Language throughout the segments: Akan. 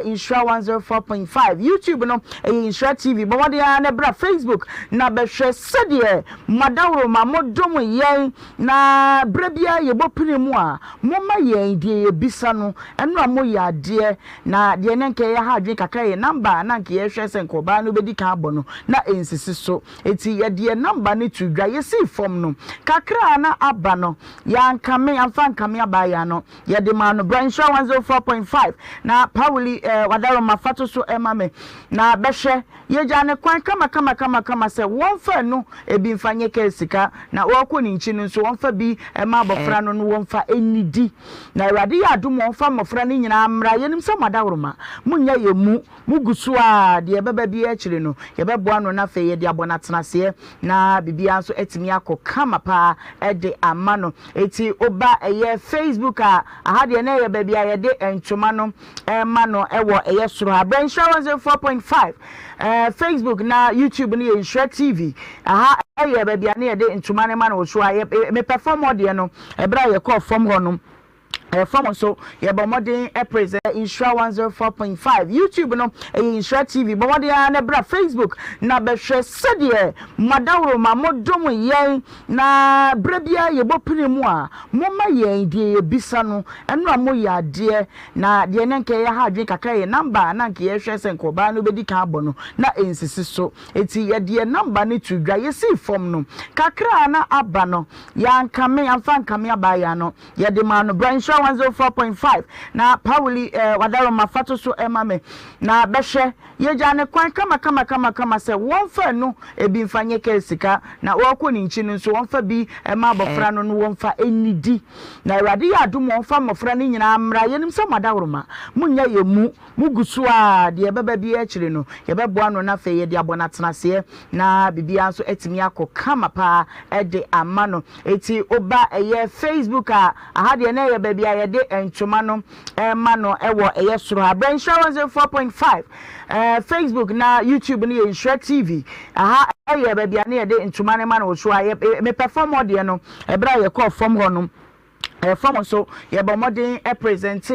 Nhyira 104.5 YouTube no Nhyira TV but what dey na bra Facebook na behwe sede madawro mamodom yen na bra bia ye bopini mu a moma yen die ebisa no eno amoye ade na de nenke ye ha adwen kakra ye number na nke ye hwe senko ba no bedi kan abo no na ensisi so eti ye de number ne to dwa ye see form no kakra na aba no ya nkame amfa nkame aba ya no ye de ma no Nhyira 104.5 na Pauli wadaro mafato so emame na behwe yeja ne kwan kama se wonfa no ebi mfanye ka sika na woko ni nchi nso wonfa bi ema abofra no wonfa enidi na awade ya adom wonfa mofra ni nyina amra yenim se madawro ma munya yemu mugusu a de beba bi a kire no ye beboa no na fe ye de abona tenase na bibia nso etimi akokama pa ede amano eti oba eye Facebook a aha de na ye bebia ye de entoma no emano ewo suru Nhyira 104.5 Facebook na YouTube ni Nhyira TV aha eye bebia na ye de ntuma ne ma no so aye me perform audio no ebra ye call form hono from so ye bo modern present Nhyira 104.5 YouTube no Nhyira TV bo modern na bra Facebook na behwe sede madawro mamodom yen na bra bia ye bopini mu a moma yen die ebisa no eno amoye ade na de nenke ye ha adwen kakra ye number na nke ye hwe senko ba no bedi kan abo no na ensisi so eti ye de number ne to dwa ye see form no kakra na aba no ya nkame amfa nkame aba ya no ye de ma no Nhyira 104.5 na Pauli wadaro mafato so emame na behwe yeja ne kwan kama se wonfa no ebi mfanye ka sika na woko ni nchi nso wonfa bi ema abofra no wonfa enidi na awade ya adom wonfa mofra ni nyina amra yenim se madawro ma munya yemu mugusu a de beba bi a kire no ye beboa no na fe ye de abona tenase na bibia nso etimi akokama pa ede amano eti oba eye Facebook a aha de na ye bebia ye de entoma no emano ewo suru Nhyira 104.5 Facebook na YouTube ni Nhyira TV aha eye bebia na ye de entoma ne ma no so aye me perform audio no ebra ye call form hono from so ye bo modern present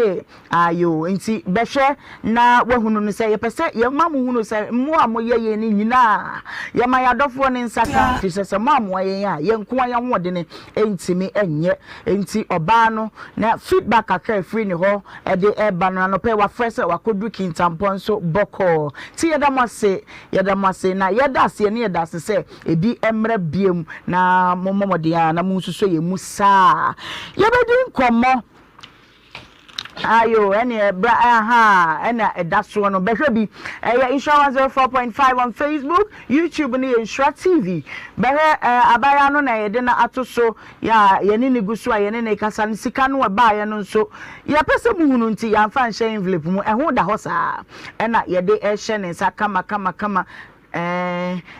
ayo nti behwe na wahunu no say ye pese ye mamu hunu say mo amoye ye ni nyina ye mayadofo ne nsaka ti sese mamu ye a ye nko ya hode ne entimi enye nti oba no na feedback akra free ni ho e de eba no no pe wa fresh wa kodu kintampon so boko ti ye da mase na ye da se ne ye da se se ebi emra biem na momomode na mu nsuso ye musa ye bedin komo ayo ene bra aha ene edaso no behwe bi Nhyira 104.5 on Facebook YouTube ni Nhyira TV behwe abaya no na yede na atoso ya yene ne gusu a yene ne kasa ne sika no ba ye no nso ya pese muhunu nti ya mfa nhye envelope mu eho da ho saa ena yede ehye ne nsa kama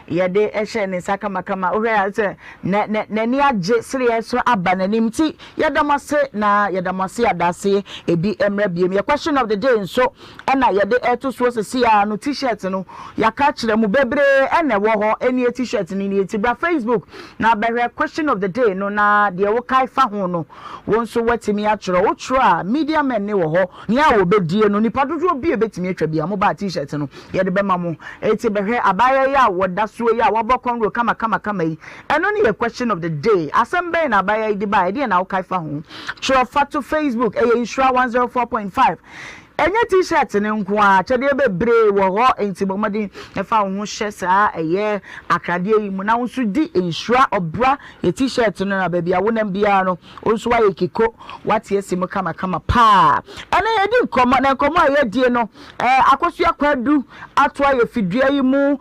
yede ehye ne saka makama ohwe say na ni age sire so aba nanim ti yedamase na yedamase adase ebi emra biem your question of the day nso na yede eto so sesia no t-shirt no yaka kire mu bebre ene wo ho eni t-shirt ni eti bra Facebook na be question of the day no na de wo kai fa ho no wonso watimi akiro wo tro a media men ne wo ho ni a wo bedie no nipa dodo bi ebetimi atwa bia mo ba t-shirt no yede be ma mo eti be ya woda so ya wabokon kama yi eno ni a question of the day asembe na abaya yi di ba ide na wo kai fa ho tro fa to Facebook Nhyira 104.5 enye t-shirt ne nko a chede bebre wo ho entibomadi efa ho hye saa eye akrade yi mu na nso di Nhyira obra e t-shirt no na bia wo nam bia no nso wa yekiko wate esimu kama pa ene ye di nkomo na nkomo a ye die no akosu akwadu ato aye fidua yi mu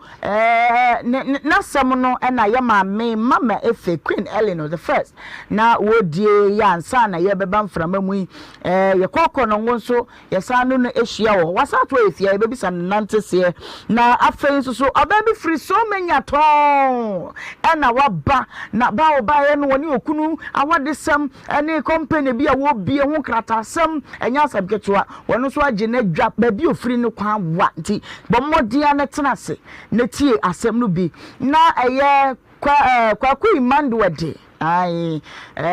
na sem no na ye mama efe Queen Eleanor the first na wo die ya ansa na ye beba mframa mu yi ye kokko no nso ye no no ehia wo wasato efia e bebisa nantese na afei so ababi free so many aton na waba na ba oba ye no woni okunu awadesem ene company bi a wo bie ho kratasem enya sabketua wono so age na dwa ba bi ofiri no kwa wa nti bomodia na tenase na tie asem no bi na eye kwa imandwede ai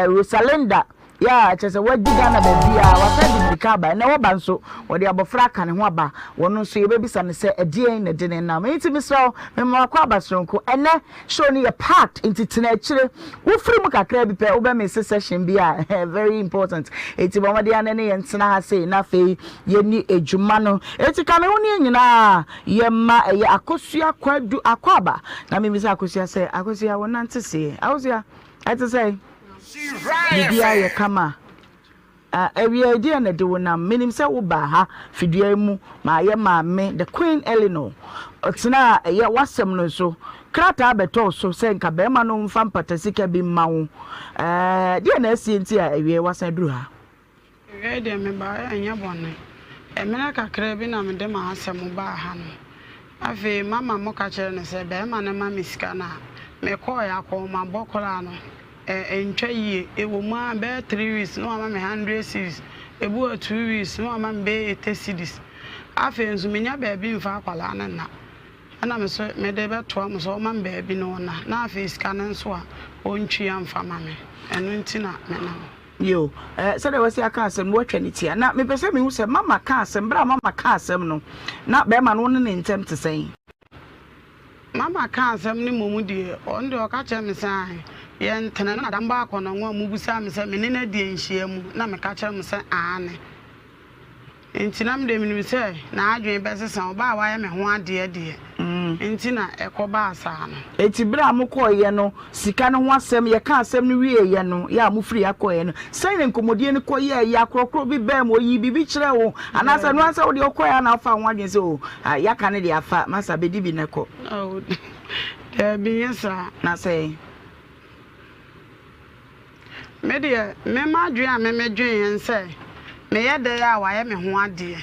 Rosalinda ya chese wagiga na bebia wasa di kaba na woba nso wode abofra ka ne ho aba wono nso yebebisa ne se edien na dene na me ntimi so me makwa abasronko ene show ni a part into tena chire wo free mu kakra bi pe wo be me session bi a very important eti bo de ane ne yentena ha sei na fe ye ni ejuma no eti ka me ho ni nyina ye ma ye akosua kwadu akwaba na me bisa akosua se akosua wonante se awosua ati say bibia ye kama ewie dia na de wona menim se wo ba ha fidua mu ma ye ma me the Queen Eleanor otina ye wasem no so krata beto so se nka be ma no mfa mpatasika bi ma wo dia na asienti a ewie wasan duru ha ewie de me ba anya bonne emena kakra bi na me de ma asem ba ha no afi mama mo ka kire ne se be ma na ma misika na me ko ya ko ma bokola no entwa yie ewo ma be 3 weeks no ama me 100 cedis ebu 2 weeks no ama me 80 cedis afi nzu menya ba bi mfa akwala na ana me so me de be to am so ma be bi no na afi sika na nso a ontwi amfa ma me eno ntina me na yo said wasi aka asem wo twaniti na me pese me hu se mama ka asem bra mama ka asem no na be ma no ne ntem te sen mama ka asem ni momu die on de o ka che me san yen tena na damba akọ na nwa mu busa me se me ne na die nhia mu na me ka che me se aane entina me de me se na adwen be se san oba wa ya me ho ade ade entina ekoba asa no eti bra mo koye no sika no ho asem ye ka asem no wie ye no ya mo firi akoye no sai ne nkomodie no koye ya krokro bi be mo yi bibi kire wo anasa no ansa wo de okoye na afa ho adwen se o ya ka ne de afa masa be di bi ne ko oh de bi yesa na sai me de me ma adwen a me dwen yen se me ye de ya wa ye me ho ade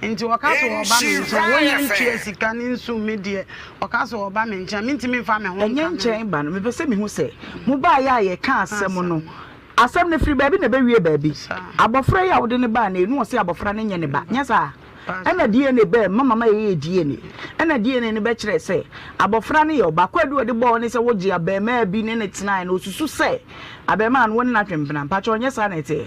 nti wakaso oba me ncha wonye nche sika ni nsu me de wakaso oba me ncha me ntimi fa me ho enye nche ba no me pese me hu se mu ba ya ye ka asem no asem ne free baby na be wie baby abofra ya wo de ne ba na enu o se abofra ne nye ne ba nya sa ena DNA be mama ye DNA ena DNA ne be kire se abofra ne ye oba kwadu ode bo ne se woji abema bi ne ne tena na osusu se abema no woni na twempena pa cho nyesa na ete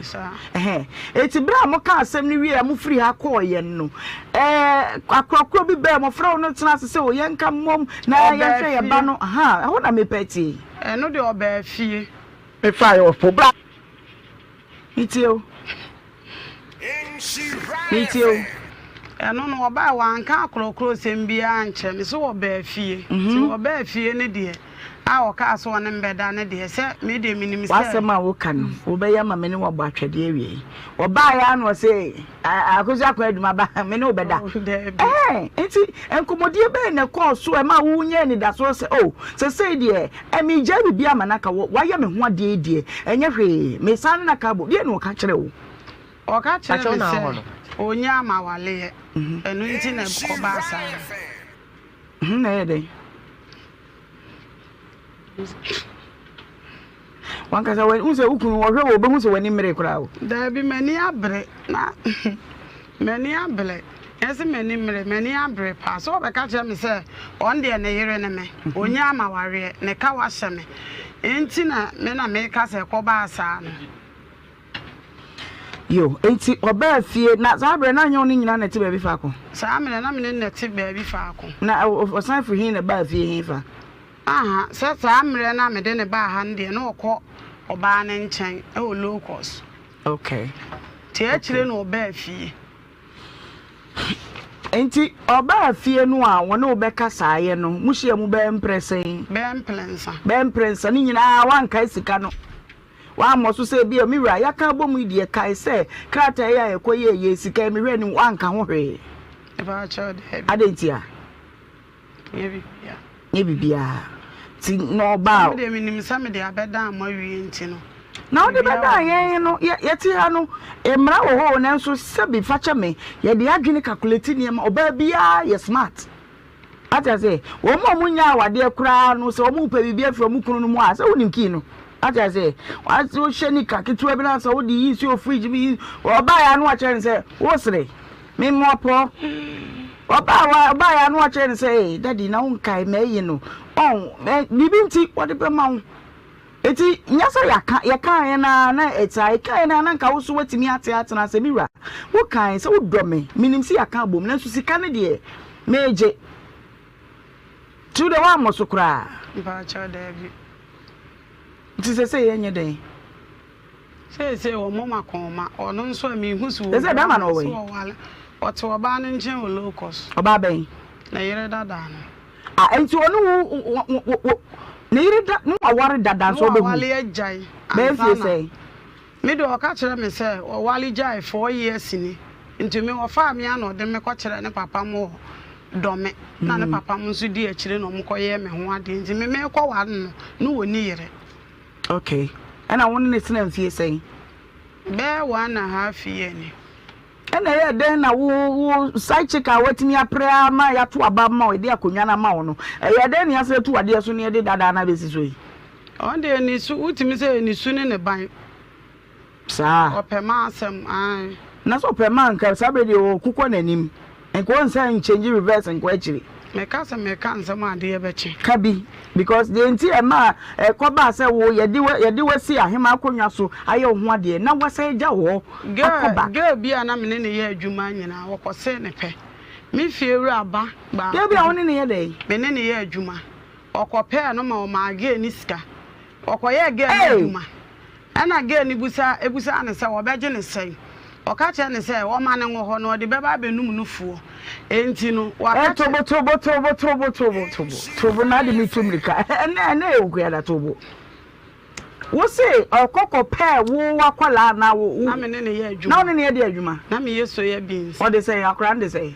eti bra mo ka asem ne wie mo free ha ko ye no akrokro bi be mo fra no tena se o ye nka mom na ye hwe ye ba no ho na me peti no de oba fie me fa yo fo bra itio eno no oba wa nka akrokro sem bia nche me so oba fie ti oba fie ne de a o ka so ne mbeda ne de se me de minim se wasema wo kan wo be ya ma me ne wo ba twede awie oba ya no se akozi akwa aduma ba me ne obeda enti enkomodie be ne ko so e ma wo nye ni da so se se de mi ja bibia manaka wo wa me ho ade de enye hwe me san na ka bo de no ka kire wo o ka kire me se onya mawale enu nti na ko ba sa na yede wanka we unse ukunu wo hwe wo be hu se wani mere kura wo da bi mani abre na mani abre ese mani mere mani abre pa so be ka kire me se on de ne yere ne me onya maware ne ka wa hye me enti na me na me ka se ko ba sa no yo enti oba fie na zabre na nyo ni nyina na ti ba bi fa ko sa amene na me na ti ba bi fa ko na osan fi hin na ba fie hin fa sa amere na me de ne ba ha nde na okọ oba na nchen e o low cost okay ti a kire no oba fie enti oba fie no a wona obeka saaye no muhia mu be empresen be emprensa ni nyina wanka sika no wa mo so se bia mi wura yaka bom die kai se krata ya ekoye ye sika mi hwe ni wanka ho hwe e ba cha de adentia ye bibia ti no ba me de minim sa me de abeda amawie nti no na o de beda yen no ye ti ha no emra wo ho na nso se bi fa cha me ye de adwene calculate ni ma oba bia ye smart ata se wo mo munya awade kura no se wo mu pa bibia fra mu kunu no mu a se wonim ki no ata se wa so hye ka ketu bi na se wo di yi si o fridge bi oba ya no a chen se wo sere me mo po oba ya no a chen se daddy na unkai me yi no bibi nti wo de be ma wo eti nyasa yaka na eta yaka na nka wo so watimi ate na se miwra wo kan se wo dome minim si yaka bom na so sika ne de meje tu de wa moso kra ba cha da bi ti se yenye den se wo mama koma ono nso mi husu se be ma no we oto oba ne nchen wo locus oba ben na yere dada no enti onu na yere da no aware dada so be hu wale ajai be fie say me do ka kire me say o wale jai 4 years ni nti me wo fa me ano de me ko kire ne papa mo dome na ne papa mo nso di akire no mo ko ye me ho ade nti me ko wa no woni yere okay ana won ne sina fie say be 1.5 year ni ena ye den na wo side check a watimi apra ma ya to aba ma o de akonwa na ma wo no ye den ya se to ade so ne de dada na be siso yi on de ni su utimi se ni su ne ban sa opema asem ai na so opema nka sabe de o kuko nanim enko nsan change reverse enko akiri me ka nsem ade ye bechi kabi because the enti e ma ko ba se wo ye de wasi ahema akonwa so aye ho ade na wasa ja wo girl bia na me ne ye adwuma nyina wo kose ne pe me fieru aba ba girl bia woni ne ye dey me ne ye adwuma okope no ma o ma ge ni sika okoye ge ni adwuma ana ge ni ebusa ne se wo beje ne sei okache ne se wo ma ne ngo ho no de beba benum nufuo enti no wakache tobo na de mi tumrika na e okuya da tobo wo se okoko pe wo wakwala na wo na me ne ye adwuma na wo ne ye de adwuma na me ye so ye beans what they say akran they say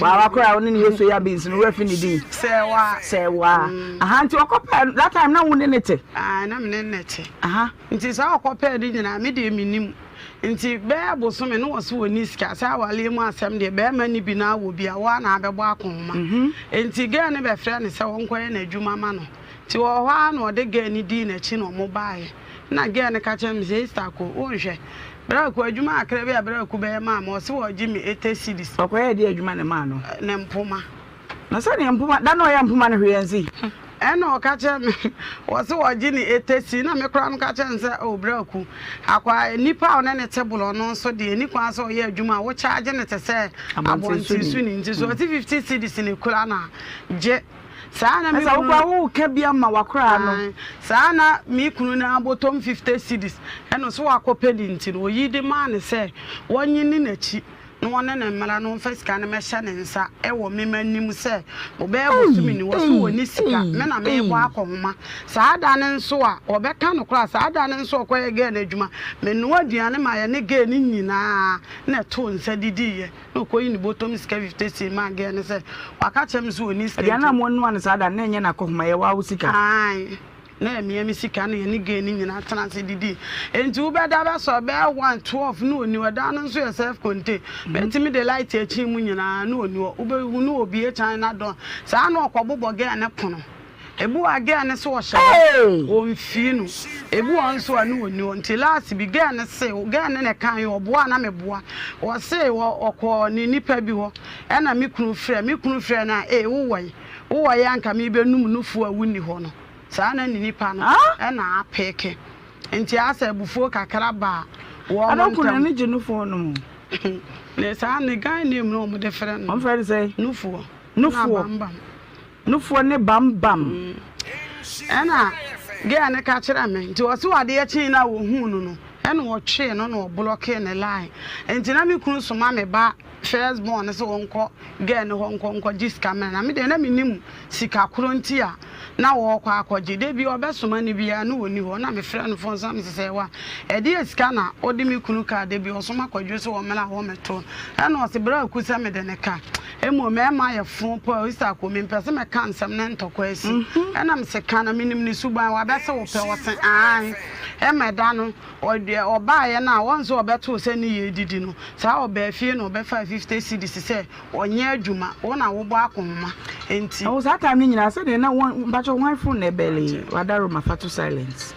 Wa akra woni ne ye so ya beans no refi ni din sewa aha nti okope that time na wo ne nete na me ne nete aha nti sa okope di nyina me de minim nti be aboso me no wo so woni sika sa wale mu asem de be ma ni bi na wo bia wa na abebo akoma nti ge ne be frɛ ne se wo nkoye na adwuma ma no ti wo hwa na ode ge ni di na chi no mo baaye na ge ne ka chem se sister ko o nhwe bra ko adwuma akra be bra ko be ma ma so wo gi me 80 cedis okoye de adwuma ne ma no ne mpoma na se ne mpoma da no ya mpoma ne hweyansi eno ka chem wo so wo gi ni 80 cedis na me kra no ka chem se o bra ku akwa nipa one ne table no so de ni kwa so ye adwuma wo charge ne te se abonti su ni nti so 50 cedis ne kula na je sana mi sa wo ka bia ma wakra no sana mi kunu na abotom 50 cedis eno so akopedi nti no yi de ma ne se wonyi ni nachi no wona na mala no first kan me hye ne nsa e wo me manim se wo be wo sumi ni wo so woni sika me na me bo akonma saada ne nso a obeka no kra saada ne nso okoye ge na adwuma me no aduane ma ye ne ge ni nyina na to nsa didiye no koyi ni botom sika 50 cedis ma ge ne se waka chem so woni sika ya na mo no an saada na enye na kohoma ye wa wo sika ai na mi sika na ye ge ni nyina tana se didi enti wo be da be so be 112 no oni wada no so self contain beti mi de light e chi mu nyina no oni wo be hu no obi e chan na don sa na okobobo ge ne pono ebu age ne so wo hye o mfi no ebu on so anu oni until last bi ge ne se ge ne kan yo boa na meboa wo se wo okọ ni nipa bi ho e na mi kunu frɛ na wo wai anka mi be num nufu awuni ho no sa na ni nipa no e na apeke enti asa ebufuo kakra ba wo adokuna ni jinufu no mu le sa ne gan ne mu no mo de frɛ no on frɛ say nufu ne bam ena ge ane ka kire me nti wo se wade ye chi na wo hu no ena wo twe no no block ne line enti na me kunu so ma me ba first born so wonko ge ne ho nko gis camera na me de na me nim sika kuro nti a na wo kwa akwaji de bi obesoma ne bia na woni ho na me frɛ no fon sam se wa e de sika na odi me kunu ka de bi osoma kwadwo so wo mela ho meto ena o se bra ku se me de ne ka emo me ma ye fon po isa ko me pese me kan sam ne ntokwa asi ena me se kana minim ni suban wa be se wo pe wo sen ai e me da no o de oba ye na won so obeto se ne ye didi no sa oba fie no obe 50 cedis se onye adwuma wo na wo bo akonma enti o sa time ni nyina se de na won bacho wan phone na belly wadaro mafato silence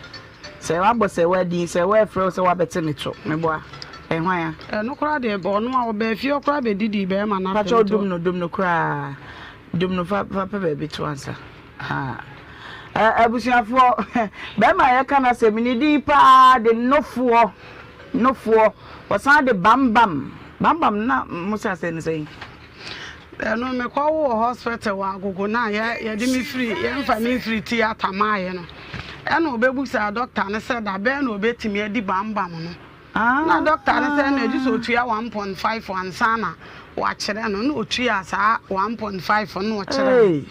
se wa bo se wadi se wa frɛ se wa bete ne to me boa hwan ya no kra de bo no a oba fie kra be didi be ma na bacho dum no kra dum no fa baby to answer abusuafo be ma ye kana se mi ni di pa de nofo wasan de bambam na musa se ni sei no me kwa wo hospital wa agogo na ye de mi free ye mfa mi free theater ma ye no e no obebusa doctor ne se da be na obetimi adi bambam no na doctor ne se na di so tua 1.5 wansa na wa kire no na otua sa 1.5 no kire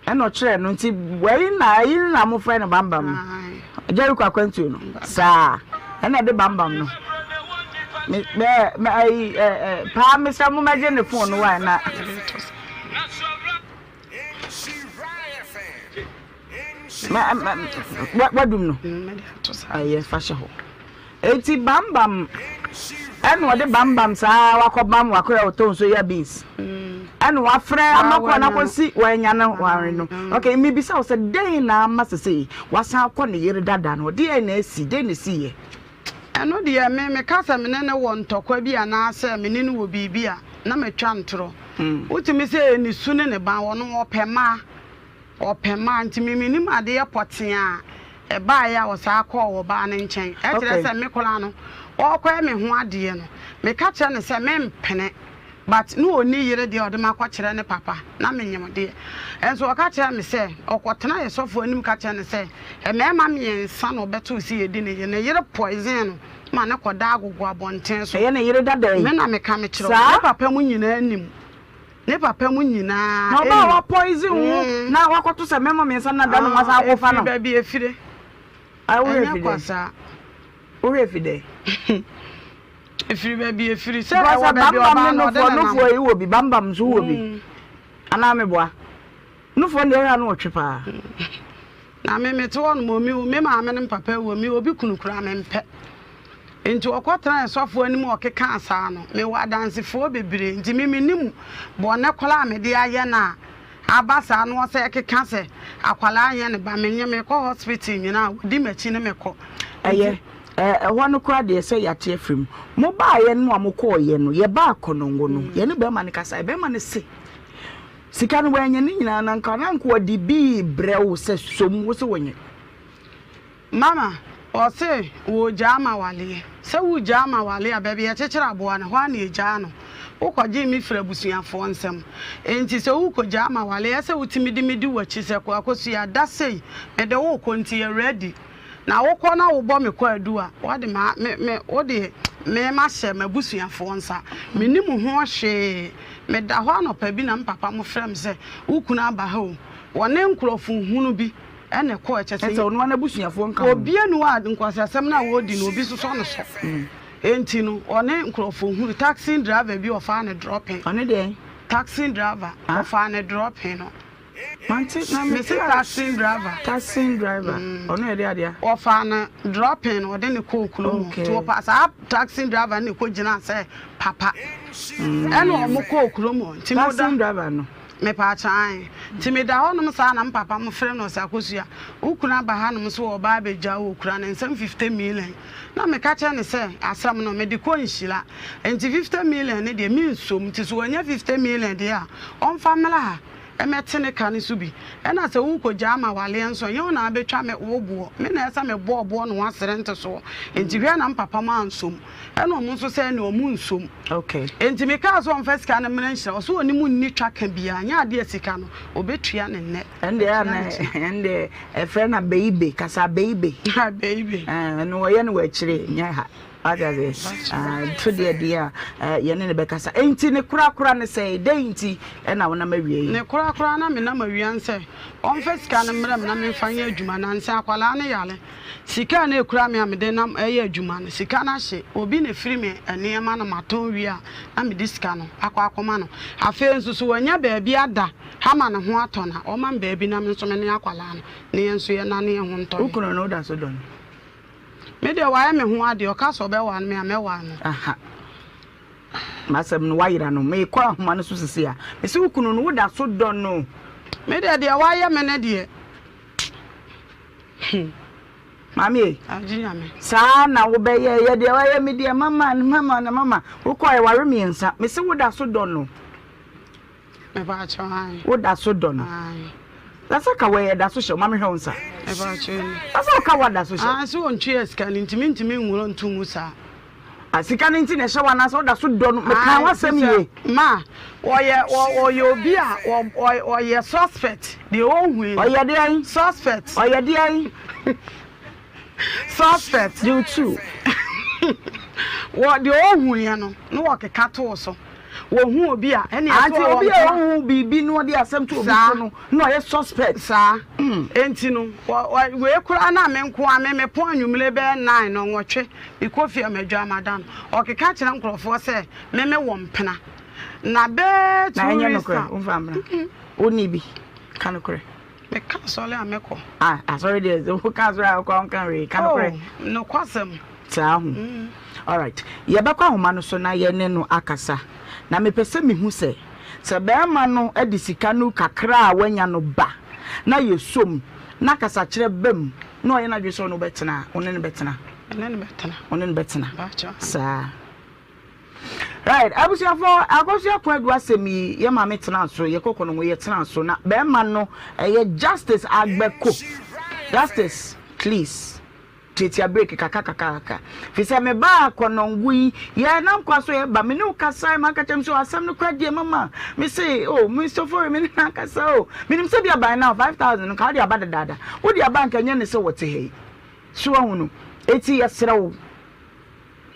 eno kire no nti wei na mo friend bambam Jerry kwa kwantu no sa ena de bambam no me pa me sa mo maje ne phone wa na what do no yes fashion ho eti bambam eno de bambam sa wakobam wakora oton so ya beans eno wa frɛ amakɔ na kosi wanya na ware no okay me bisa wo sɛ den na masese wasan akɔ ne yere dada no de na asi den ne siye eno de me kasa me ne wo ntɔkwa bi ana sɛ me ne wo bibia na metwa ntoro utimi sɛ ni su ne ban wo no opema ntimi minim ade ya potea e ba ya wo sa akɔ wo ba ne nkyɛn e tere sɛ me kola no okɔ me ho ade no me ka kyerɛ ne sɛ me mpene but no oni yere de ode makɔ kyerɛ ne papa na me nyem de enso ɔka kyerɛ me sɛ ɔkɔtena ye sɔfo anim ka kyerɛ ne sɛ e mema me yensa no beto si yedi ne yere poison no ma ne kɔda agogo abɔnten so ye ne yere dada me na me ka me kyerɛ ne papa mu nyina anim ne papa mu nyina na ba wa poison na wakɔto sɛ mema me yensa na da no wasa akɔfa no ba bi efire ai wo refide efiri ba bi efiri sɛ wa ba bi oba no fo yi wo bi bambam so wo bi ana me boa no fo ne ya no otwe pa na me to won mo mi me ma me ne papa wo mi obi kunukura me mpe enti okotran esofo anim okeka asa no me wa dansefo bebre enti me nim bo ne kola me de aye na abasa no se ekeka se akwala anye ne ba me nye me ko hospital nyina odi machi ne me ko eye no kura de say yate afrim mo ba ye no amokɔ ye no ye ba akonongo no ye ne be ma ne kasa be ma ne se sika no wanya ne nyina na nka na nko odi bi brew se som wo se wonye mama o se wo jama wale se wo jama wale ababi ye kyekere aboa ne ho ana eja no wo kɔgye mi fra busuafo nsɛm enti se wo kɔ jama wale ye se wo timidi midi wachi se kɔ akosu ya da sei me de wo konti ye ready na wokɔ na wo bɔ me kɔ adu a wode ma me wode me ma hye mabusuafo nsa me nim ho hwe me da ho anopa bi na mpapa mo frem se wukuna aba ha o wone nkrofo hunu bi ene kɔ kyese se ono na busuafo nka obi anu a nkwasasem na wodi no obi soso no so enti no one nkrofo hunu taxi driver bi ofa na dropping one de taxi driver ofa na dropping no Manti na me say taxi driver ono ede ade ofa na dropping ode ne ko okulo to pass up taxi driver ne ko gina say papa eno omo ko okulo mo nti mo da taxi driver no me pa chan nti me da honom sa na papa mo frɛ no sakosua ukuna ba hanom so wo ba begya wo kura ne nsem 50 million na me ka kyerɛ ne sɛ asam no me de ko nhila nti 50 million ne de mi nsom nti so wonya 50 million de a on family ha emetene kan so bi ena se wo ko jama wale enso ye na abetwa me wo bo me na esa me bo no wasere nte so enti hwe na papa ma nsom ena omo so se na omu nsom okay enti me ka so on first kan me nhyira so oni mu nni twaka bia anya ade asika no obetua ne nne ende e friend na baby kasa baby no wo ye no wa kire nya ha agaze to the idea ye ne bekasa enti ne kura ne say denti e na wona mawie ne kura na me na mawie nse on first kan mra me na me fanya adwuma na nse akwala ne yale sika na ekura me amede na eye adwuma no sika na hye obi ne firi me enema na maton wi a na me disika no akwa no afe nso so wanya ba bia ada ha ma ne ho atona o ma ba bi na me nso me ne akwala no ne nso ye na ne ho nto ukuno no da so don me de wa me ho ade o ka so be wa me amewa no aha masem no wayira no me kwa homa no so sisi a me se ukunu no woda so don no me de wa ye me ne de mami ajinya me sa na wo be ye de wa ye me de mama wo kwa e ware me nsa me se woda so don no Me ba chwan. Wo da so do no. Ai. That's okay we da so show mama hwe unsa. Me ba chwan. That's okay wa da so show. Ah so on tue ska ntimi nwuro ntumu sa. Asika ni nti na hye wana so da so do no me kan wasem ye. Ma oye obi a oye suspect the ohun. Oye de an Suspect. oye de an Suspect you too. What the ohun ya no keka to so. Wo hu obi a ene ya Anti obi a hu bibi no de asem to obi so no no oye suspect sa. Enti no we kura na me nko a me pon anwumle be 9 no nwotwe me kofi amadwa amadan okeka kire nkrofo se me wo mpena na be na enye no kure umfamra oni bi kan kure me ka sole ameko sorry there the ka so a kwa kan re kan kure no kwasem ta hu all right ye be kwa homa no so na ye ne no akasa na me pese me hu se be ma no edisika no kakra a wanya no ba na ye som na kasa kire bem na oye na dweso no betena one ne betena sa right abusia kwa adu asemi ye ma metena so ye kokko no ye tena so na be ma no ye justice agbeko justice please Titia break kaka fisa me ba konongui ye nam kwa so ye ba me no kasa ma ka tem so asem no kwa die mama me say oh me so for me na kasa oh me nim say dia buy now 5000 ka dia ba dada wo dia bank anya ne se wote he so hunu eti yesere wo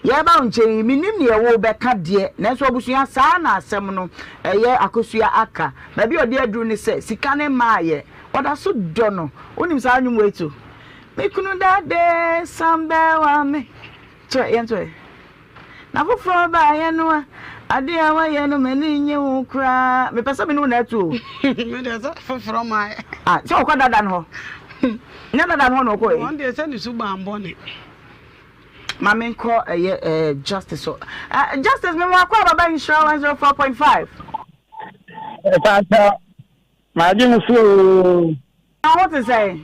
ye ba unche me nim ne wo be ka de na so obusua sa na asem no ye akosua aka ba bi ode aduru ne se sika ne maaye oda so do no onim sa anwum wetu Mikunu dade sambe wa me. Yento. Na foforo ba ye no ade a wa ye no mani nye wo kra. Me pesa me no na tu. Me de za foforo mai. So ko dada no. Nya dada no no ko e. One day send su ba mbone. Ma men ko justice so. Justice me wa kwa baba insurance 4.5. Pata. Ma ji musu. What is say?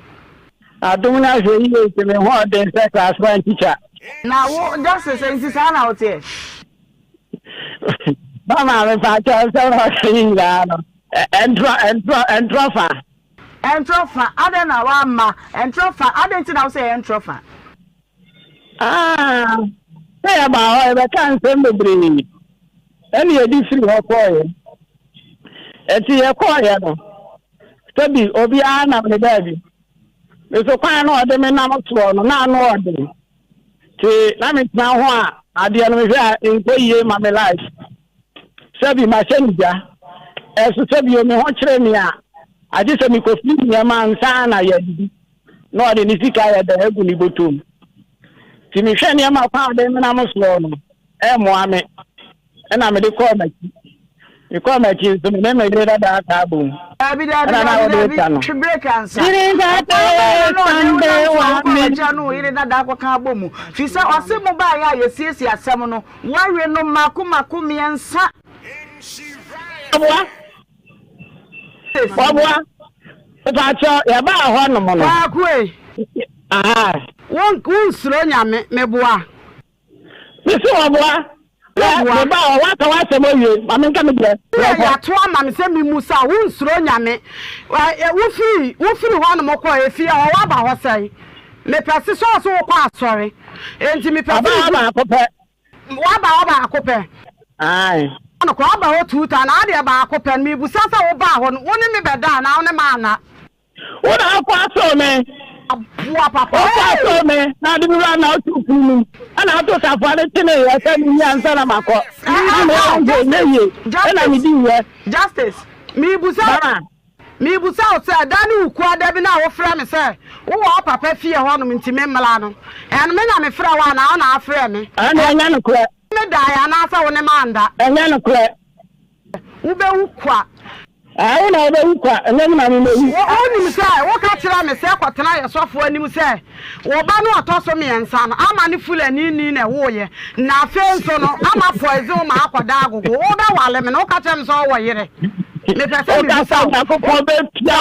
I don't know if you me what the class 1 teacher. Now justice say say na what here. Mama me pata so na kinga. Entrofa. Adena wa ma. Entrofa. Adenti na say entrofa. Say about we can say me bring. Any edisi ho ko e. Eti e ko ya no. Tabi obi ana me baby. So kwa no ode me na moto no na no ode ti na me tna ho a ade no me hwa enkoyie ma me life sabi ma chenja eso sabi o me ho kire me a ade se mi kofi me ma nsa na ya didi no ode ni sika ya da egu ni botom ti mi hwa ne ma kwa ode me na moto no mo ame na me de call maki e call maki so me me de da ka bu Abi break answer. Ire dada kwa ka bomu. Fisa osemo ba ya yesiesie asem no. Ware no mako miensa. Obwa. Pacho ya ba ho no mo no. Akwe. Won suro nyame meboa. Bisi obwa. Me ba wa ka wa se mo ye aminka me je ya to ama me se mi musa wo nsuro nyame wo firi ho no mokọ efi a wa ba ho sai me pese so wo kwa asori enti me pese ba akopẹ wa ba akopẹ ai ono ko ba ho tuta na ade ba akopẹ me busa sa wo ba ho no woni me beda na woni ma na wo na akwa so me abua papa so me na de mi ra na otu kunu ana to ta fa le tene ya se mi ansa na makọ justice mi busa o se dani uku adabi na wo fra me se wo papa fie ho no ntime mmala no en me na me fra wa na na afra me ana anya no kure me da ya na asa wo ne manda anya no kure wo be ukwa na wo be ukwa anya na me mewu wo ni se wo ka kira me se kwatena ye sofo anim se wo ba no otoso me ensa no ama ne fulani ni na wo ye na afenso no ama poison ma akoda agogo wo be wale me no ka kira me so wo yire me pese mi busa na ko be pia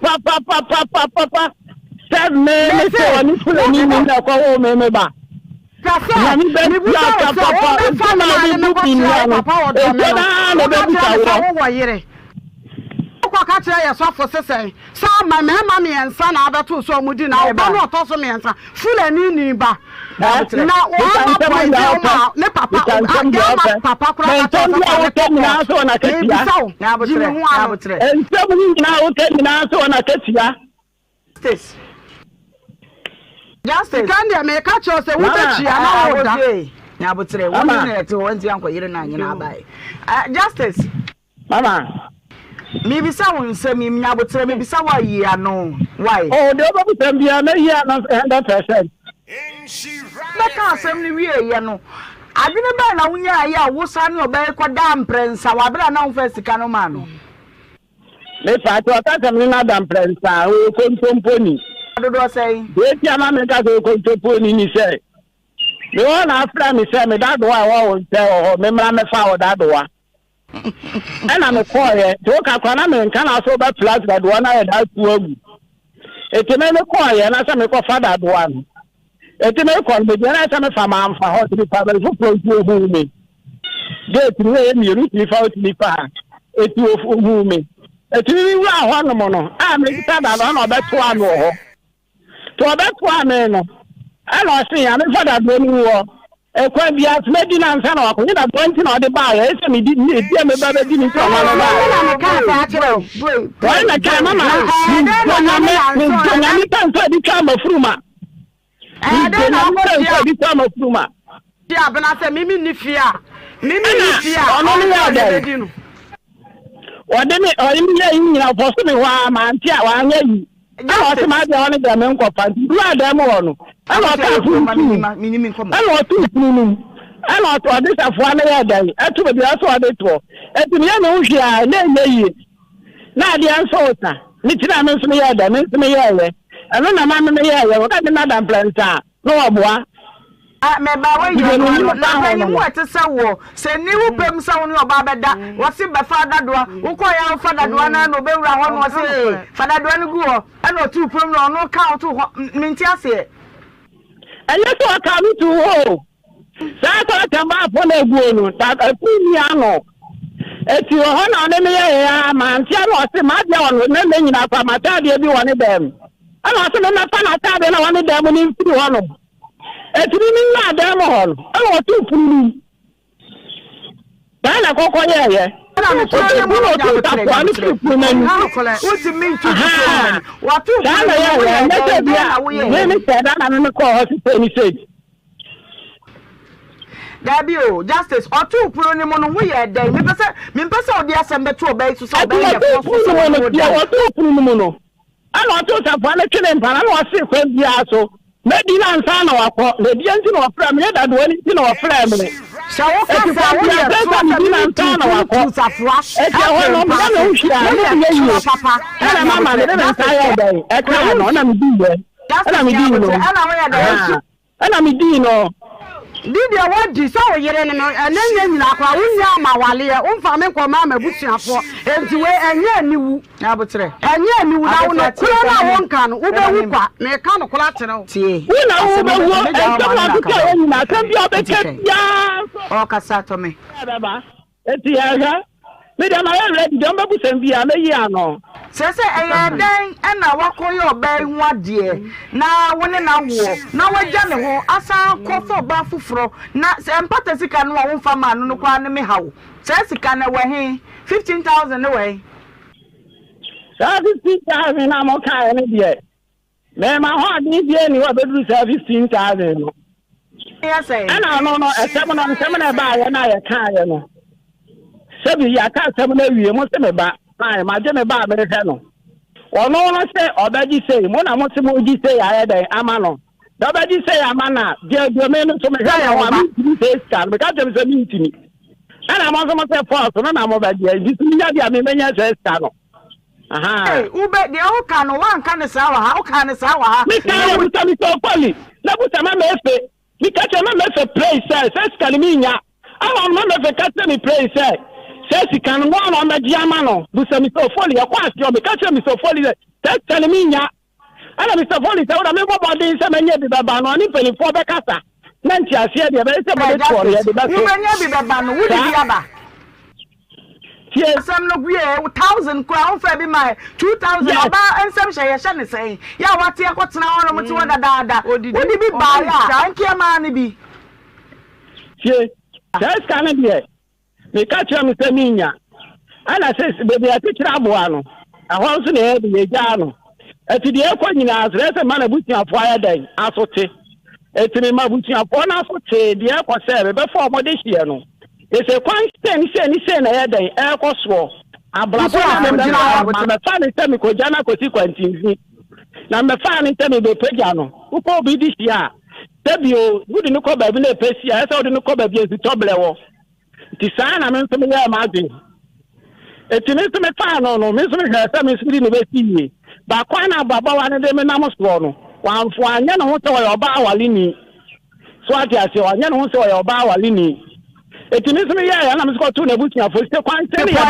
pa said me so ni fulani ni na ko wo me ba pese mi busa papa wo do me wo yire catch a soft for say. So my mammy and son are the two so mudi now. I don't know also me answer. Full and in ba. Now papa Justice can they catch us a Justice Mama maybe someone say me nyabotre maybe someone ye no why oh the other person be na here 100%. Beka asem ni wie ye no adwene ba na wunya ye a wo sa ne obai kwada mprensa wabra na wo fasika no ma no me fa to aka sem ni na da mprensa o kontomponi dodo say we ti ama me ka so kontomponi ni say me wona afra me say me dado wa wo say o me mra me fa wo dado wa ana me call ye to ka kwana me nka na so ba plus dado wa na ye da tu agu etime me call ye na say me ko fa dado wa no etime call me na say me fa ma amfa ho ti pa ba fu pro tu hu me gate ni ye mi ru ti fa o ti pa etu hu me etime wi a ho no mo no a me ta dado na obeto anu ho to obeto anu no ana say ya me fa dado ni wo ekwa bia medina nsa na wakonya da 20 na ode ba ya ese me di me ba di ni to na na ka fa akere why na ka mama me tan so di ka mafuruma na mo di ka mafuruma ti abena se mimi ni fia ono ni ya da ode me o mi ya yin na fo so me wa ma antia wa anya yi ana o se ma dia oni da me nko pa du ada mo wono ana ka fu minimi nkomo ana o tu funum ana o to ade safo ana ya dai etu be aso ade to etu me na uhwi a na yi na ade anso ta ni tira me nso me ya da me nso me ya ye ana na ma me ya ye wo ka de na da planta no oboa me ba we ye no na ni mo ate se wo se ni wo pem se wo ni oba beda wo se be fa dadoa wo ko ya fa dadoa na no be wura ho no se fa dadoa ni gu ho ana otu pem no no ka otu minti ase anya to aka mi tu ho sa to aka ma fo na egu no ta ku ni ano eti ho na ne me ya ma nti ano se ma dia wono na me nyina pa ma ta dia bi woni dem ana se na pa na ta dia na woni dem ni mfiri ho no eti ni na dem ho no ana otu punu dana kokko ye ana me to mo to ta kwa ni punu na ni wo ti min tu wa tu dana ye na te bia ni se dana me ko hospital ni se Gabio, Justice, or two pro ni mono we are day. Me pesa odi asembe to obey so so be ya for mono. Ana to ta fa na kene mpa na wa se kwa bia so. Medina nsa na wakọ, na di anti na wa fra me da do ani ti na wa fra me. Sha wo ka fa wo ya so Medina nsa na wakọ. E ti ho no ma na uhia na ye yi papa. Ana mama ne na nsa ya dai. E ka no na me di ye. Ana me di no. Ana wo ya dai. Ana me di no. Didi awadi so yere ne enye nyina akwa wonya amawale e umfa me nkoma mabusuafo enti we enye aniwu na botre enye aniwu na wo no kura na wo nka no ubewu kwa me ka no kura kire wo tie wo na wo bewu enti na duka ye nyina kan bi obeke ya o kasa to me baba enti ya ga me da na ready don bebu sem bia me yi ano sese den na wakoyo obai hu ade na woni na wo na wagya ne ho asa kofo ba fufuro na empata sika no wo mfa ma no kwa ne me hawo sese sika na we 15,000 ne we 15,000 na mo ka ne die me ma ho ade die ni wa bedu 15,000 no yes say ana no esem na ba ye na ye ka ye no sebi ya ka esem na wie mo se me ba ai ma je me ba me re no ono no se obaji say mo na mo se mo ji say ya den ama no da obaji say ama na je me no so me ga ya wa mi say scan me ka je me say mi ntini ana mo so mo say force no na mo ba je ji mi ya dia me menya say scan no aha ube de o ka no wan ka ne sa wa ha o ka ne sa wa ha mi ka wo ta mi so poli na bu ta ma me fe mi ka che ma me fe play say scan mi nya ama ma me fe ka se mi play say Sesi kan no na magiama no bu se mi so foli ya kwa asio me ka che mi so foli tell me nya ana mi so foli se ora me bobo de se menye bi baba no ni peli fo be kasa na nti asie de be se bo de to ya de ba so ni menye bi baba no wudi bi aba Some no be 1,000 crown for be my 2,000 and some share shan saying, yeah, what you got now on what dada. Would it be by thank you, man be? That's kind of be. Me catch him Minya. And I says, baby, I teach Rabuano. I want to hear the Jano. At the airport, there's a man booting a fire day. I saw it. It's in my booting up one hour, the airport said, before Modestiano. It's a constant saying a day, airport swore. I brought the family chemical Jana consequences. Number 5 in terms of the Pejano, who will be this year. W wouldn't call by the Pesia, I thought the Coba be the top level. The sign I'm in some imagine. It's an intimate final, no, Miss University. But Quana Baba and them in Amos one for a young one to your bow lini. So I tell you, a young one to your bow lini. It is me, and I'm going to the butcher for still quite telling you.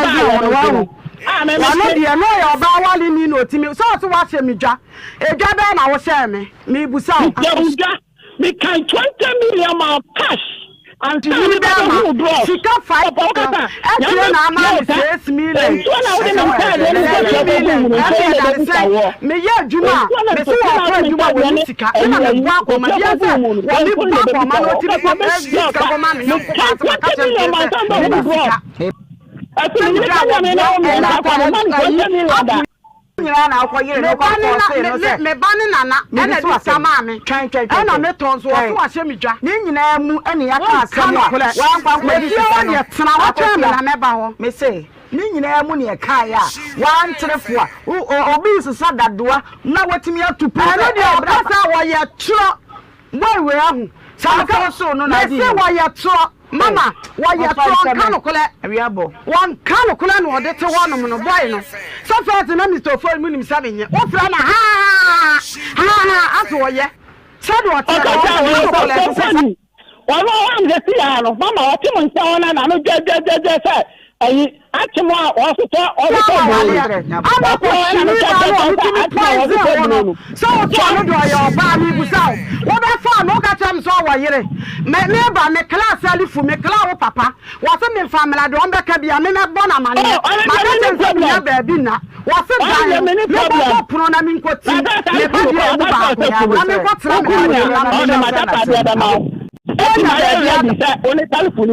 I'm a lawyer, bow lini, no, Timmy, so to watch me, Jack. A gathering I was saying, me, Busan, we can 20 million more cash. And to you, she can fight. Me banning Nana, and I Samami, and I met on so I shall me jack. Nina mu any I can't come. Me say, Nina Munia Kaya, 1 to the 4, who obese said that door, now what me up to pay. That's how I had truck. Why we are so no, I say why you truck. Mama, why you one canocola or the one on a boy. So far, the name is to phone me 7 years. What from after what? Said what? Well, I'm the Tiano, Mama, Timon Town, and I'm a dead. Actually, also, so what I found, no catch so my neighbor, my class, I live for me, Papa, wasn't in family, I don't back a minute, Bonamani, my baby, wasn't no pronoun, only telephone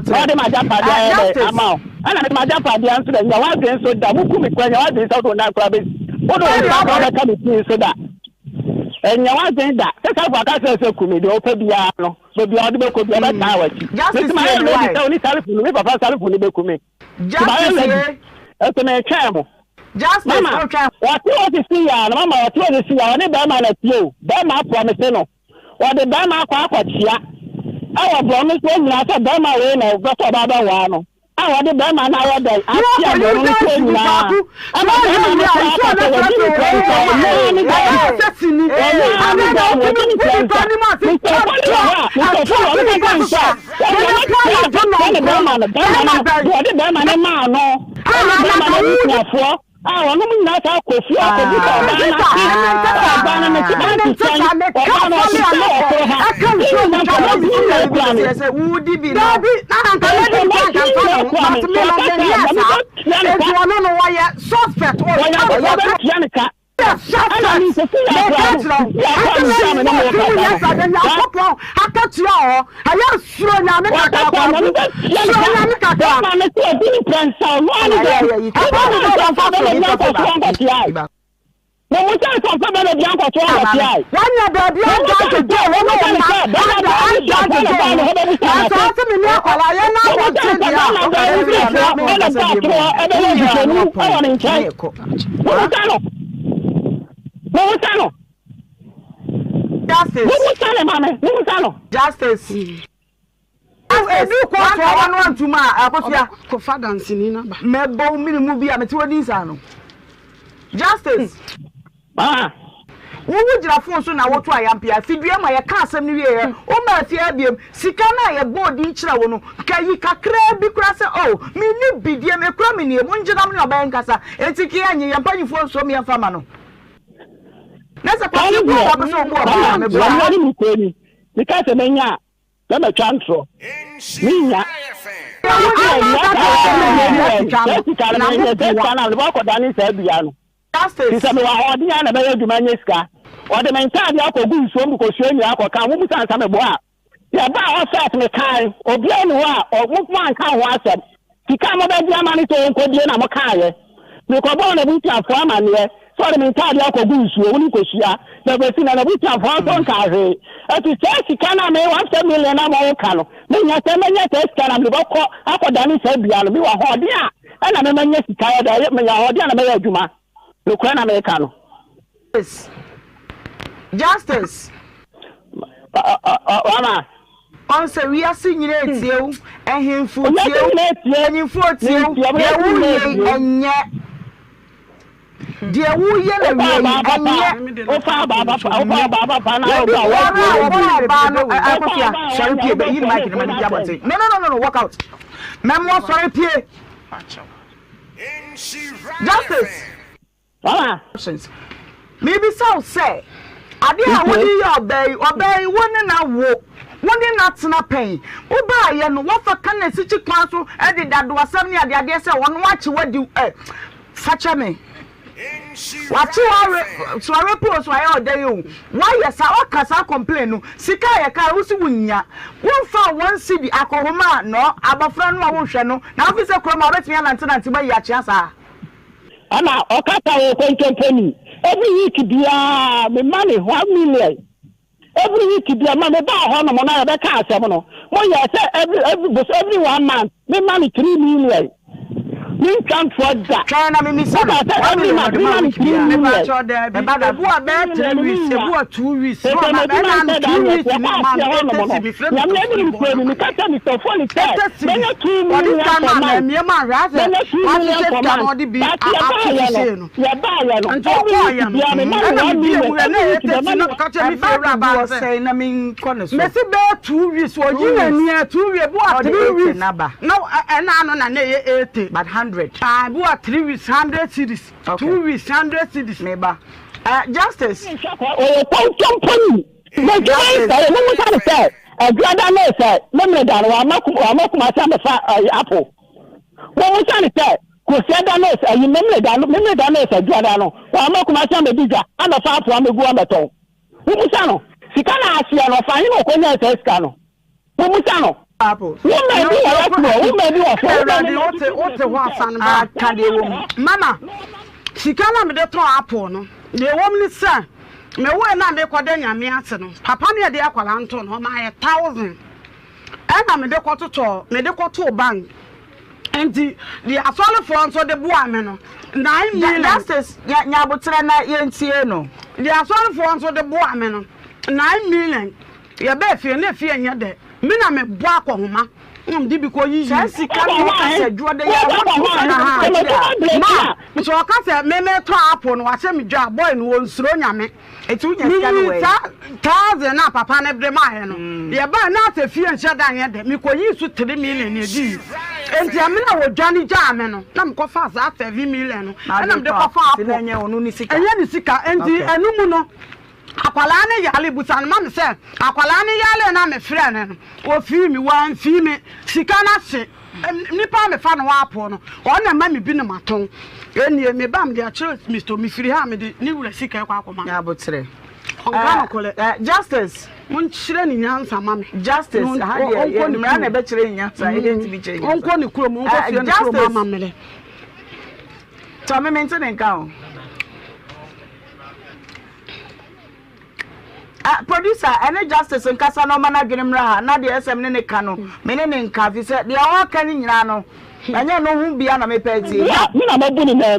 only my Japa amount. And I my Japa the answer that you want so that who come when you want this out on that crab. What do I come so that? And you want that. That's how I say come the open piano. So the other could be about hours. Just my only telephone, we papa telephone be come. Just that's my chamo. Just Mama, what you want to see ya, Mama, what you want to see ya, only Bama at you. Bama promise no. What the Bama Quaquatia. Our promise was not a Bama way now, but about one. I want the Bama nowadays. I don't now. I'm not a coffee. Justice. I do quite one to my father and Sinina. Mebo minimum be a metuadisano. Justice. Who would you have forced on our triumph? Figure my castle new year. Oh, my theabium, Sikana, a board in Chawano. Kayika crab be crasser. Oh, me new bidium a cramini, one gentleman of Bancasa, and Sikiani, and Penny Force from your famano. That's a possible because a mania, let me transfer. Nina, or the mentality of a good swim because you are come with some bois. Yeah, but also me kind or Bianwa or Mukman can watch it. He come over Germany to Codiana Macaye. The Cobon of Butia Farman, so the mentality of a good swim, Nicosia, the person of Butia Farman Carre. As you say, she cannot make 1 million more cano. Then you tell me that can have the Aqua Danny said, Bian, you are Hordia, and I'm a man tired of me, Hordia, and a Juma. Lucana Americano. Yes. Justice. On say we are singing it you and him for you and you for you and yet dear woo yellow and yet no walk out Memo sorry Pierre Justice maybe so say I obey one and walk. One day not snapping. Oba, you know what for can a city council added that was 70 at the idea say one watch what do such a me. What you are so I report why all day you. Why yes, our casa complain. Sika Karusunya. One for 1 city, Ohemaa no, about friend no. Now this a crumb of me and to buy your chance. Anna, Okata, company. Every week, the money 1 million. Every week, the money about Honor, the car, Semono. Well, yes, every 1 month, the money 3 million. We can't for that. China, every month, 3 million. But I bought that 2 weeks. But 100. I bought 3 weeks, 100 cities. 2 weeks, 100 cities. Neighbor. Justice. Apple. What was I Crusader I remember that a Giordano, or Makumasa Mediga, and a far from the Guamato. Umusano, she can't ask you or find no corner Escano. Umusano. Apple. Mama, she can't be the apple. No, the woman is sir. Me we na me kwadanya me ase no. Papa me de akwalanto no ma 1000. And me de kwato me de kwato bank. And the asole for so de boa me no. 9 million. Justice nya botre na yentie no. The asole for so de boa me no. 9 million. Ye be fie na fie nya de. Me na me boa Ohemaa. Di biko yi Chelsea can say Jordan ya ma so ka say me to apple no wa se me dwa boy no nsuro nyame etu nya scan we 1000 na papa na bre ma he no ye ba na ta fie nche dan ye de me ko yi su 3 million na di enti ame na wo dwane ja ame no na me ko fa za 7 million no na me de ko fa apple enye onu ni sika enye ni sika enti enu mu no akwala ne yale busan ma me se akwala ne yale na me frɛ ne no o fi mi wan fi mi sika na hye nipa me fa no wapo no o na ma me bi ne maton enie me bam de akire Mr. Mifiri ha me de ni wura sika kwa akoma ya botre onga kole Justice mun chire ni nyansa ma me Justice ha de ni mra na be chire nyansa e bi chire onko ni kuro mo onko fie ni kuro ma me le to me maintain nka o producer any Justice in kasa no mana dwenemra ha na de SM ne ka no me ne nka fi se de o ka ni nyina no anya no hu bia na me peti me na mabu ni na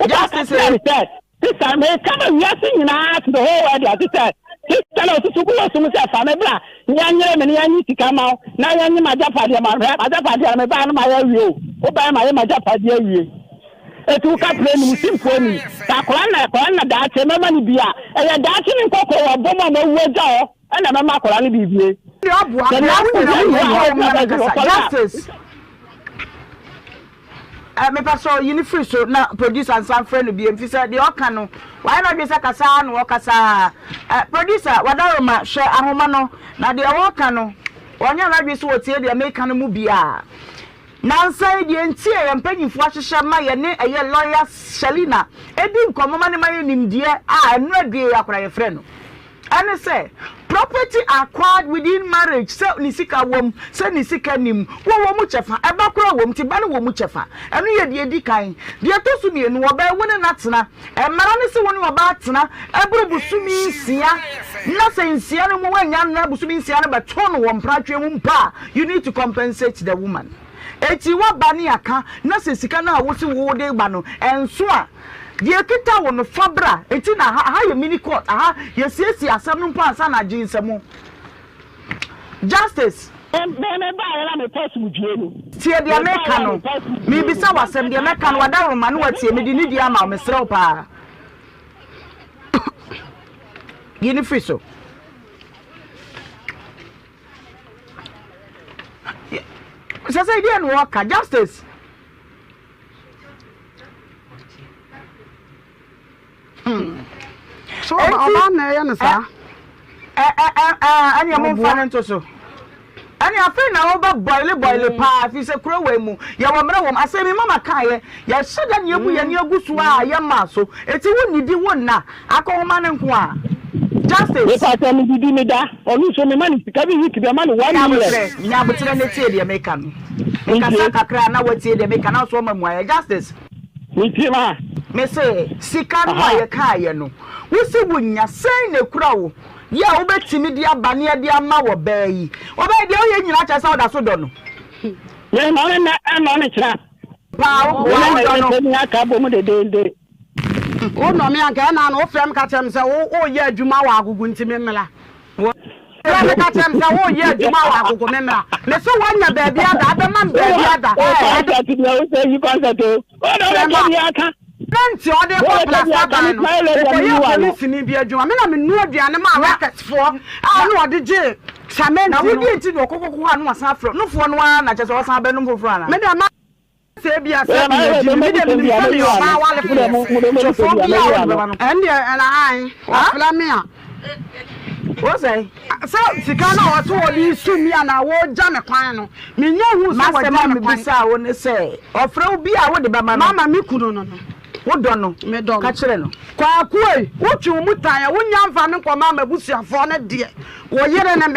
Justice said this time me come we are singing to the whole world as it said this tell us to go so me say fa me bra nyanyere me nyanyi sika ma na nyanyi majapade ma majapade me ba no ma ya wi o ba ma ya majapade awie etu ka play ni simple ni ta kwa na da che mama ni bia e ya da chi ni kokko wa bomo ma wuja o e na mama kwa ni bibie ni obu Justice me paso unifree so na producer and some friend bi emfi say de oka no why not be say kasa no okasa producer wadaroma hwe ahoma no na de oka no onya na bi so otie de make no mu bia Nansa di entie ye mpanyimfo ahyehye ma ye ne eye lawyer Shalina edi nkomoma ne ma ye nimdie a enu adue akora ye frɛ no ane say property acquired within marriage say nisika wom say nisika nim wo mu chefa eba kora wom ti ba ne wo mu chefa enu ye de edi kan de to so mienu wo ba woni natena emara ne se woni wo ba atena ebru busumi sia na say nsia no mo wanya na busumi nsia no ba to no wo mpratwe mu mpa you need to compensate the woman eti wa ba ne aka na se sika na wo se wo de ba no enso a de kita wo no fabra eti na ha ye mini court ye siesi asem no mpa ansa na ginsemo justice me ba ya me pass mu due no tie de America no mi bisa wasem de America no wada wo ma no watie me di ni di ama me srew pa yini fiso sasa idea no waka justice so oba na ya no sa ani am fa nto so ani afi na oba boile pa fi se kuro we mu ya wo mra wo asemi mama kan ya sheda ne ebu ya ne agusu a ya ma so eti woni di wonna akoma ne nko a justice we pa tell me di me da onu so me mani sika bi wiki be mani 1 million nya botre ne tie de make am nka sakakra na watie de make na so mamu ya justice Nhyira me say sika no ya kaaye no wo se wonya sen ne kura wo ya wo betimi dia bane ya dia ma wo baayi wo ba dia wo ye nyina cha sa wo da so do no me ma na ne kira pa wo no ni aka bo mu de o no me anka na no frem ka tem se wo ye adwuma wa agugu ntimi mmela me ka tem se wo ye adwuma wa agugu mmela me so wanya baabi ada abema baabi ada aka ti ya wo say you concert o no me aka Nanti ode ko plasa ban no. Ko police ni bi adwuma. Me na me nu aduane ma rockets fo. A no ode je same na wo di nti no kokoko ha no asan afro. No fo no a na chese wo san be no foforo ana. Me da ma se bia se bi me de me family o ma wale fo. So fo bia o. And na ai. Wa fla me a. Wo say so sika na wo to odi su mi ana wo ja me kwan no. Me nya hu so wo ja me kwan. Bisa wo ne say ofra obi a wo de ba ma no. Mama mi kunu no no. Wo dono me dono ka kire no kwa kuoi wo twu mutan ya wo nyamfa me nkoma mabusuafo ne de wo yere ne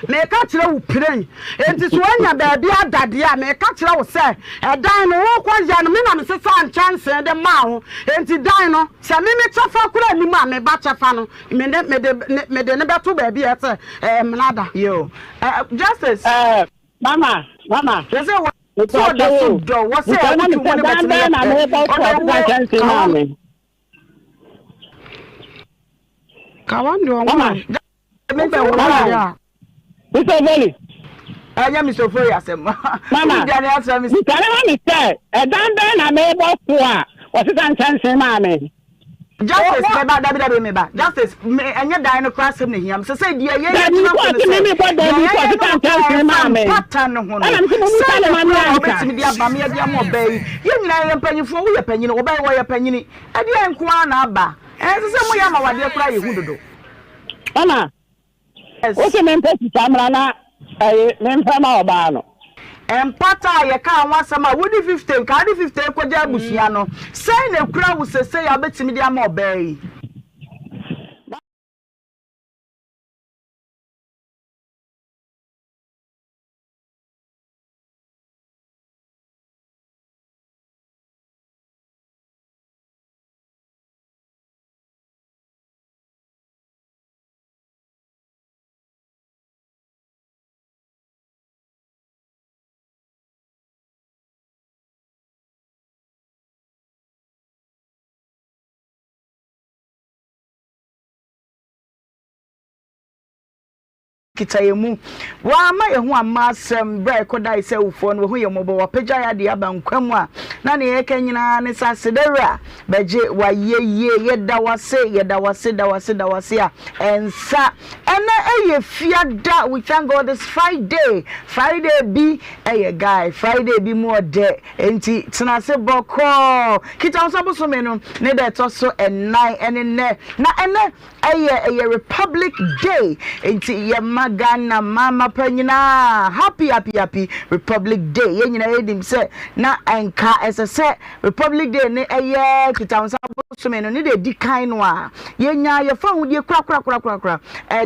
me ka kire wo piren enti so anya baabi adade a me ka kire wo se edan no wo kwaja no me na me sesa chance de ma ho enti dan no se me chafa kura ni ma me ba chafa no me de ne beto baabi e se mlada yo justice mama just so the food do what say I want to want to na me ba ko mama Kawando mama me be wo ya Mr. Valley anya Mr. Foy asem mama Daniel asem mi tare ma mi say edan be na me ba ko a o se san chance mama justice me ba dabi me ba justice me anya dan no cross him ne hiam se say dia ye you ko ti me ba dan ko se san chance mama pattern no ho no ana mi se mo ma na betimi dia ba me dia mo bay ye nyina ye panyifo wo ye panyini wo bay wo ye panyini e dia nko na aba se mo ya ma wade kura ye hu dodo ana o se me mpesi tamra na me mfa ma oba no empata ye ka anwasama wodi 15 ka di 15 kwaja abusia no sei na kura wo sese ya betimi dia ma obai kitayemu wa ma ye ho amasem bra kodai se ufo no ho ye mobo wa pagya ya de aba nkwamu a na ne yɛka nyina ne sasedera beje wa ye yeda wase a ensa ena eye fiada. We thank God this Friday bi guy Friday bi more de enti tenase boko kita onsaboso me no ne de to so enai ene ne na ene eye Republic Day enti ye magana mama panyina happy Republic Day ye nyina edim se na enka ese Republic Day ne eye kita onsaboso me no ne de di kan no a ye nya ye fa hudie kra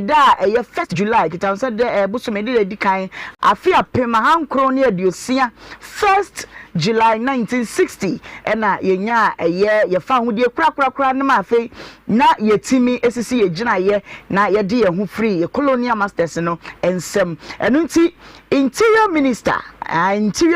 da eye 1st July kita onsa de boso me de di kan afia pema hankro ne aduosia 1st July 1960 ena yenya ye fa hudie kra na mafe na yetimi esisi yegina ye na ye de ye hu free ye colonial masters no ensem enu nti interior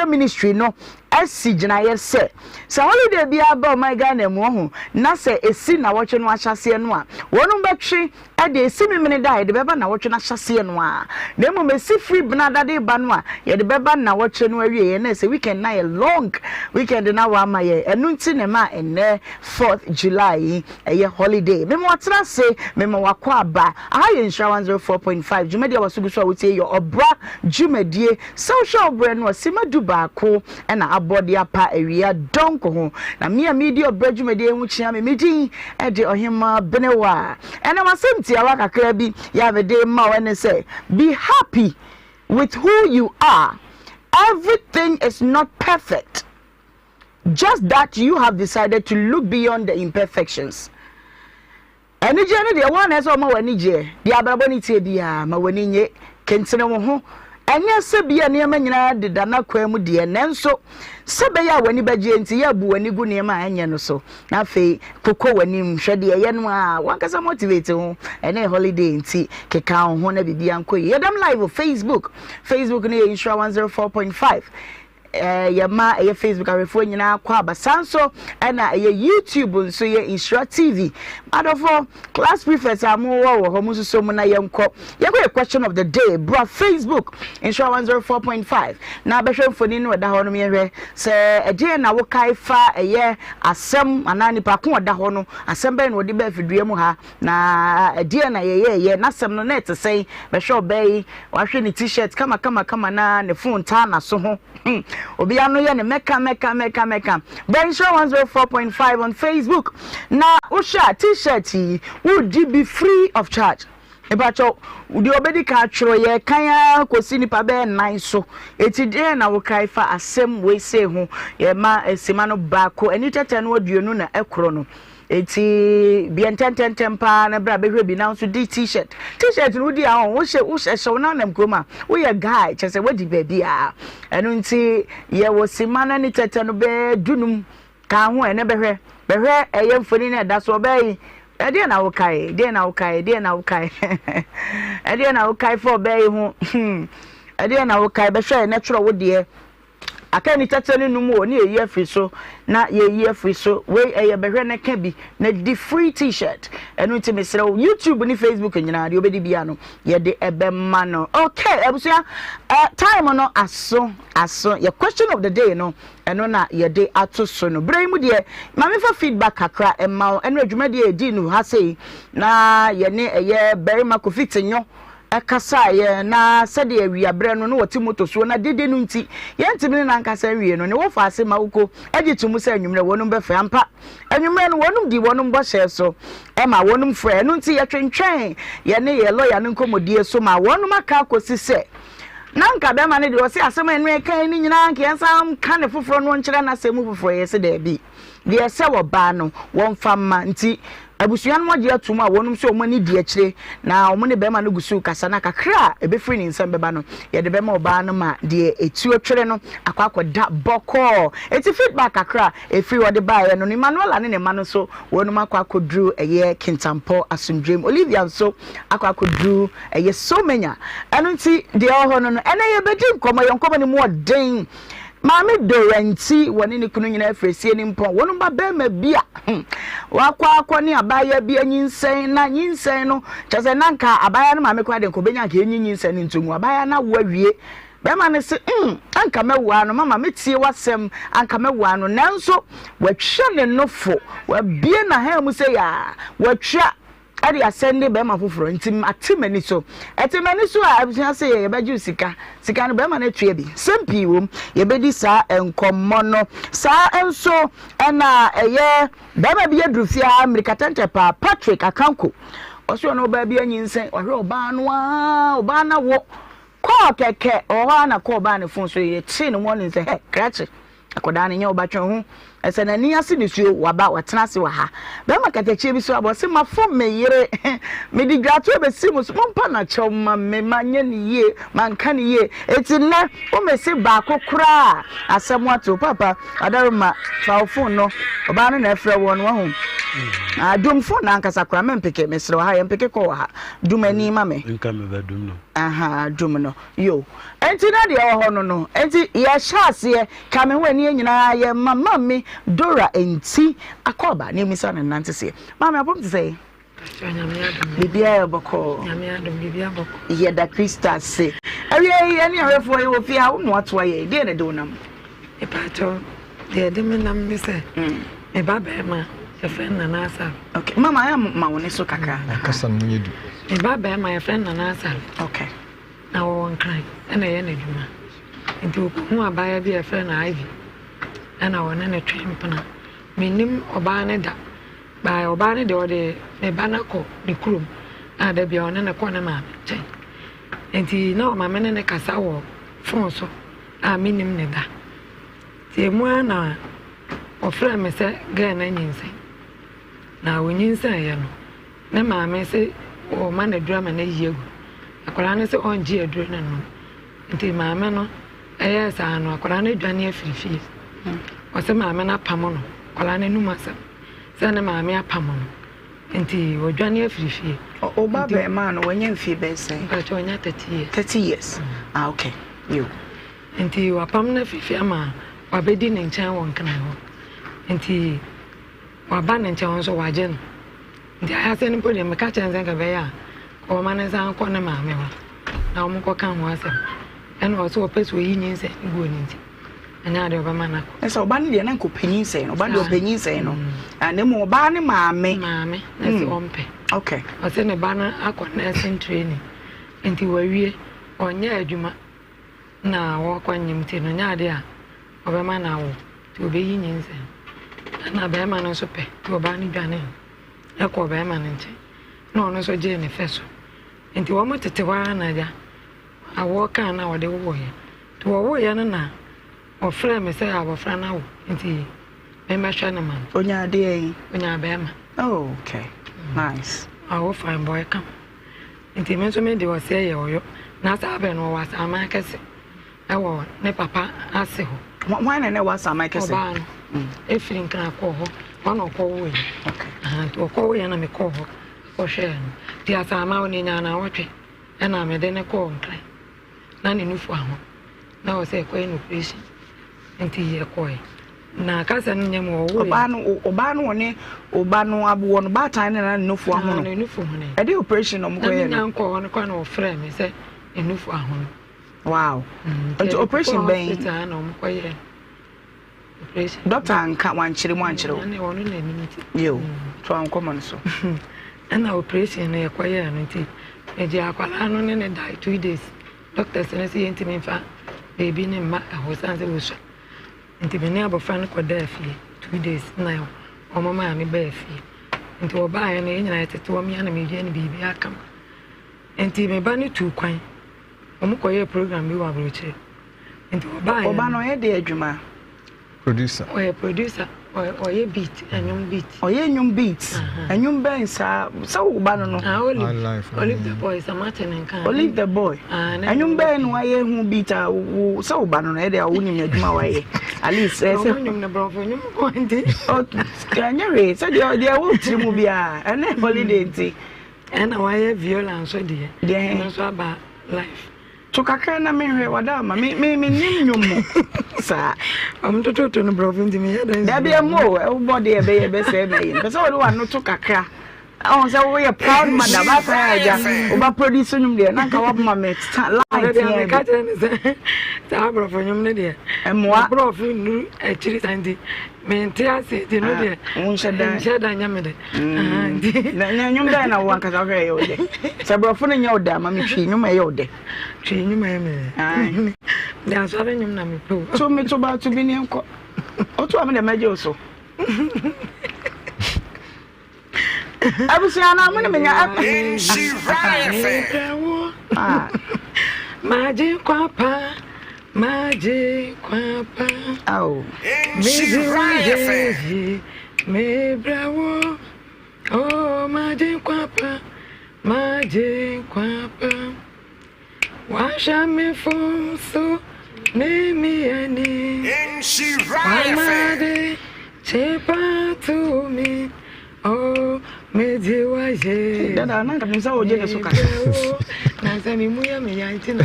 ministry no esigina ye se holiday bia ba my Ghana mu ho na se esi na woche no ahyase no a wonu betwe e de esi mimene da ye de beba na woche no ahyase no a na mu mesi free bnada de ba no a ye de beba na woche no awie ye na se weekend na ye long weekend na wa ma ye enu nti ne ma ene 4th July ye holiday me mo tra se me mo wakọ aba aha ye insurance 104.5 jumedi awasugu so wotie yo obra jumedie social brand no simadu baako na abodi apa ewia donko ho na media obradwumede hu chia me medin e de Ohemaa Benewaa ena masemti awa kakra bi ya vede ma wene say be happy with who you are. Everything is not perfect, just that you have decided to look beyond the imperfections. Eni je ne de one eso ma wani je de abrabo ni tie bia ma wani nye kentene wo ho anya se bia ne ma nyina de dana kwa mu de nenso sebe ya wani baje nti ya bu wani gu ne ma anya no so na fe koko wani mhwede ye no a wankasa motivate ho ene holiday nti keka ho na bibia nkoyi yedam live Facebook ne insurance 104.5 yama ye Facebook arefo nyina kwa basanso na ye YouTube nso ye Nhyira TV adofo class prefect amu wo ho mususo mu na ye nko ye go question of the day bro Facebook Nhyira 104.5 na behwe mfoni no da ho no me hwe se ede na wo kai fa ye asem anani pa ko da ho no asem be na odi ba fidua mu ha na ede na ye na asem no net sei behwe obey wa hwe ni t-shirt kama na ne phone ta na so ho obi anu ye ne meka Bencho 104.5 on Facebook na usha t-shirt would be free of charge ebacho udi obedi ka atro ye kan kosi ni pa be nan so etide na wo kai fa asem we se ho ye ma esima no baako eni tete no aduonu na ekro no eti bienten pa na bra behwe bi na so di t-shirt no di a wo hye na nam kroma wo ye guy chese wadi baby a enu nti ye wo sima na ni tete no be dunum ka ho ene behwe eye mfoni na da so be ede na wo kai for be ho ede na wo kai behwe na tro wo de akani tatani numu oni eyi afri so na ye afri so we eye behwe na ka bi na di free t-shirt enu nti mesere YouTube ni Facebook nyina de obedi bia no ye de ebe ma no okay ebusia time no aso ye question of the day no eno na ye de ato so no brain mu de ma me fa feedback akra emma enu adwuma de edi no ha sei na ye ne eye berima ko fitinyo akasa ye na sede awia bre no woti moto so na dede no nti ye ntimi na nkasa wie no ne wo fa ase ma uko agitumu se anwumre wonum be fa ampa anwumre no wonum di wonum bo hye so e ma wonum frɛ no nti ye twentwen ye ne ye lawyer no nkomodie so ma wonum aka akosi se na nka be ma ne de wo se asem enu kan ni nyina nka ensam ka ne foforo no nkyere na asem foforo ye se da bi de se wo ba no won fa ma nti abusuan mo je atum a wonum se omani di akire na omone be ma no gusu kasa na kakra ebe free ni nsem beba no ye de be ma oba no ma de etu atwere no akwakoda boko eti feedback kakra e free wo de ba ye no ni manuela ne ma no so wonum akwakodru eye kintampo asundrem Olivia so akwakodru eye so menya eno nti de ho no ene ye bedi nkomo ye nkomo ni mo den Mami Dorenti woni ni kunu nyina afresie ni mpon wonu ba be ma bia wakwa ni abaya bia nyinsen na nyinsen no chase nanka abaya no mame kwa de ko benya ka nyinsen ni ntumu abaya na wawie bema ne se anka mewa no mama metie wasem anka mewa no nanso watwa ne nofo wabie na ha mu se ya watwa ade asende bema foforo ntim atemani so etemani so a abusua se ye beju sika no bema na twa bi sempi wom ye bedi sa enkommo no sa enso na eye bema bi adrufia America tentepa Patrick Akanko oso no ba bi anyinsen ohwe oba no a oba na wo ko keke oha na ko oba ne fon so ye chi no morning say hey krache akoda ne nya oba twen ho ese na ni ase ne suo waba watena se wa ha be makatachi bi so abose ma fo meyere me di grato be simu so mpa na chew ma me manye ne ye manka ne ye eti ne o me se ba kokura asemu ato papa adaruma fa phone no oba no na efre wo no ho adum phone na nkasa kura me mpeke me sere wa ha ye mpeke ko wa ha dum ani ma me nka me ba dum no aha dum no yo enti na de wo ho no enti ye shaase ka me ho ani nyina ye mama me Dora enti akoba ne misa na nante se mama abom te say bibia boko bibia boko ye da Krista se awie ani ahwefo ye wo fi ha no ato ye de ne do nam e pato de me nam bi se e baba ma e friend na nasa okay mama ya ma woni so kakra akasa no yedu e baba ma e friend na nasa okay na won kan na ye na djuma enti ko abaya bi e friend na Ivy ana wona na twempna minim oba ne da ba oba ne de ode me banako ne kurum na da bia ona ne ko ne ma chen enti na o ma me ne kasa wo fon so a minim ne da ti mu ana ofra me se ga na nyinse na wonyinse ye no ne ma me se o ma na dura ma na yegu akwara ne se onji adura na no enti ma me no eye sa no akwara ne dwane afirifie wase maame na pamo no kwala ne numa sa se ne maame apamo no enti wodwane afirifie o baba ma no wanya mfie be se ka cho nya 30 years ah okay you enti wapam na afirifie ama wabedi ne nchen won kana ho enti waba ne nchen so waje no enti aya se ne podi me ka chen zen ka be ya o ma ne san ko ne maame wa na o mo ko kan ho asem eno o so peso yi nyin se go ni enti anya de obama na ko esa oba ne de na ko panyin sei no oba de opanyin sei no ane mo oba ne maame na se ompe okay o se ne ba na akọ nursing training enti wawie onya adwuma na wo kwanyem ti no nya de a obama na wo ti obeyi nyin sei na be ma no so pe ti oba ne dwane e ko be ma ne nche no no so je ne feso enti wo mo tete wa na ja awo kan na wo de wo ye ti wo ye na ofra me say abofra na wo nti me mesha na man onya de yin onya be ma oh okay nice awo fine boy come nti me so me de wo say ye oyo na sa be no wa sa ma kese e wo ne papa ase ho why na wa sa ma kese oba no e firin kan ko ho wana ko wo yi okay to ko wo ye na me ko ho ko hwe no ti asa ma wo ni nya na wotwe e na me de ne ko nkran na ne nufu aho na wo say ko en operation enti ye koy na kasa no nyem wo oba no ne oba no abo no ba tan na nufu aho no nufu ho ne e de operation no mo ko ye no nko no kwa no frɛ me sɛ nufu aho wow enti operation ben hospital na mo ko ye operation doctor anka wankyere mu ankyere ne wono na nimiti yo to an common so ana operation ne ko ye no enti e je akwala no ne die 2 days doctor sene se yenti me fa baby ne ma ahosan se wo so nti me ne abofra no koda afie 2 days na yo o mama mi ba afie nti wo ba ya na nyina tete wo mi ana me dua ne bibi aka nti me ba ne tu kwan o mo koye program bi wa broche nti wo ba ya o ba no ye de adwuma producer o ye beat anyum beat anyum ben sa wo ba no olive the boy Samantha nkan olive the boy anyum ben no aye hu beat a sa wo ba no e de a woni adwuma wa ye at least say anyum na bro anyum ko ndi o kanyere say de wo tiri mu bia ene holiday nti ena wa ye violence so de no so aba life to kakra na menhwe wada ma me nim mo sa toto no bro ndi me ya dan da bia mo e body e be say me yin pese wo wa no to kakra Oh, so we are proud madam. Oba produce nyum de na ka wa ma me light here. Ka tell say ta bro for nyum ne de. Emwa bro for nu e chiri sandi. Me ntia se di no de. Unsheda nyame de. Na nyum de na wan ka sa hwe yo de. Se bro for nya oda ma me twi nyum e yo de. Twi nyum e me. Na so nyum na me po. So me to ba to bi ne nko. O to am de meje oso. Abusiana mo me nya Maji kwapa oh me brawo oh maji kwapa washa me fonso ne mi ani Nhyira chepa to me oh Mediation. Dada na ka misa oje ne suka. Na se mi muya me ya ntina.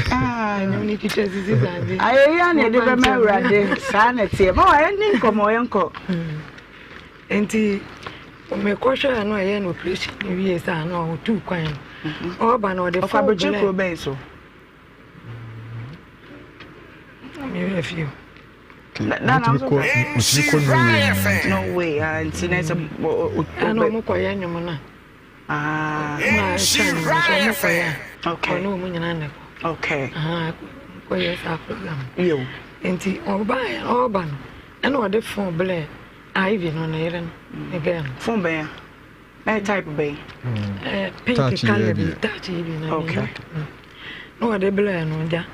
Ni teacher sisi zabe. Aye ya na de be ma urade sa na tie. Ma wa ni nkomo yenko. Enti me kwosha no aye no operation ni wie sa na o tu kwan. O ba na o de fa bele. Ko ben so. Me refuse. No way, and since I'm no more yanyumana. Okay. No munyanane. Okay. Yes, our program. You. Enti Orban. And what the phone blare. Ivy on Aaron again. Phone bear. I type bay. Pink color. Okay. No, they blare no ja.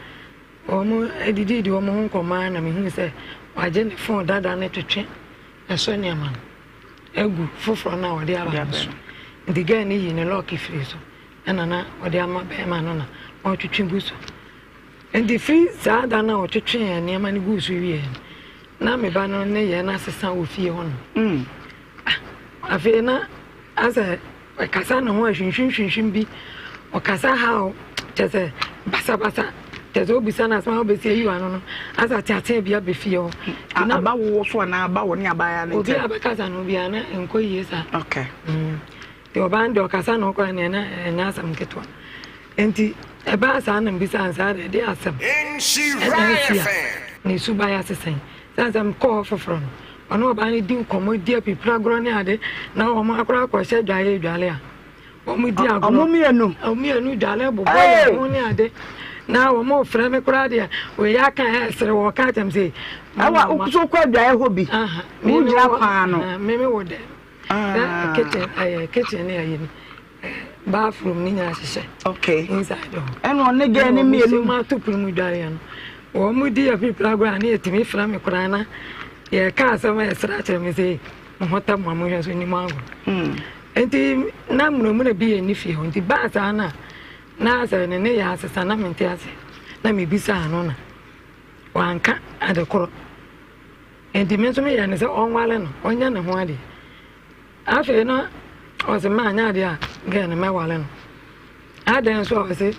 Omo edidi omo nko ma na me hu se waje ne phone dada na twetwe eso ne ma egu foforo na wode aba so ndi ga ne yi ne lock free so na wode ama be ma no na o twetwe buso ndi free za da na o twetwe ne ma ne buso wie na me ba no ne ye na sesa wo fie ho no afi na asa kasa na ho ahwinhwinhwin bi o kasa ha o tese basa Tezo bisana sama obesi yi wano no asa tate bia be fie ho na ba wo so na aba wo ne aba ya na obi abakaza no bia na enko yi sa okay te obande okasa no kwa ne na enya asam ketwa enti eba asa na mbisa ansa de asam Nhyira ni suba ya sesen sanzam ko foforo no ono ba ni din komo dia pipra gro ne ade na o ma akra ko hye dwaye dwale a o mu dia agro o mienu dwale bobo ya ho ne ade na wo mo frɛ me kura de we ya kan sere wo ka tem sei awa ukuso kwa dwae hobi mu jira kwa no me wo de kitchen ne ayi bathroom ni nya hyehyɛ okay inside do and one again ni me elu ma to puru mu dware no wo mu di afi program na etimi frɛ me kura na ye ka asɛm sere kyerɛ me sei mo hota mo mo hwɛ so ni mo ago enti na mu na bi eni fie ho enti ba sa na asa ne ya asesa na mente ase na me bisa ano na wanka adekoro enti me so me ya ne se onwale no onya ne ho ade afi no o se ma anya ade a ga ne me wale no adan so o se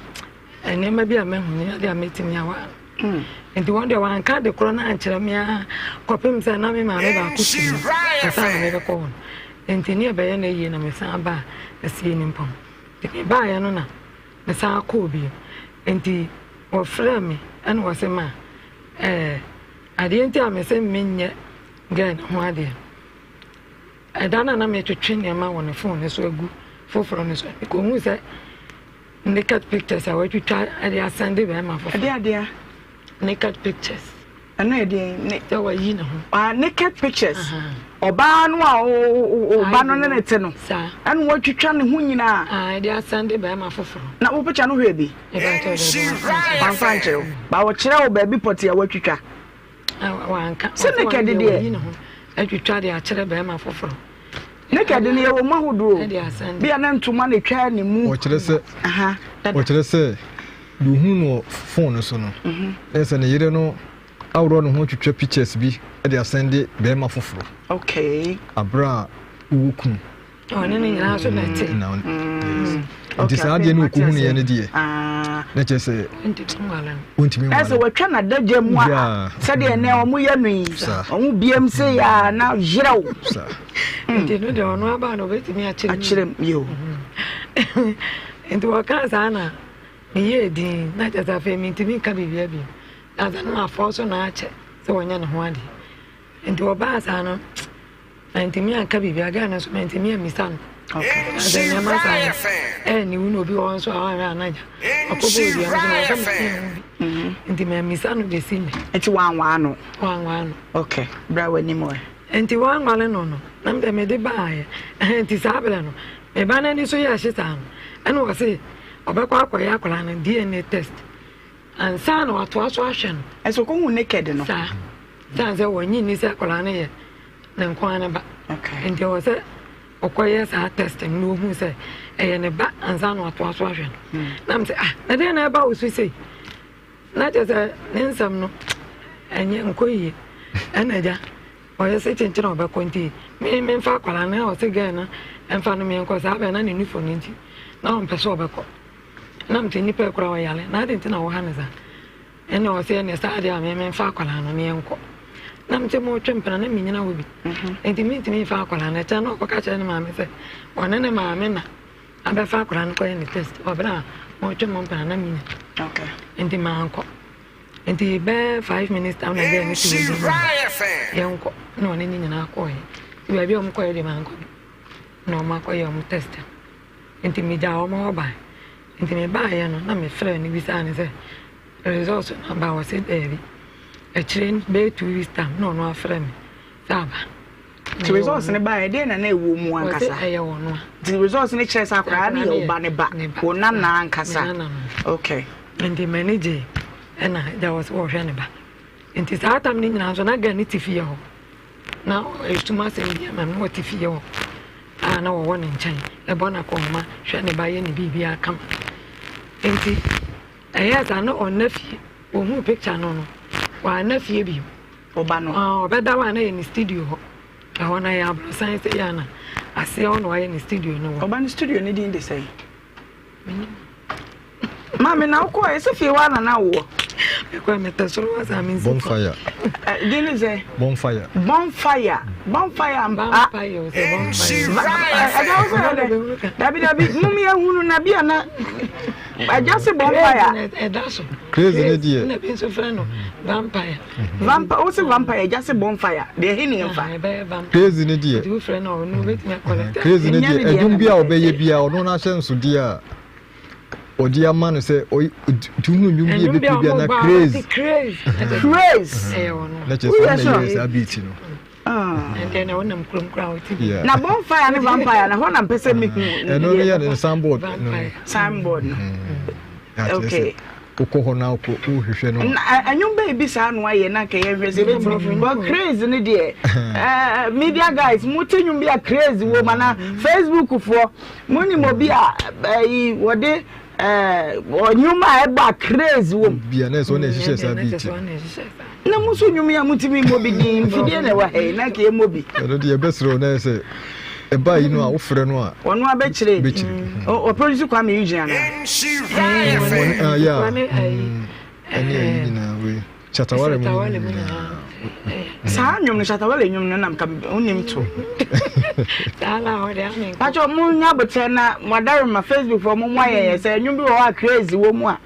ene ma bi a me hu ne ade a metimi awa enti won de wanka adekoro na ankyere me a kopem se na me ma me ba kusi asa na me ko enti ne be ya na yi na me san ba esi ni mpom enti ba ya no na me sa ko bi enti o frɛ me an wo se ma ade enti a me se menye gan ho ade dana na me twetwe ne ma won phone ne so agu foforo ne so ko hu se naked pictures a we twetwa ade asande be ma foforo ade naked pictures ana ade ne to wa yi na ho naked pictures oba no a oba no ne te no an wo twetwa ne ho nyina ade asande be ma foforo na wo picture no hwe bi e ba to ba fanche ba wo kyerɛ wo ba bi poti a wo twetwa wanka se naked de yi na ho atwetwa de a kyerɛ be ma foforo naked ne ye wo mahoduro bia na ntoma ne twa ne mu o kyerɛ se du hu no phone so no ese ne yire no awro no ho twetwa pictures bi e de asende be ma foforo okay abra wukum ne nyina so na te na enti sa de no ko hu ne ye ne die just say, Untimi. As a Wakana Dajam, said the name of Muyami, BMC, now Zero. And you don't know about it, me actually, you. Into a casana, ye, Dean, not as a family to me, can be baby. As I know, force on arch, so when you're one. Into a basana, and to me, I can be again as meant to me and my son. Okay. And you will be also around. And my son will be seen. It's one. Okay, bravo anymore. And to one no. I'm the Medibay, and it's Abelano. A banana is so yashitan. And was it Obaqua Yakulan and DNA test. And son or twice washing. And so go naked enough. That's a one in this Akulane. Then Quanaba. Okay. And there was a Okoyes are testing no who say, and a bat and son or twice washing. Nam say, I don't know about what we say. Not as a Ninsam and young Koy and Aja. Or a sitting to over Quinty. Me, men Fakulana or Sagana and found me because I have an uniform. Now I'm Pesobaco. Nam to Nipper Royal, nothing to know Hanaza. And I was saying a Sadia, men Fakulana, me uncle. Nam to more trimper and a minion will be. And to meet me Fakulana, I know what catch any mamma say. One enemy, mamma. I bet Fakulan coin the test or bra, more trim and a minute. Okay. And the my uncle. And the bear 5 minutes down again. Young no one in our coin. You have your coin, my uncle. No, my coin tester. And to me down more by. And to me buy and I'm a friend with Anna. There is also about said baby. A train bay 2 weeks time, no friend. Saba. The results in a buy then and a woman one cassa. The results in a chest are crying or banny back. Or none cassa. Okay. And the manager and there was war anybody. And it's out of me now, so I get it if you now it's too much in the man. What if you I know one in China, a bonacoma, shiny by any BB come. And see, I know on nephew, or more picture no. Why nephew be? Oh, but that one in the studio. I want to have science. Yana, I say on why in the studio. No, Oban studio needing the same. Mammy, now quite if you want an hour. I mean, bonfire. Didn't say bonfire. Bonfire and bonfire. Mummy, who Nabiana. I just say bonfire. Crazy idea. Vampire. Vampire, what's a vampire? Just a bonfire. They're hitting a fire. Crazy idea. Crazy idea. I don't be our baby or no nonsense, dear. Or dear man say, oh, do you be crazy? Crazy. Let's just a bit, you know. And then I want them crowd. Now, bonfire and vampire, and I want them person making and only a soundboard. Soundboard. Okay. Now, and your baby son, why you're not crazy, dear. Media guys, Mutin be a crazy woman. Facebook for money mobile, what they or you might back crazy woman. Be an S one is a bit. No, Musu, you mean Mutimi Mobi, if you didn't away, like a Mobi. I don't dear best road, I say. A buy, you know, offer no one more betray, or produce you come in. Yeah, we Chatawale. Sam, Chatawale, you come only two. But your moon, but Madame, my Facebook for Mummy, say you are crazy woman.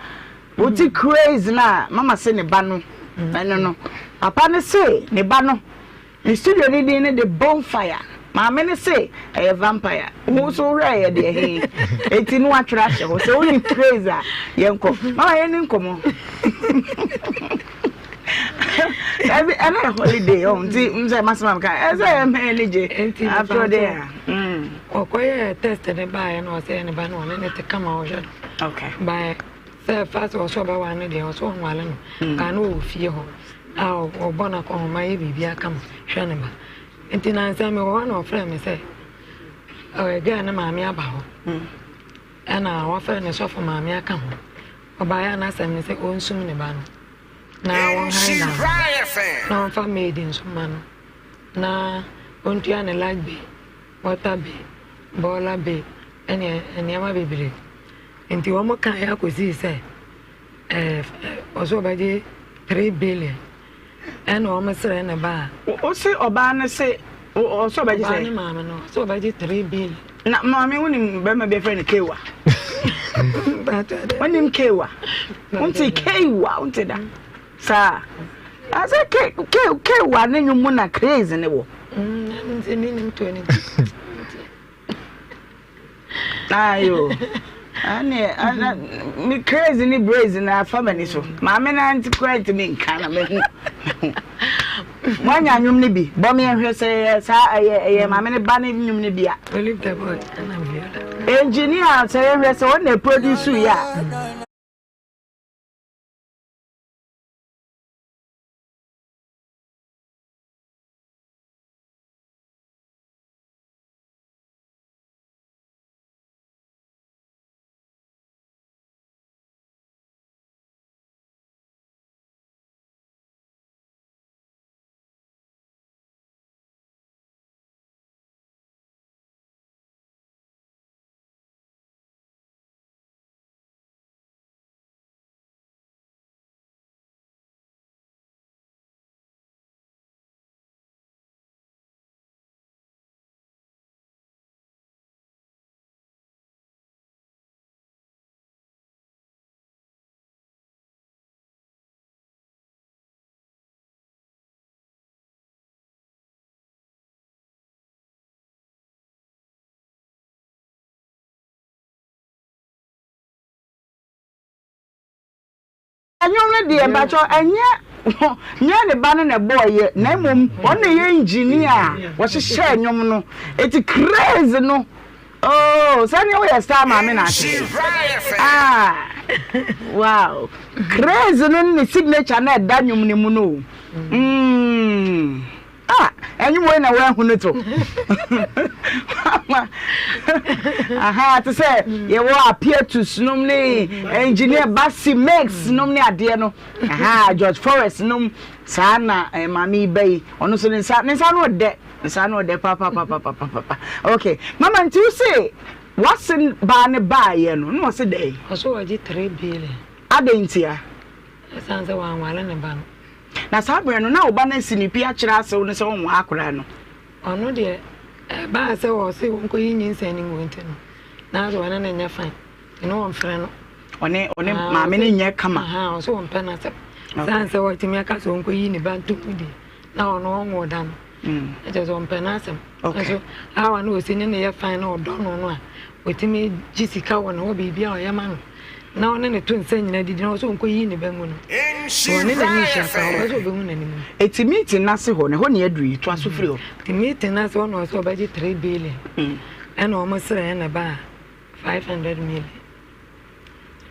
What's it crazy now? Mamma send a banner. I don't know. Upon say, the banner. The studio needing the bonfire. My men say a vampire. Who's so rare, dear? 18 one trash, was only crazy. Yanko, my income. Every holiday on the Massam as I am energy after there. Or quite tested by and was any ban on it to come out. Okay. By first or so by 1 day or so while I know fear. Or Bonac on my baby, I come, Shanima. And then I say, one of friends say, oh, again, mammy about. And I offer and so for mammy, I come. Or by an answer and say, oh, soon a ban. Now, one high now for maidens, man. Now, won't you any like be, water be, baller be, and Yama baby. And the woman can't help with this, say, also by 3 billion. And almost in a bar. Say Obana say, also by say, Mamma, no, so by 3 billion. Not mammy, when him be a friend Kewa. When him Kewa, won't say Kewa, won't say that, sir. I said Kewa, then you wanna crazy in the war. Him 20. Ayo. Me crazy ni brazen na family so. Ma me na anti quite me kana me. Wanya nyum ni bi. Bo me hwe se sa eye ma me ne ba ne nyum ni bia. Leave the boy and I'm here. Engineer say hwe se won na produce ya. Anyom ne de bacho nya ne ba ne boy na mom won ye engineer wo hye anyom no it crazy no oh sani we star ma me na wow crazy no ne signature na da nyom ne mu no anyum we na we hu no to aha to say ye wo appear to snum ne engineer Basi Max snum ne ade no aha George Forest num sana mami bay ono so ne sa no de papa okay mama nti say what's in ba ne ba ye no say dey so waji 3 billion adentia sanza wan wala ne ba na sabre no na oba na sinipi a kira ase no se won wa akora no ono de ba se wo se won ko yin nsani wonte no na zo na nya fine no won frɛ no one maame ne nya kama aha so won pɛ na se sanse wo timi aka so won ko yin ba ntumudi na ono onwo da no eje so won pɛ na se so awa no osi ne ya fine na odo no no a otimi jisika won no bibia o ya ma no na one ne to nsa nyina didi na so won ko yin ba mu no one ne ni sha ka o so be mu na ni mu eti meeting na se ho ne ho ne aduri to aso free o ti meeting na se ho no so ba ji 3 billion and almost na ba 500 million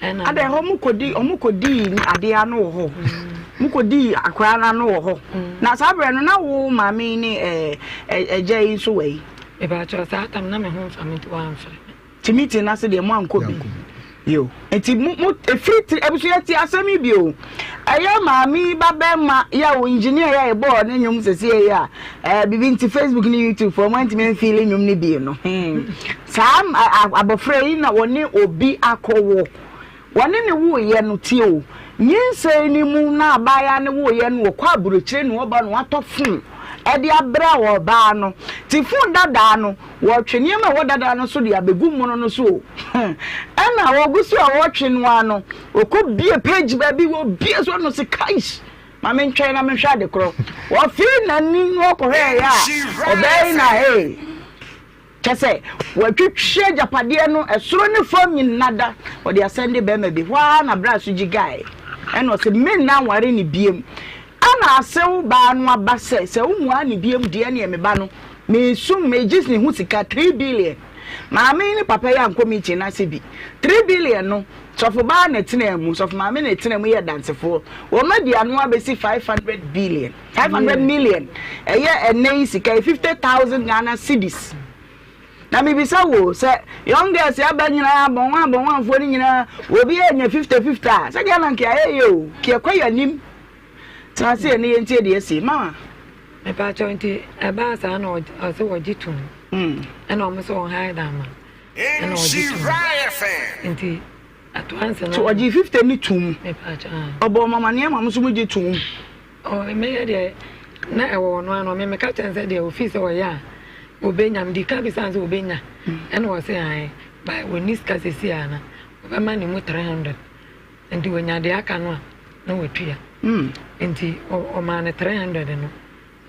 and ade ho mukodi ade anu ho mukodi akwara no ho na sabre no na wo maami ni eje so wei e ba cho sa tam na me ho family to am free ti meeting na se de mo anko bi yo enti mu efiti ebusu yati asemi bi o aya maami babema ya o engineer ya e board ne nyum sese ya bibi nti Facebook ni YouTube for want me feel nyum ni bi no sam abofrei na woni obi akowo woni ne wo ye no ti o nyinse ni mu na abaya ne wo ye no kwa burochire ne wo ba no atofun edi abra wo ba no ti fun dada no wo twene ma wo dada no so de abegu mu no so na wo gusu a wo twene ano okobie page ba bi wo bie so no se kais ma men twene na men hwa de kro wo fi na ni wo ko he ya obey na he kese wo twetwe japade no esoro ne fam nyinada wo de asende be ma bi hwa na bra so gigai eno se men na ware ni biem ana asew ba no abase se umu ani biem de ne me ba no me sum me gisni hu sika 3 billion maame ni papa ya nkomiti na se bi 3 billion no sofo ba na tena mu sofo maame na tena mu ye dansefo wo ma dia no abesi 500 million eye enei sika 50,000 Ghana cedis na me bisa wo se youngest ya ba nyina abon fo ni nyina obi enya 50 se dia na nke ayeyo ki ekwa nim Trasi ni yenti de esi mama me pa chonti e ba sa na o se wojitu e na o me so hide am e na wojitu nti at once and so oji 50 ni tum me pacha obo mama ne mama so muji tum oh me dey na e wo no me ka chen say dey office o ya obenya mdi ka bi sanse obenya and was say ai by when this case see ana obama ni mu 300 and when ya dey aka no na wetua enti o man 300 no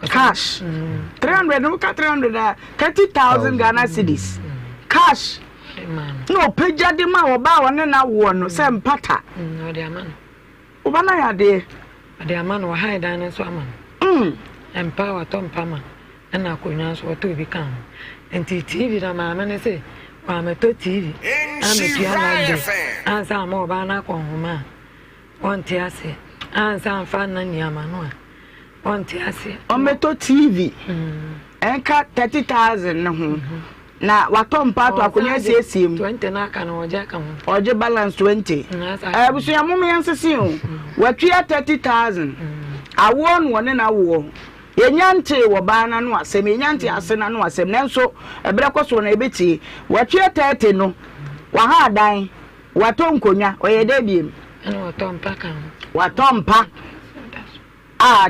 cash 300 no ka 300 30,000 Ghana cedis cash no peja de ma oba won na wo no se mpata no de aman oba na ya de aman wa hide dan so aman empower tom pama na akonya so to bi kan enti TV da ma me say wa me to TV ametua na de ansa ma oba na ko homa on ti ase ansa fa na ni amano on ti ase on me to TV enka 30,000 na ho na watom pato akonya siesim 20 na aka na oje ka ho oje balance 20 busu ya mumu yansisi o watua 30,000 awon won na wo yenyante wo bana no asem yenyante asena no asem nanso ebre koso na ebeti watua 30 no wa ha dan watom konya oyede biem ana watom pa kan watom pa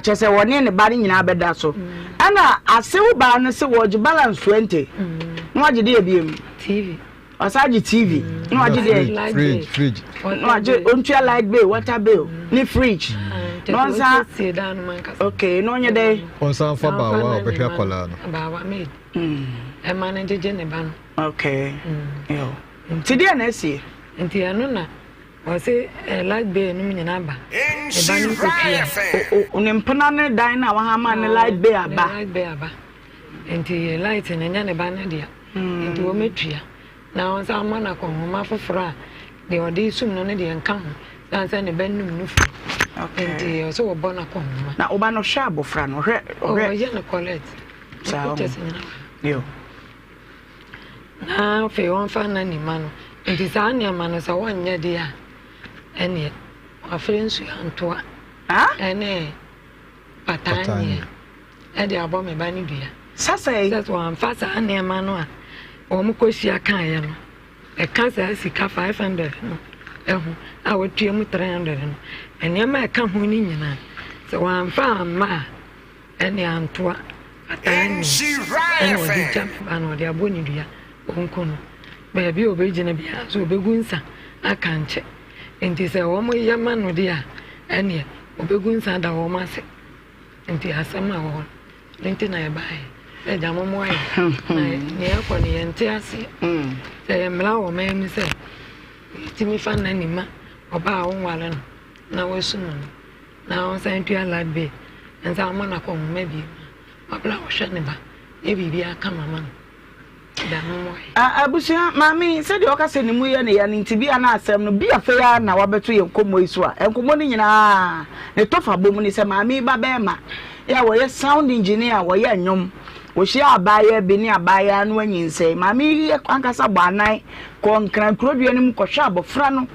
chese woni ne bari nyina beda so ana asew ba no se woje balance 20 no waje de biem TV osaji TV no waje de fridge no waje ontua light bill water bill ni fridge no sa see down man ka okay no nye de on san fa ba wa obehwe akola no ba wa me e man jeje ne ba no okay yo tidi na esi enti anu na o se light bill no nyina ba e ba no kopia o mpana ne dan na wa ha ma ne light bill aba enti light ne nya ne ba ne dia enti o metua na on sa ma na ko ma fofora de o de sum no ne de nka ho dan sa ne benum no fu enti o so wo bona ko ma na oba no hwa abofra no hwe o ye ne collect sa yo na fe on fa na ni ma no enti sa ne ma no sa wonye de a ene afrensu antoa ene patanye e de abo me ba ni dua sasa that's one fast ane ma no a o mu kosia kan ye no e kan sa sika 500 no ehu a wotua mu 300 no ene ma ka ho ni nyina so wan fa ma ene antoa patanye ene o di jam ba no de abo ni dua onko no ba bi obegina bia so obegunsa aka nche enti se wo mo yama no dia ene obegunsa da wo ma se enti asama wo enti na e bae e jamo mo ai na ne akọ ne yente ase se mla wo ma mi se ti mi fa na ni ma oba wo nwale no na wo su no na wo san tu ala be enza mo na ko ma bi obla wo hwe ne ba e bibi aka mama no abusia mami said you okase ni mu ye ne ya ntibi ana asem no bia fe ya na wabeto ye nkomo isu a enkomo ni nyina ne tofa bom ni se mami ba be ma ya wo ye sound engineer wo ye nyom wo hia abaya bi ni abaya no anyinse mami ye kwankasa bo anan konkran krodua ni mu kohwa abofra no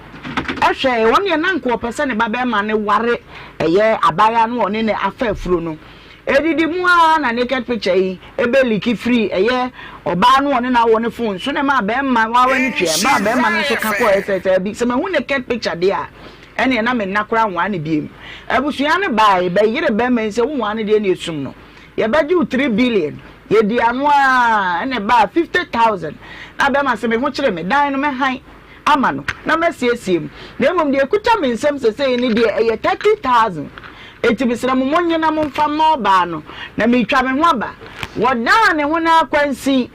ehwe won ye nanko opese ne ba be ma ne ware eye abaya no one ne afa afuro no edidi mu a na naked picture yi ebe liki free eye oba no one na wone phone so ne ma be ma wa wani tue ba be ma no so ka ko etete bi se me hu naked picture de a ene na me nakora nwa ne biem abusua ne bai be yire be me se hu nwa ne de ne esum no ye ba ju 3 billion ye di anu a ene ba 50,000 na be ma se me hu kire me dan no me han ama no na me siesiem na emom de ekuta me nsem se ni de eye 30,000 eti bisira mo monye na mo mfa mo ba no na me twa me ho aba wodan ne ho na akwansi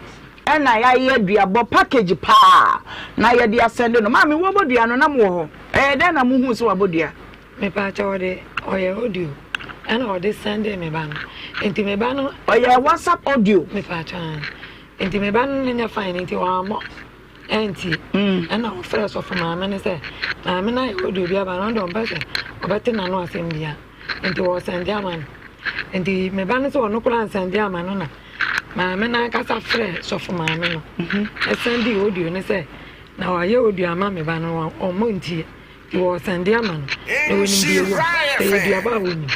ena ya ye duabo package pa na ye dia send no ma me wo bodua no na mo ho den na mo hu so wabodua me pa cha ode oye audio ena ode send me ba no enti me ba no oye WhatsApp audio me pa cha enti me ba no nya fine enti wa mo enti ena o fresh of ma me ne se na me na audio bia ba no do mbese obete na no asem bia enti wo send aman enti me ba no so no kula send aman no na ma me na kasa fresh so for ma me no e send audio ne se na wa ye audio ama me ba no o mo nti wo send aman no woni bi wo e audio ba woni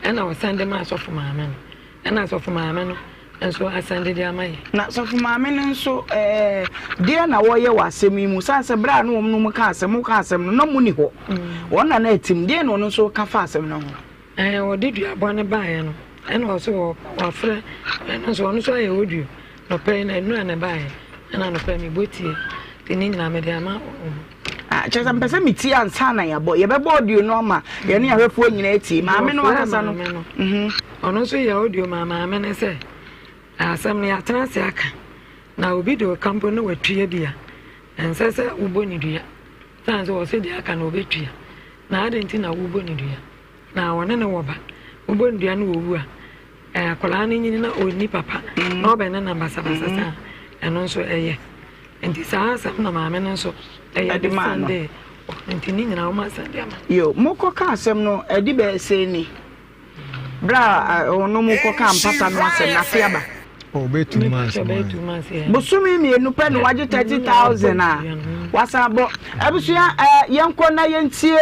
ena wo send ma so for ma me no ena so for ma me no and so I send it my. Na so for my men so dear na wo ye wasemi mu sanse bra no no mu ka asem no mu ni ho. Wona na etim dear no so ka fa asem no ho. O did you abone bae no. And also our friend and so on so I would you no pay no and bae and I no pay me boti the nina me dey ama. Just am pese meti ansa na ya bo ye be board you normal ye ne ahwefuo nyina eti ma me no asa no ono so ya audio ma me ne say asem ne atena se aka na obi do campo no watua bia ensese uboni dua tan so se dia aka na obetua na adenti na uboni dua na wona ne woba uboni dua no owu a akola ne nyini na oni papa na obene na basabasa sa eno so eye enti sa asem na ma me no so edi man enti ni nyina o ma sande ama yo moko ka asem no edi be se ni bra ono moko ka mpata no asem na fiaba oh be 2 months busumi mi enu pe no waje 30,000 a wasabo abusua yenko na yentie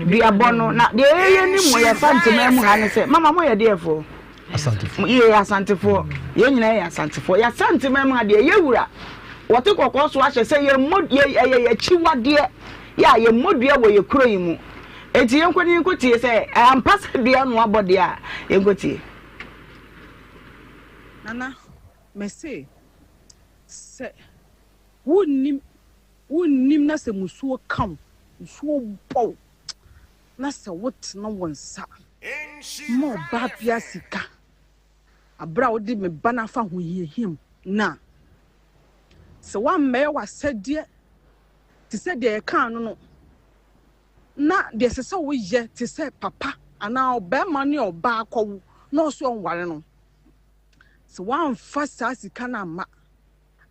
biabo no na de ye ni mo ya santema mu ha ne se mama mo ye de efo asantefo ye asantefo ye nyina ye asantefo ya santema mu ha de ye wura wote kokko so ahye se ye mod ye chiwade ya ye modua wo ye kuro yi mu enti yenko ni yenko tie se ampasa dua no abode a yenko tie nana mese se wonnim na se musuo kam musuo bow na se wot na wonsa mo ba bia sika abra odi me bana fa ho yehim na se wan me wa sede ti se de kan no na de se wo ye ti se papa ana obema ne oba akwo no so onware no se wan fa sika na ma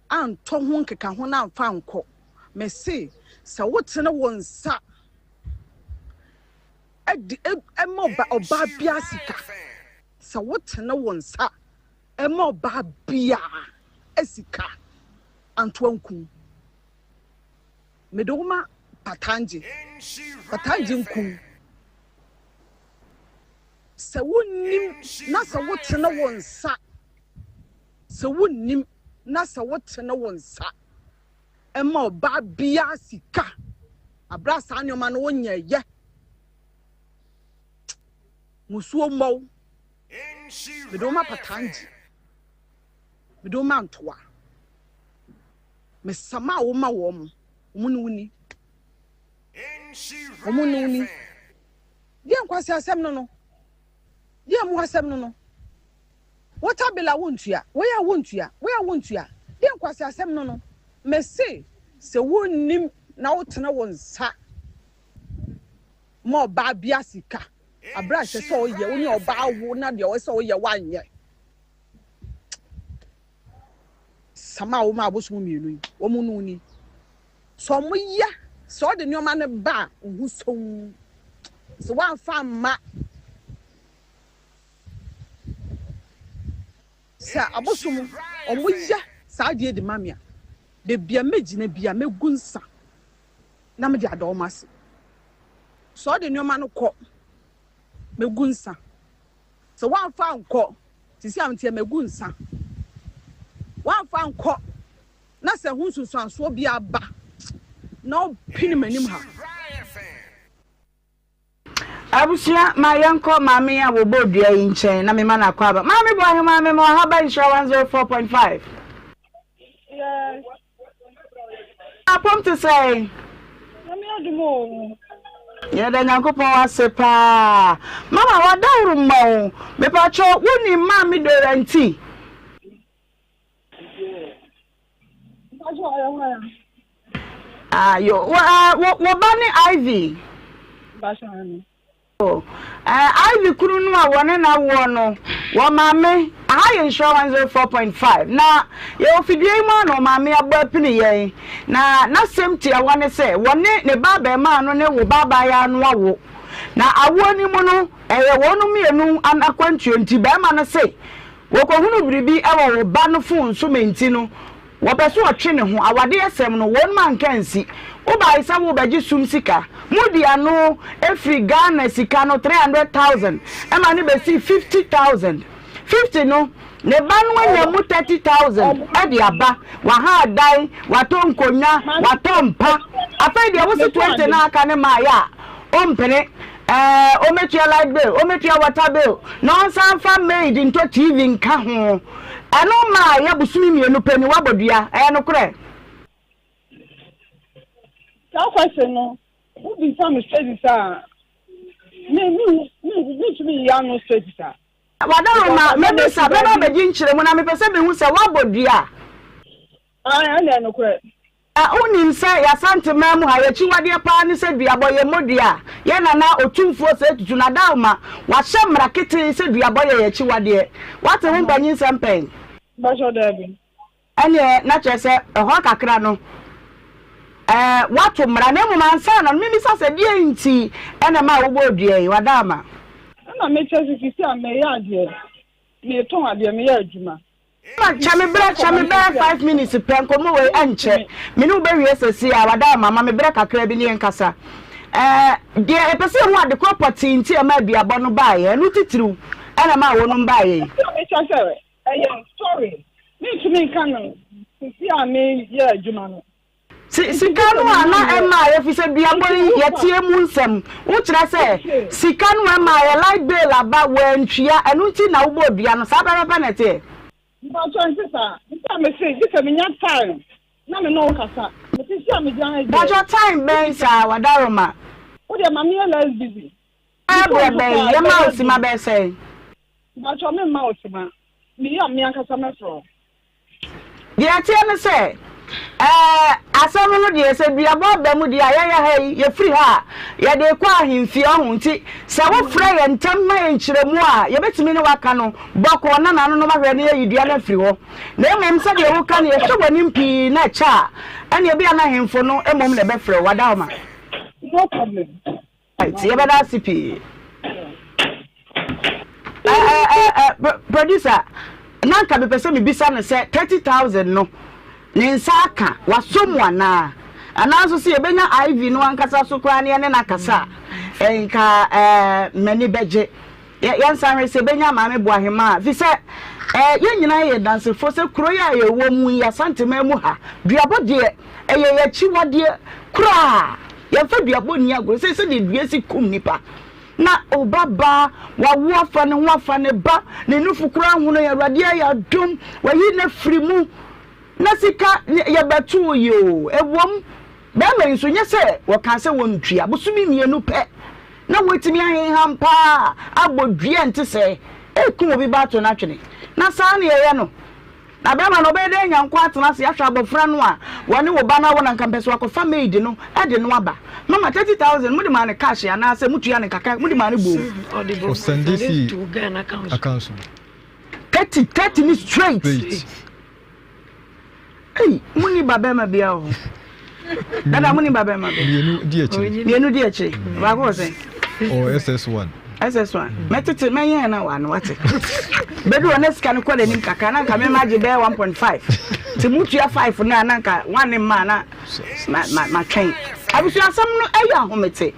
anto ho nkeka ho na amfa nko me se wote na wonsa emo oba bia sika se wote na wonsa emo oba bia esika anto anku medoma patanji nku se wonnim na se wote na wonsa se wonnim na se wote na wonsa ema oba bia sika abrasa anyoma no wonya ye musuo mo medoma patanji medoma antoa mesama wo ma wo mo omununi dia nkwasi asem no dia mu asem no watabela wontua we ya wontua dia nkwasi asem no mese se wonnim na wotena wonsa mo ba bia sika abra se so ye oni oba awo na de o se o ye wanye sama wo ma abosu mienu wo mununi so mo ya so de nyoma ne ba hu so so wan fa ma sa abosu mu o mo ya sa de de mamia de bia megina bia megunsa na me de adomase so de nyoma no ko megunsa so wan fa nko ti si amtie megunsa wan fa nko na se hu susuanso bia ba no pin manim ha abusia ma yanko mame ya wo bodua yi nchen na me ma na kwa ba mame bo ahe mame mo ha ba insurance 104.5 yes apom to say mame adumo ya da nyankopon wase pa mama wadawru mo me pa cho woni mame do ranti yo wo bani Ivy bashani Ivy kunu no a wona na wo no wo mame high insurance 4.5 na ye ofidie mu no mame aba pini yen na semti a wone se wone ne baba ma no ne wo baba ya no awo na awo ni mu no wonu mienu anakwantuo nti ba ma no se wo ko hunu biribi ewo ba no fon so menti no wo peso otwe ne ho awade esem no won man kansi wo ba isa wo baji sum sika mudi ano every Ghana sika no 300,000 ema ni be si 50,000 50 no ne ba no anya mu 30,000 ade aba wa ha dan wato nkonya wato mpa afa de wo se 20 na aka ne ma ya ompene ometua light bill ometua water bill no san fa made into TV nka ho eno ma ya busumi mienu pani wabodua no kure that question no who be some straight sir me to me ya no straight sir wadaro ma maybe sabe no be ginchire mu na me pese me hu se wabodua na no kure unim say ya sante mamu ha ya chiwade pa ni se duabo ye modua ye na otumfo se tutu na dauma wa hye mrakete se duabo ye ya chiwade what ho banyin sempen ba so dabi ene na chese ho kakra no watu mra na mu mansa na mimi sase die nti ene ma wo bodua yi wadama na me chese kisi ame ya de me ton ade me ya adwuma chame bra 5 minutes penko mo we anche me no be wie sesi a wadama ma me bra kakra bi ne nkasa de epese ho ade property nti e ma duabo no baaye no titiriw ene ma wo no baaye me chese sorry me to me kan kisi ame ya adwuma no sikanu ana ema ye fi se duabori ye tie mu nsem wo kire se sikanu ema ye light bill aba wantwia enu ti na wo bodua no sa baba na te but sister me say this me nya time na me no kasa me say me jan but your time ben sa wadaroma wo de ma me less busy be ye ma osima be say but me ma osima me ya me kasa me fro ye tie me say asamu no de se duabo ba mu de ayaya hai ye free ha ye de kwa ahimfi ohunti se wo frɛ ye ntam ma ye nkyeremu a ye betimi ne waka no bɔkɔ na nanu no ma hwɛ ne ye dua na free ho na emem se de wo ka ne ye hwebani mpi na cha ene bia na ahimfo no emom ne be frɛ wada ma no problem right ye bada sipi producer nanka be pese me bisa ne se 30,000 no ninsaka wasomu ana anazo si ebenya IV no ankasa so kwa ne na kasa enka mani beje yansa hwe se benya maame bo ahema fi se ye nyina ye dance fo se kuro ya ye wo mu ya santema mu ha duabo de ye chi wode kura ye fa duabo ni agoro se de dua si kum nipa na obaba wa wo afa ne ho afa ne ba ne nufu kura hu no ya rade ya dum wa yi na firimu nasika ya betu yo ewom be me nso nye se wo kan se won dua bosumi mienu pe na wetimi ahen hampa abodua nte se ekun obi ba to na twene na sa na ye no na be ma no be de nyanko atena se ahwa abofra no a woni wo ba na wo na nkampeso akofa maid no e de no aba mama 30,000 mudi ma ne cash ya na se mutua ne kaka mudi ma ne bo o sendisi account 30 ni straight. Hey, muni babema bia ho. Dada muni babema bia. Mienu di eche. Ba go say. Oh, SS1. SS1. Metete menye na wa no wate. Bedu oneska no kwale nim kaka na nka me maji be 1.5. Ti mutua 5 na na nka one ma na ma train. Abisu asam no eya homete.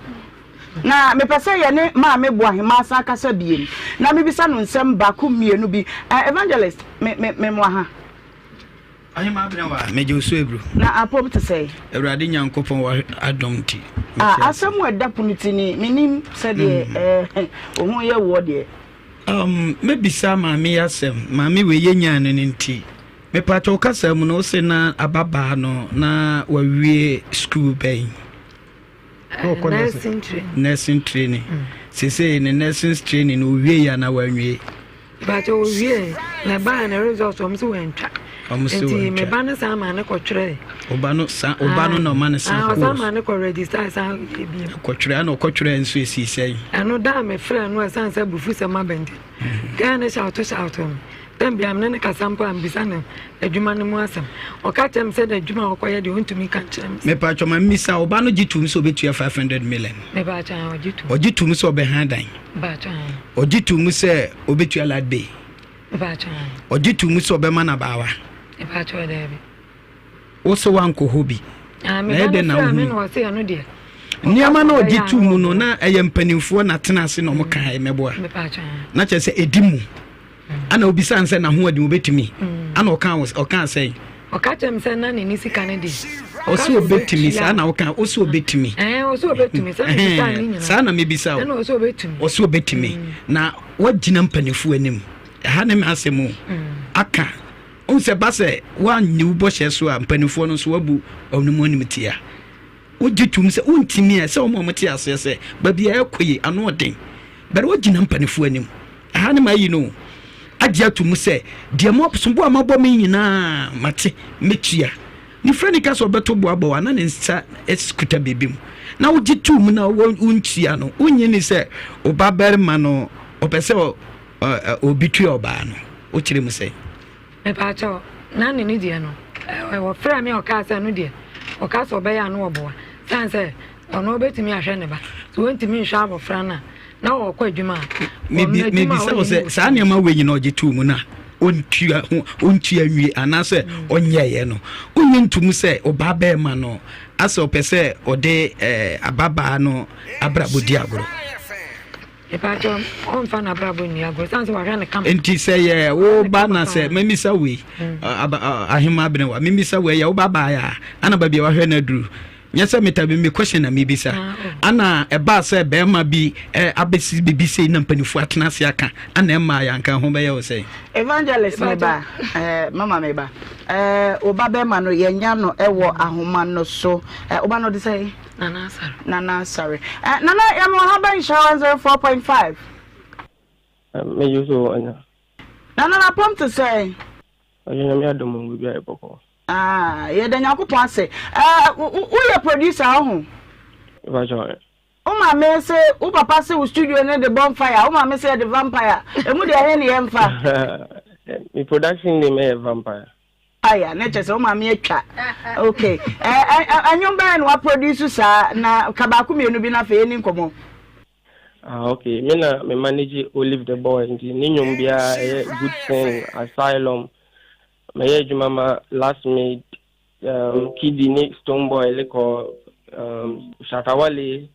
Na me pese ye ne ma me bo ahema asa kasa biem. Na me bisa no nsem ba ku mienu bi. Evangelist me mo ha. Ohemaa Benewaa meje so ebru na apom to say Ewurade Nyankopon wa adomti asem we dapuniti ni menim se de ohun ye wo de mebisa maame yasem maame we ye nyan ne nti me pato kasa mu no se na ababa no na wawie school bay nursing training se ne nursing training no wie ya na wanwie pato wie na ba na result o mso wentwa enti me ba na sa ma ne kotwere obano no ma ne sa sa ma ne ko register sa bi kotwere na kotwere nso esi sei ano da me frɛ no san sa bufu sa ma bende ga ne shout dem bia me ne ka sample ambisa ne adwuma ne mu asem o ka tem se da adwuma okoye de ontumi ka kyerem me pa choma misa obano gitum so betua 500 million me ba cha o gitum so be handan ba cha o gitum se obetua ladbe ba cha o gitum so be mana bawa ba cha da bi o so wanko hobi na de na wo me no se ano de niama na o gitum no na eyempanimfo na tena ase no mo kan meboa me ba cha na che se edimu ana obisa nse na ho adi obetimi ana oka say Okachem say na ni sika ne di oso obetimi sa na oka oso obetimi oso obetimi sa na ni nyina sa na mebisa na oso obetimi na wagina mpanifu anim ha na me asemu aka onse base wan nyu bo hyeso a mpanifu no so wabu onumu anim tia ogitum se untimi se omo tia se ba bia ekoyi ano oden bere wagina mpanifu anim ha na mayi no agia to mu se de mo sombo amabo me nyina mate metua ni frani ka so beto boabo ana ne nsa eskuta bebim na wogitu mu na untia no unye ni se obabere ma no opese obitua oba no o kire mu se me pa cho na ne ni die no wo fra me o ka se no die o ka so be ya no oboa san se ono betimi ahwe ne ba so wentimi hwa abofra na wo kwa adwuma maybe say sa ne ma wenyi na ogitu mu na ontua nwie anase onyeye no onye ntum se oba ma no asa opese ode ababa no abrabodi agoro epacho on fa na abrabo ni agoro sanse wa hwane kam enti say ye wo ba na se memisa we Ohemaa Benewaa memisa we ye wo baba ya ana ba bia wa hwe na duru nyesa metabi me question na mebisa ana eba se be ma bi abesi bibise na mpanifu atena se aka ana ema ya nka ho be ye wo say evangelist meba mama meba oba be ma no yenya no ewo ahoma no so oba no de say nana sorry nana yamo haba insurance 4.5 me yuso anya nana prompt to say anya me adomo bi ai boko ye da nyakopon ase we producer ho vajo o ma me say o papa say we studio na the bonfire o ma me say the vampire emu de he ne yemfa mi production name e vampire aya na chese o ma me atwa okay anyom ba na wa produce sa na kabako mienu bi na fe ni nkomo okay me manage Olive the Boy nti ni nyom bia good thing asylum my mama last made kidi ni Stone Boy leko Shakawali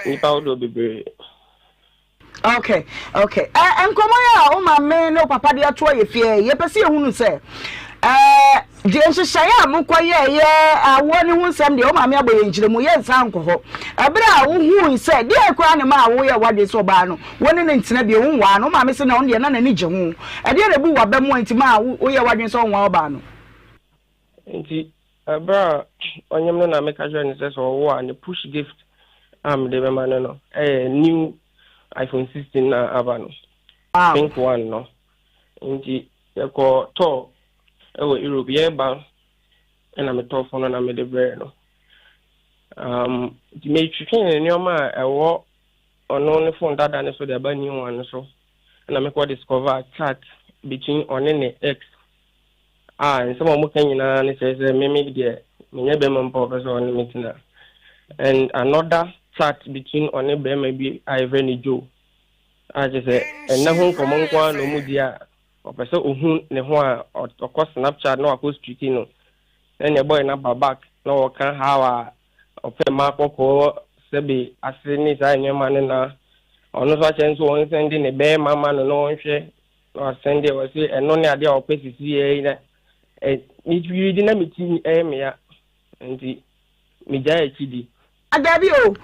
ni paudo bebe okay enkomo ya o ma me no papa de ato ye fie ye pese ehunu se je nhyehyaya amkoye awo ne hu nsem de o ma me aboye nkyiremu ye nsa nkoho ebra wo hu nse de ekwa ne ma wo ye wade so ba no woni ne ntina bi hu wa no ma me se na on de na ne je hu e de rebu wa ba mu nti ma wo ye wade so nwa ba no nti ebra onyem no na me ka join se so wo an push gift de be man no new iPhone 16 na abano pink one no nti yako to ewe Europe ye ba na me to phone na me de bre no di me twitwen ni o ma ewo ono ne phone dada ne so de ba new one so na me ko discover chat between on and X and some of mukanyina ne say me de me be man po so on meeting and another chat between on be maybe Ivan Joe I just say and na hon komo kwa no mu dia opese ohun ne ho a okọ Snapchat na akọ street no then your boy na back na o kan hawa ope ma kokọ sebe asini sa nyema ne na ono so chen so on send ne be mama no no hwe o send e o say eno ne ade a ope sisi e na mi twiri na meti me ya nti mi ja e chidi Adabi o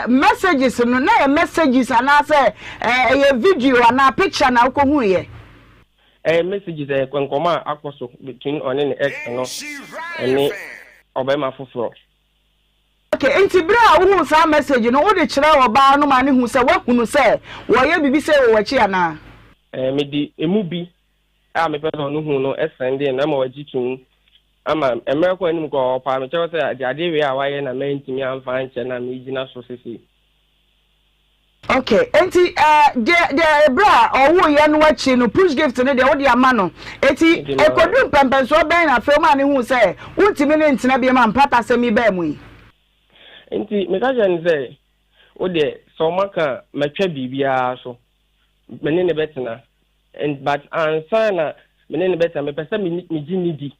messages no na messages ana say video ana picture na ko hu ye messages kwankoma akoso between on and X no ene obema foforo okay enti bra wo hu sa message no wo de kire oba no ma ne hu se wakunu se wo ye bibi se wo wachi ana me di emu bi a me person no hu no send na ma wajitu ama emereko anim ko pa me chewo se ade we a waye na mentimi amfa nche na me gina so sisi okay enti de bra owo ye no wachi no push gift no de wo de ama no enti ekodum pempenso ben na fe ma ne hu se untimi ne ntina bi ma mpata se mi ba mu yi enti me ka jan se o de so maka matwa bibia so mene ne betena and but answer na mene ne beta me pesa me gini di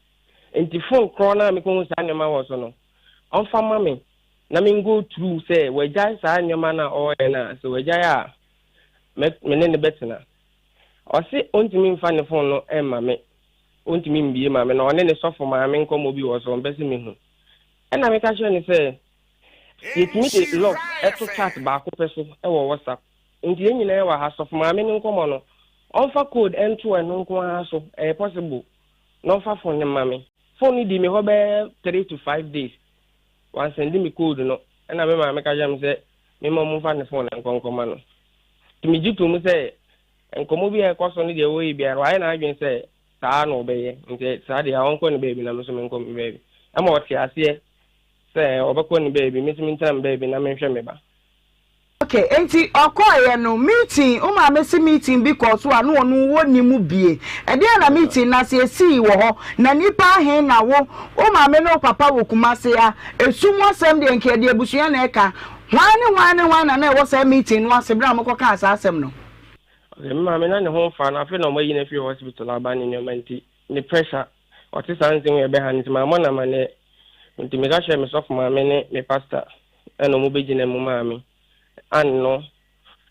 enti phone corner me ko sa nyama wo so no on fa mame na me go through say we jai sa nyama na o na so we jai a me ne betina o se ontimi mfa ne phone no e ma me ontimi mbie ma me na one ne sofo ma me nkomo bi wo so mbese me hu na me ka hwe ne se yetimi de log eto chat ba ko peso e wo WhatsApp ndi enyina e wa ha sofo ma me nkomo no onfa code ento eno nko ha so e possible no fa phone ne ma me phone di me ho be 3 to 5 days wan send me code no na me ma me ka jam se me mo mfa ne phone nkonko ma no timi jitu mu se enkomo bi e kwaso ne de wo yi bia ro ai na adwen se saa no be ye nti saa de awon ko ne baby na me so me nko me baby ama o ti ase se obekọ ni baby me timi ntam baby na me hwe me ba. Okay, enti okoye no meeting o ma me si meeting because wa no onu woni mu bie e dey na meeting na se si wo ho na nipa he na wo o ma me no papa wo kuma se ya esum asem de nke de abusua na eka wane na wo se meeting no ase bra mo ko ka asa asem no. Okay, ma me na ne ho fa na fe na mo yi na fi hospital abani ni manti ni pressure o ti sanzin we be han ti ma mo na ma ne nti me ga share me sof ma me ne me pastor eno mo be gina mu ma me anno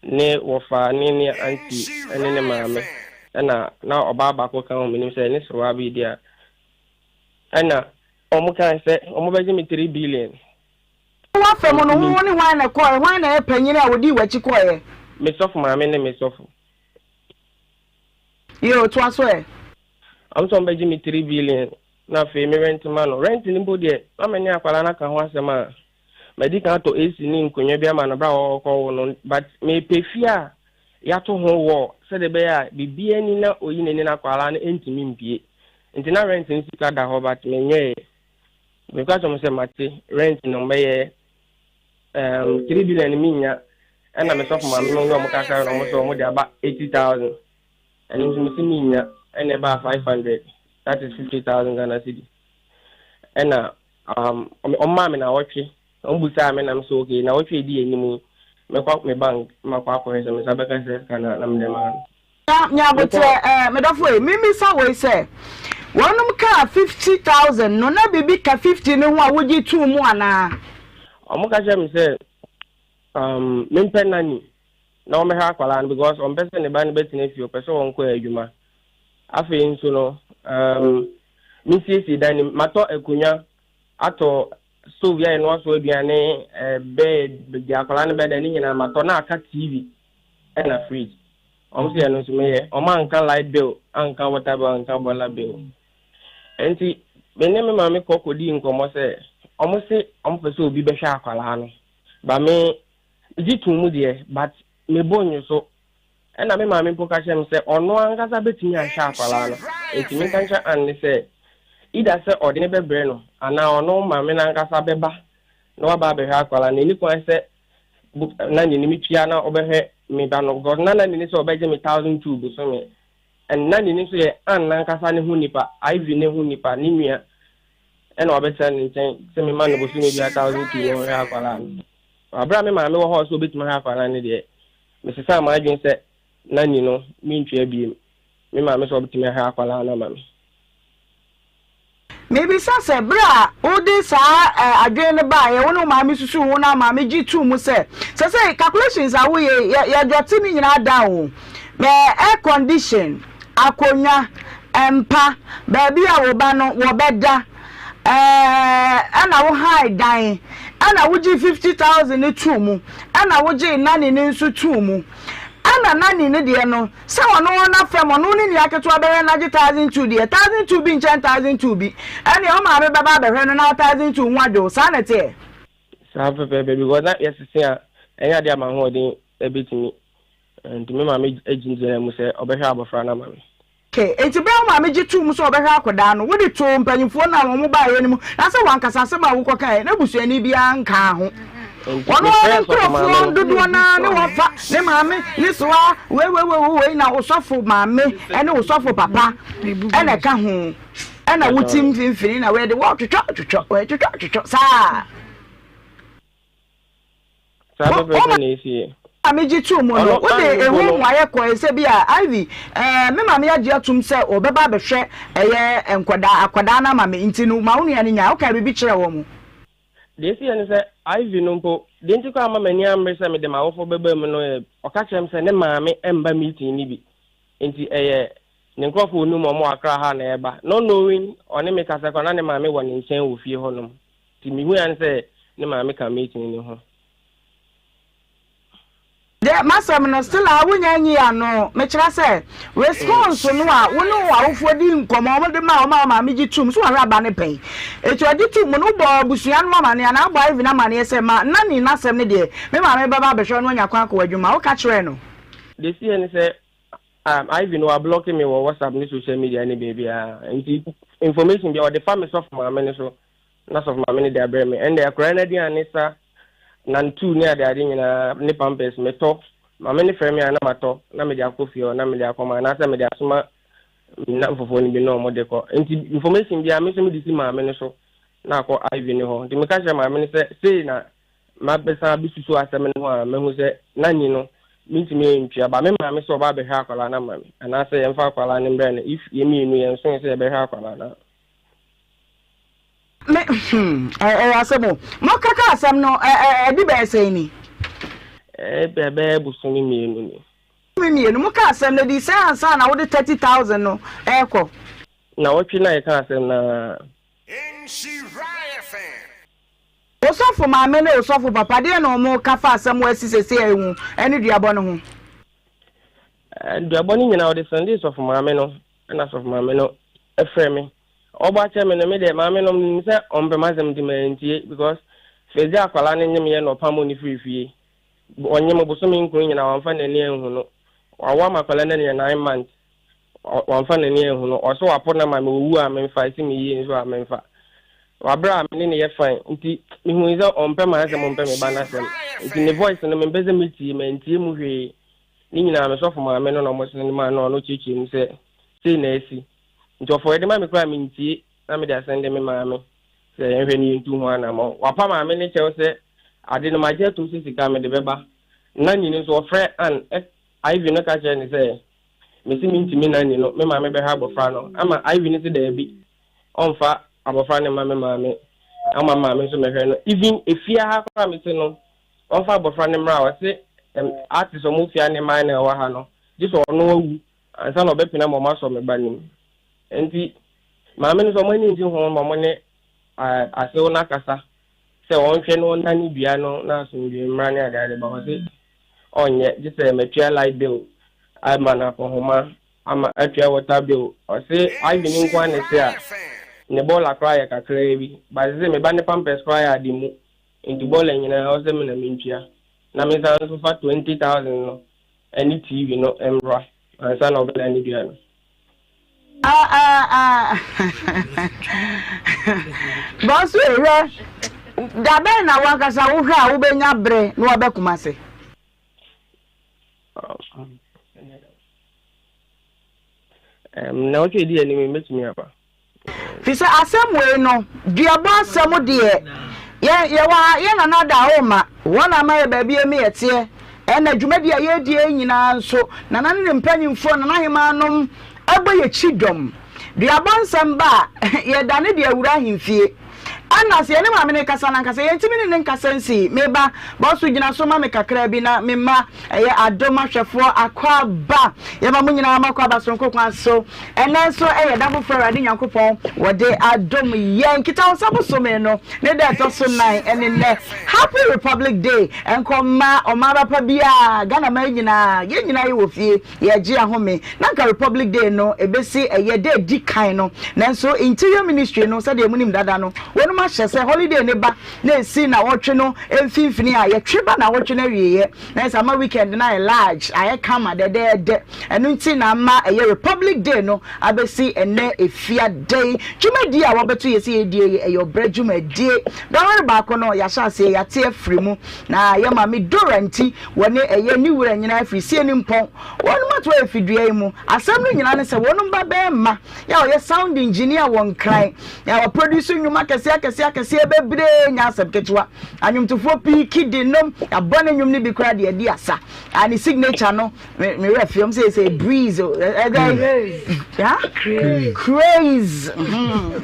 ne wofa ne ne anti ene ne maame na oba ba ko kan o minim se ne so abi dia ana o mo kan se o mo be mi 3 billion wa fe mo no ho ne wan na ko wan na e panyine a wodi wachi ko ye me sofu maame ne me sofu yo to aso e am so be mi 3 billion na fe me rent man rent ni mbo de amani akwala na kan ho asema medical to AC ni nkonya bia ma na bra wo no but me pefia ya to ho wo se de be ya bibia ni na oyi ne na kwala na entimi mpie nti na rent ni sika da ho but me nye because I'm say mate rent no be ye 3 billion minya ana me sof ma no mo ka ka no mo so mo de aba 80,000 and me si minya and about 500 that is 50,000 Ghana cedi ana on ma me na watch ombusa me na so okay na watwe di enimu me kwa me bank makwa ko hese me sabeka se kana na mdema nya bote me dofo e mimi sa we se wonum ka 50,000 no na bibi ka 50 ne ho a wogi tu mu ana omuka je me se me penani na o me ha kwala because on person ne ba ne betine fi o person won ko adwuma afi nso no mi sisi dani mato ekunya ato so we are no so aduane bed the akwala bed ani nyina mato na aka TV and a fridge omse no so me o man kan light bill anka water bill anka bola bill enti benne me ma me kokodi nkomo se omse omfese obi be hwa akwala no ba me jitu mu de but me bonyo so ena me ma me poka shem se ono angaza betimi ahwa akwala no enti me kancha an se ida se odine bebre no ana ono ma me na nkasa beba no aba be ha kwala na ni kwan se na ni mi tua na obehwe me ba no god na ni so obeje me 1,002 bu so me en na ni so ye an na nkasa ne hu nipa iv ne hu nipa ni nua en obeta ni nchen se me man no bu so me bia 1,002 no ha kwala abra me ma me wo ho so betima ha kwala ne de me se sa ma adwen se na ni no mi ntwa biem me ma me so betima ha kwala na ma me maybe sase bra odi sa adwene ba ye wono ma me susu wo na ma me gitu mu se calculations a wo ye ya dwoti ni nyina down me air condition akonya empa baby a wo ba no wo beda ana wo high dan ana wo gi 50,000 ne tu mu ana wo gi nani ne nsu tu mu ana nani ne de no se wono na fem no ni aketo abere na gi 1,002 de 1,002 bi nchen 1,002 bi ene o ma be baba be hwe no na 1,002 nwadwo sanete sa pepe because that yes say enya de ama ho de ebetimi nti me ma me ejinjere mu se obehwe abofra na ma me okay enti be ma me gi tu mu so obehwe akoda no wodi to mpanyimfo na mo ba ye ni mu na se wankasa se ma wo kokan na busuani bia nka ho One microphone do na ne wafa ne mame ne soa we na osofo mame ene osofo papa ene ka ho ena wutim finfini na we de wo twotwo sa be ne isi ameji tu mo no wo de ehu waye ko ese bia ivy me mame ya je atum se obeba be hwe eye enkwada akwada na mame ntinu ma wonu ya ne nya wo ka bibi kire wo mu they see and say Ivy no po didn't come a many amber me the mouth of baby no or catch them send them mammy and by meeting nibi into a Ninkrofu no more cry neighbor, no knowing or name because I can mammy one in chain with you honum. To me, we answer no mammy can meet in home. There must have no still a winning no, Metra say, response no, one no, for the come over the mamma, Miji Tum, so I rabban pay. It's a ditty monobo, Busian money, and I'll buy Vina money, say, none in us 7 day. Maybe I may Baba Bashon when you can't go, you mau catch Reno. They see and say, I've been blocking me or WhatsApp ni social media, any baby, and information be or the family of my minister, not of my money, they are me, and they are granady and Nissa. None too near the idea in a nipampes, me talk, my many family and amateur, Namidia coffee or Namidia command, and Namidia summa, not for phone be no more deco. Information be a missing this in my minister, now call Ivy no. The Macasha, my minister, say na my best be so as a man who said, none you know, meet me in Chia, but my miss or Baby Hakalana, mammy, and I say, and Falkala and Brand, if you mean me and soon say Behakalana. Asemo mokaka asem no edi be say ni bebe busumi mienu moka asem no di say ansa na wo de 30,000 no ekọ na wotwi na yeka asem na Nhyira FM osofo maame na osofo papa de na omo ka fa asem wa sisese ehu ene duabo no ho duabo ni nyina wo de Sunday of maame no na of maame no efreme Oba chairman me de mama no say on be mazem di mentie because fezi akwala ne nyem ye no pamo ni free onyem bosomi nkun nyina wanfa nani ehu no wawa makwala ne 9 months wanfa nani ehu no oso wapo na ma me wu a me fa isi me yi nso a me fa wabra me ne ye fine nti mehu iza on pe mazem on pe me ba na sem nti ne voice no me beze meti mentie mu hwe ni nyina me sofo ma me no mo sen ma no chichi mu se na esi nti for edema me kwa me ntie na me da send me maame se enhwe ni ntu ho ana mo wapa maame ne chew se ade no maje to sisika me de beba na nyini so ofre an Ivy no ka che ni se me si mi ntimi na nyino me maame be ha abofra no ama Ivy ni se da bi onfa abofra ne maame ama maame so me hwe no even efia ha kwa me se no onfa abofra ne mra wa se artist o mu fia ne man na wa ha no jiso no wu ansa no be pina mo ma so me ba nim enti maame no so mani nti ho mo ne ase ona kasa se won hwe no na ni bia no na so bi mra ne ada ba ho se onye jise metua light bill ama na Ohemaa ama atua water bill o se Ivy ni nkwa ne se a ne bola cry kakra bi ba se me ba ne pampers cry adi mu enti bola nyina o se me na mentua na me san so fa 20,000 no any TV no emra ansa na obela ni bia no Boss we da be na wakasa wo hwa a wo benya bre no obekumase na oche di ani me metumi apa fisa asemwe no duabo asem de ye na na da homa wona ma ba bia me yete ena dwumadi a ye die nyina nso na na ne mpanyimfo na na hema nom aboye chidom duabo nsem ba ye dane de awura himfie ana se ne maame ne kasa na kasa yentimi ne nkasa nsi meba bosu gina so ma me kakra bi na mema eye adoma hwefo akwa ba ye ma munyina ma kwa ba sonko kwa so enen so eye dafo frade nyankopon wode adom ye nkita osabo so me no ne de to so nine ene ne happy republic day enkoma omaba pa bia Ghana ma nyina ye nyina ye wofie ye gi ahome na ka republic day no ebesi eye de di kan no nanso interior ministry no se de munim dada no ma shese holiday ne ba na esi na wotwe no emfimfini a ye tweba na wotwe na wieye na sama weekend na large aye kama de enu nti na ma eye republic day no abesi ene efia day jumadi a wobeto yesi edie eye obra jumadi dawari ba ko no ya shase ya te afri mu na ye ma me doranti woni eye ni wura nyina afri sie ni mpon wonu mato afidua mu asam no nyina ne se wonu ba be ma ya oye sound engineer won kran ya o producer nyuma kese akese bebre nya asem ketewa anwumtofo pi kidinom abone nwum ne bi kra de adi asa ani signature no me refilm say breeze yeah craze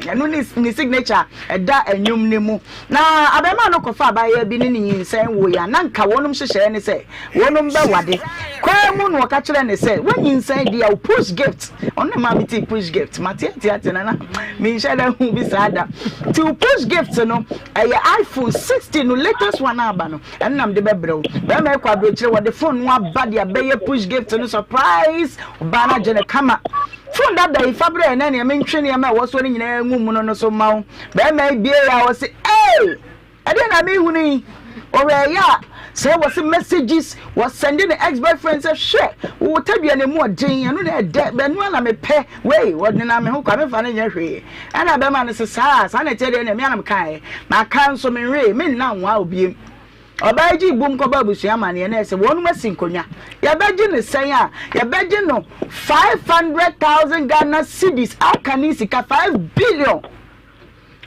anu ni signature eda enwum ne mu na abema no kofa abaye bi ne nsen wo ya na nka wonum hyehye ne say wonum be wade kwa mu no ka kire ne say when nsen dia push gift on na ma biti push gift matiati na me shada hu bi sada to push gift no iPhone 16 no latest one aba no enam de bebrew be me kwa bro kire wode phone no aba de abaye push gift no surprise bana jene kama phone that day fabre na ne me ntwe ne ma wo so ne nyina ngum no so mawo be me bie ya wo se ade na me hu ni ore ya say was messages was sending the ex-boyfriend say share wo tabia ne mu odin anu na de be no na me pe wey wodi na me ho kwa me fa na nya hwe ana be ma ne se sa na tede na me anam kai ma kan so me re me na nwa obiem obaji bum ko babusu amane na se wonu masinkonya ya beji ne sen a ya beji no 500,000 Ghana cedis akani sika 5 billion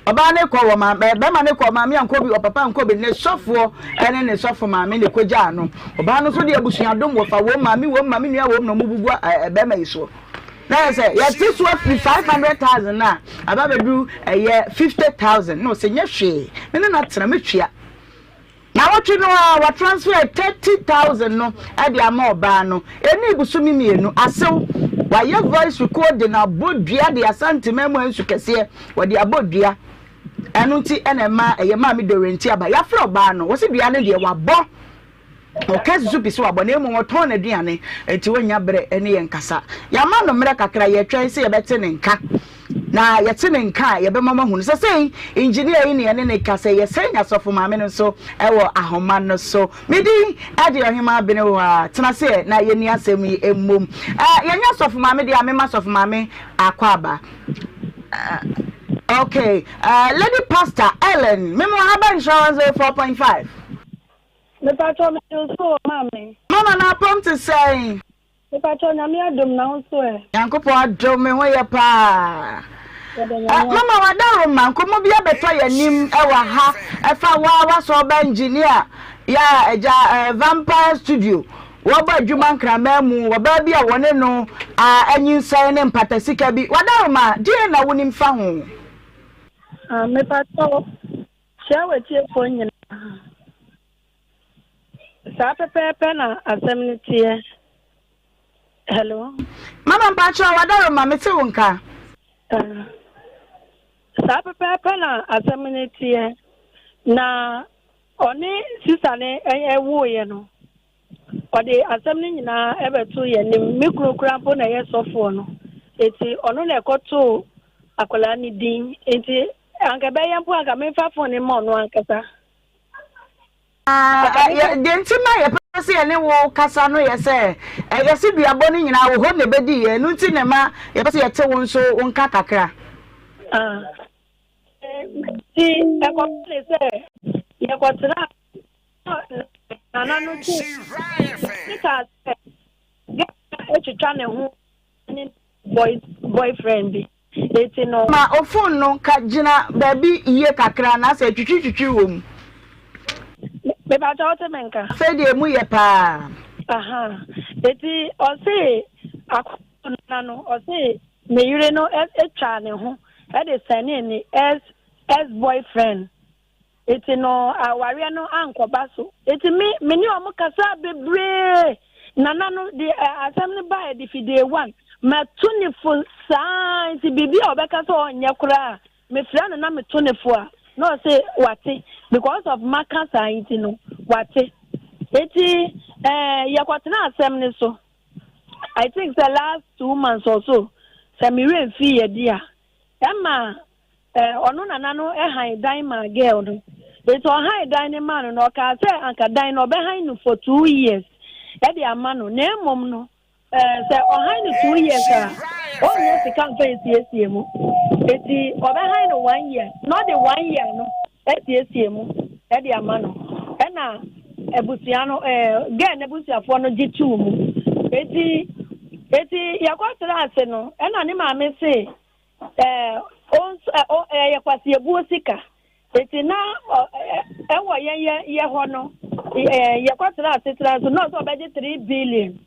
oba ne ko wo ma be ma ne ko ma me ankobi o papa ankobi ne sofo ene ne sofo ma me ne koja no oba no so de abusuadom wo fa wo ma me nua wo no mububu be ma iso na say ya this was 500,000 na aba be du 50,000 no se nya hwe me na tena metwia na what you know wa transfer 30,000 no e de ama oba no eni busumi mienu asew wa ye voice record na bodua de asante memo ensu kese wa de abodua enu nti enema eye ma me do renti aba ya fro oba no wo se dua ne de wa bo o kazu bi so abo na emu woton na duane enti wonya bere ene ye nkasa ya ma no mere kakra ye twen se ye bete ne nka na yete ne nka ye be mama hunu se sei engineer yi ne ne kasa ye sei nya sofo ma me no so ewo ahoma no so medi ade Ohemaa Benewaa tena se na ye ni asem yi emom ye nya sofo ma me de amema sofo ma me akwaba okay lady pastor Ellen memo haba insurance 4.5 me patro me so mama na prompt to say me patro na me adom na so yankopo adom me ho ye pa mama wadaro man komo bia beto ya nim ewa ha efa wa so ba engineer ya eja vampire studio wo ba adwuma nkrama mu wo ba bia wone no anyinsan ne mpatasika bi wadaro ma die na wonim fa ho me patro shawe tie fonyina sa pepe na assemblity hello mama patro wadaro ma mete wonka sa pepe na assemblity na oni sisa ne ewo ye no ode assembly nyina ebetu ye ni mikrokura po na ye sofo no eti ono na ekoto akola ni din eti anka be ye po anka me fa fo ni mo no ankasa dentima ye pese ye ne wo kasa no ye se ye se duabo ni nyina wo ho ne bedi ye nu nti ne ma ye pese ye te wo nso wonka kakra ti e ko le se ye ko tra na no ti ka se e chicha ne hu ni boyfriend bi eti no ma o phone no ka gina baby iye kakra na se twitwitwi wo mu be ba ta o menka fe de mu ye pa aha eti o se akona no o se me yire no e twa ne ho e de sane ni ex boyfriend eti no aware no ankoba so eti me ni o kasa bebre nana no the assembly by the day one ma tuni full sign ti bibi obeka so onye kura me fra na me tuni full no say wate because of marker sign no wate eti yakwatena assembly so I think the last 2 months or so me re fi ye dia emma onu nana no han dan ma girl no eti o han dan ne man no ka say anka dan no be han no for 2 years e de amano na emom no say o han no 2 years o yes kan face mu eti o be han no 1 year not the 1 year no eti mu e de amano e na ebusia no girl ebusia fo no gi 2 mu eti yakwatira ase no e na ne ma me say yakwasi ebu osika eti na ewo ye ho no ye kwatara asetara so no so beje 3 billion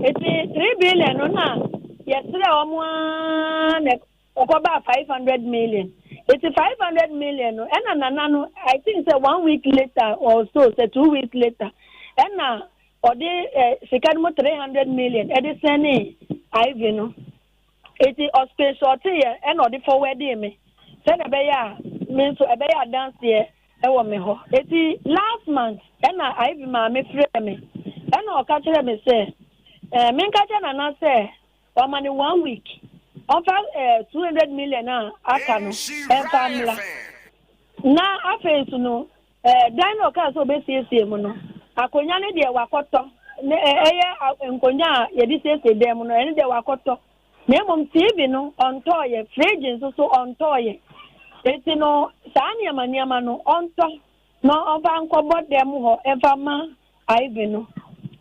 eti 3 billion no na ye sere omo na okoba 500 million eti 500 million no ena nana no I think say 1 week later or so say 2 weeks later ena odi second mo 300 million edi sene Ivy no eti ospecial te ye ena odi forward me say na be ya me so ebe ya dance here ewo me ho eti last month ena Ivy ma me free me ena o ka kire me say me nka je na say o mani 1 week offer 200 million aka no family na afensu no dino ka so be siesie mu no akonya ne de wakoto ne eye nkonya ye di siesie dem no ene de wakoto na mom TV no onto ye fridge so onto ye eti no saani amaniama no onto no ofa nkobo dem ho evama Ivy no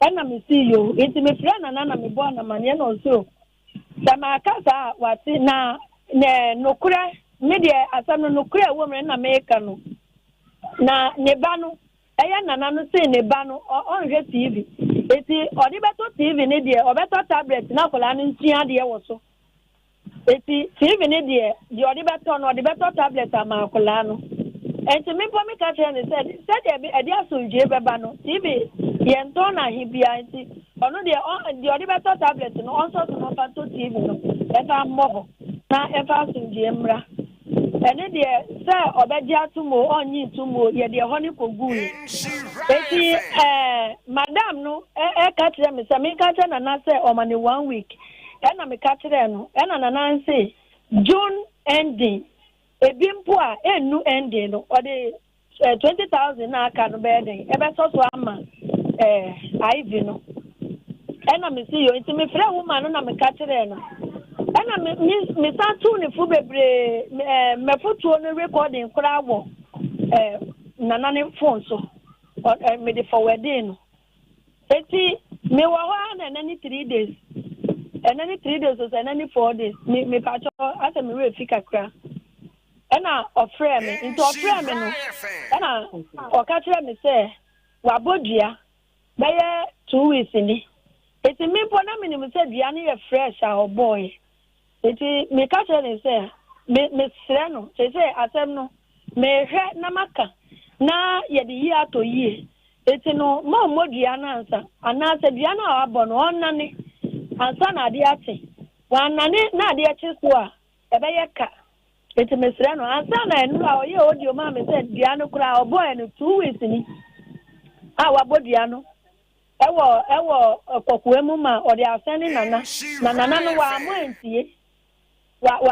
ena me see you eti me friend na me bo na mane no so sama kasa wati na ne nokura media asam nokura wo me na meka no na ne ba no eya nana no say ne ba no on hwe TV eti odi beto TV ne de obeto tablet na kola no ntia de wo so eti TV ne de odi beto no odi beto tablet ama kola no enti me po me ka tell ne said e de asunje beba no TV ye nto na hibia enti ono de odi beto tablet no on so no fanto TV no e fa mmoho na e fa asunje mra ene de se obeji atumo onyi tumo ye de ho ni kogu ni eti madam no e ka tell me say me ka tell na say o mani 1 week e na me ka tell no e na na say June ending ebimpo a enu ending no o de 20,000 na aka no be den e be so ama Ivy no ena me see yo enti me frɛ woman no na me ka tell no ena me sa tu ne fu bebre me foto no recording kura wo nana ne phone so me de forwarding no eti me wa wa na nani 3 days enani 3 days so enani 4 days me pa cho asa me we fika kra ena ofre me into ofre me no ena o ka tell me say wa bodua beye 2 weeks ni eti me po na me ni say dua na ye fresh a boy eti me ka tell me say me sre no say asem no me hwe na maka na ye de yi ato yi eti no mo modua na ansa ana say dua na abo no onane ansa na ade ate wanane na ade ache so a ebe ye ka eti me sre no ansa na enu a oye odio ma me say dua no kura oboy no 2 weeks ni a wa bodua no ewo kokuemu ma odi aseni nana no wa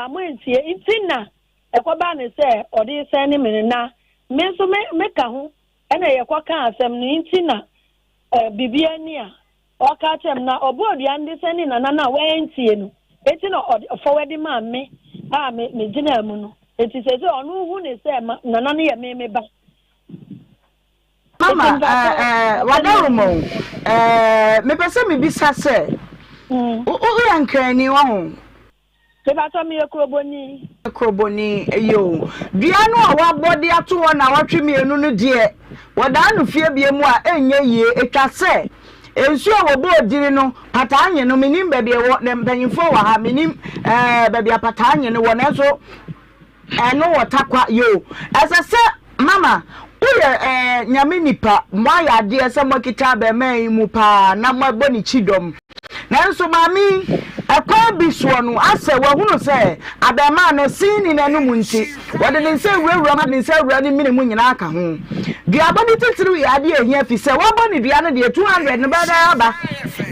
mo entie itina ekoba ne se odi seni me na me so me ka ho ena ye kwa kan asem no itina bibia ni a o ka chem na obodua ndi seni nana na wa entie no eti no forward ma me a me gina mu no eti se onu hu ne se nana ne ye me ba Mama, wadarumo, me pese me bisa se, o yankani wa ho. Se ba to me kroboni yo. Bia no a wa body ato ho na watwe me enu no de. Wada no fie bia mu a enye yie etwa se. Ensu a wo bo odiri no patanye no menim ba bia wo ne mpanyimfo wa ha menim ba bia patanye no wo na so eno wotakwa yo. Asa se mama uye nyame nipa mwa ya de se mo kita be man mu pa na mo boni chidom nanso mami akwa bisuo no ase wo hunu se abema no sini na no munti wode ne se wura ma ne se wura ne mini mu nyina aka ho bia boni titiru ya de ehia fi se wo boni bia no de 200 no beda aba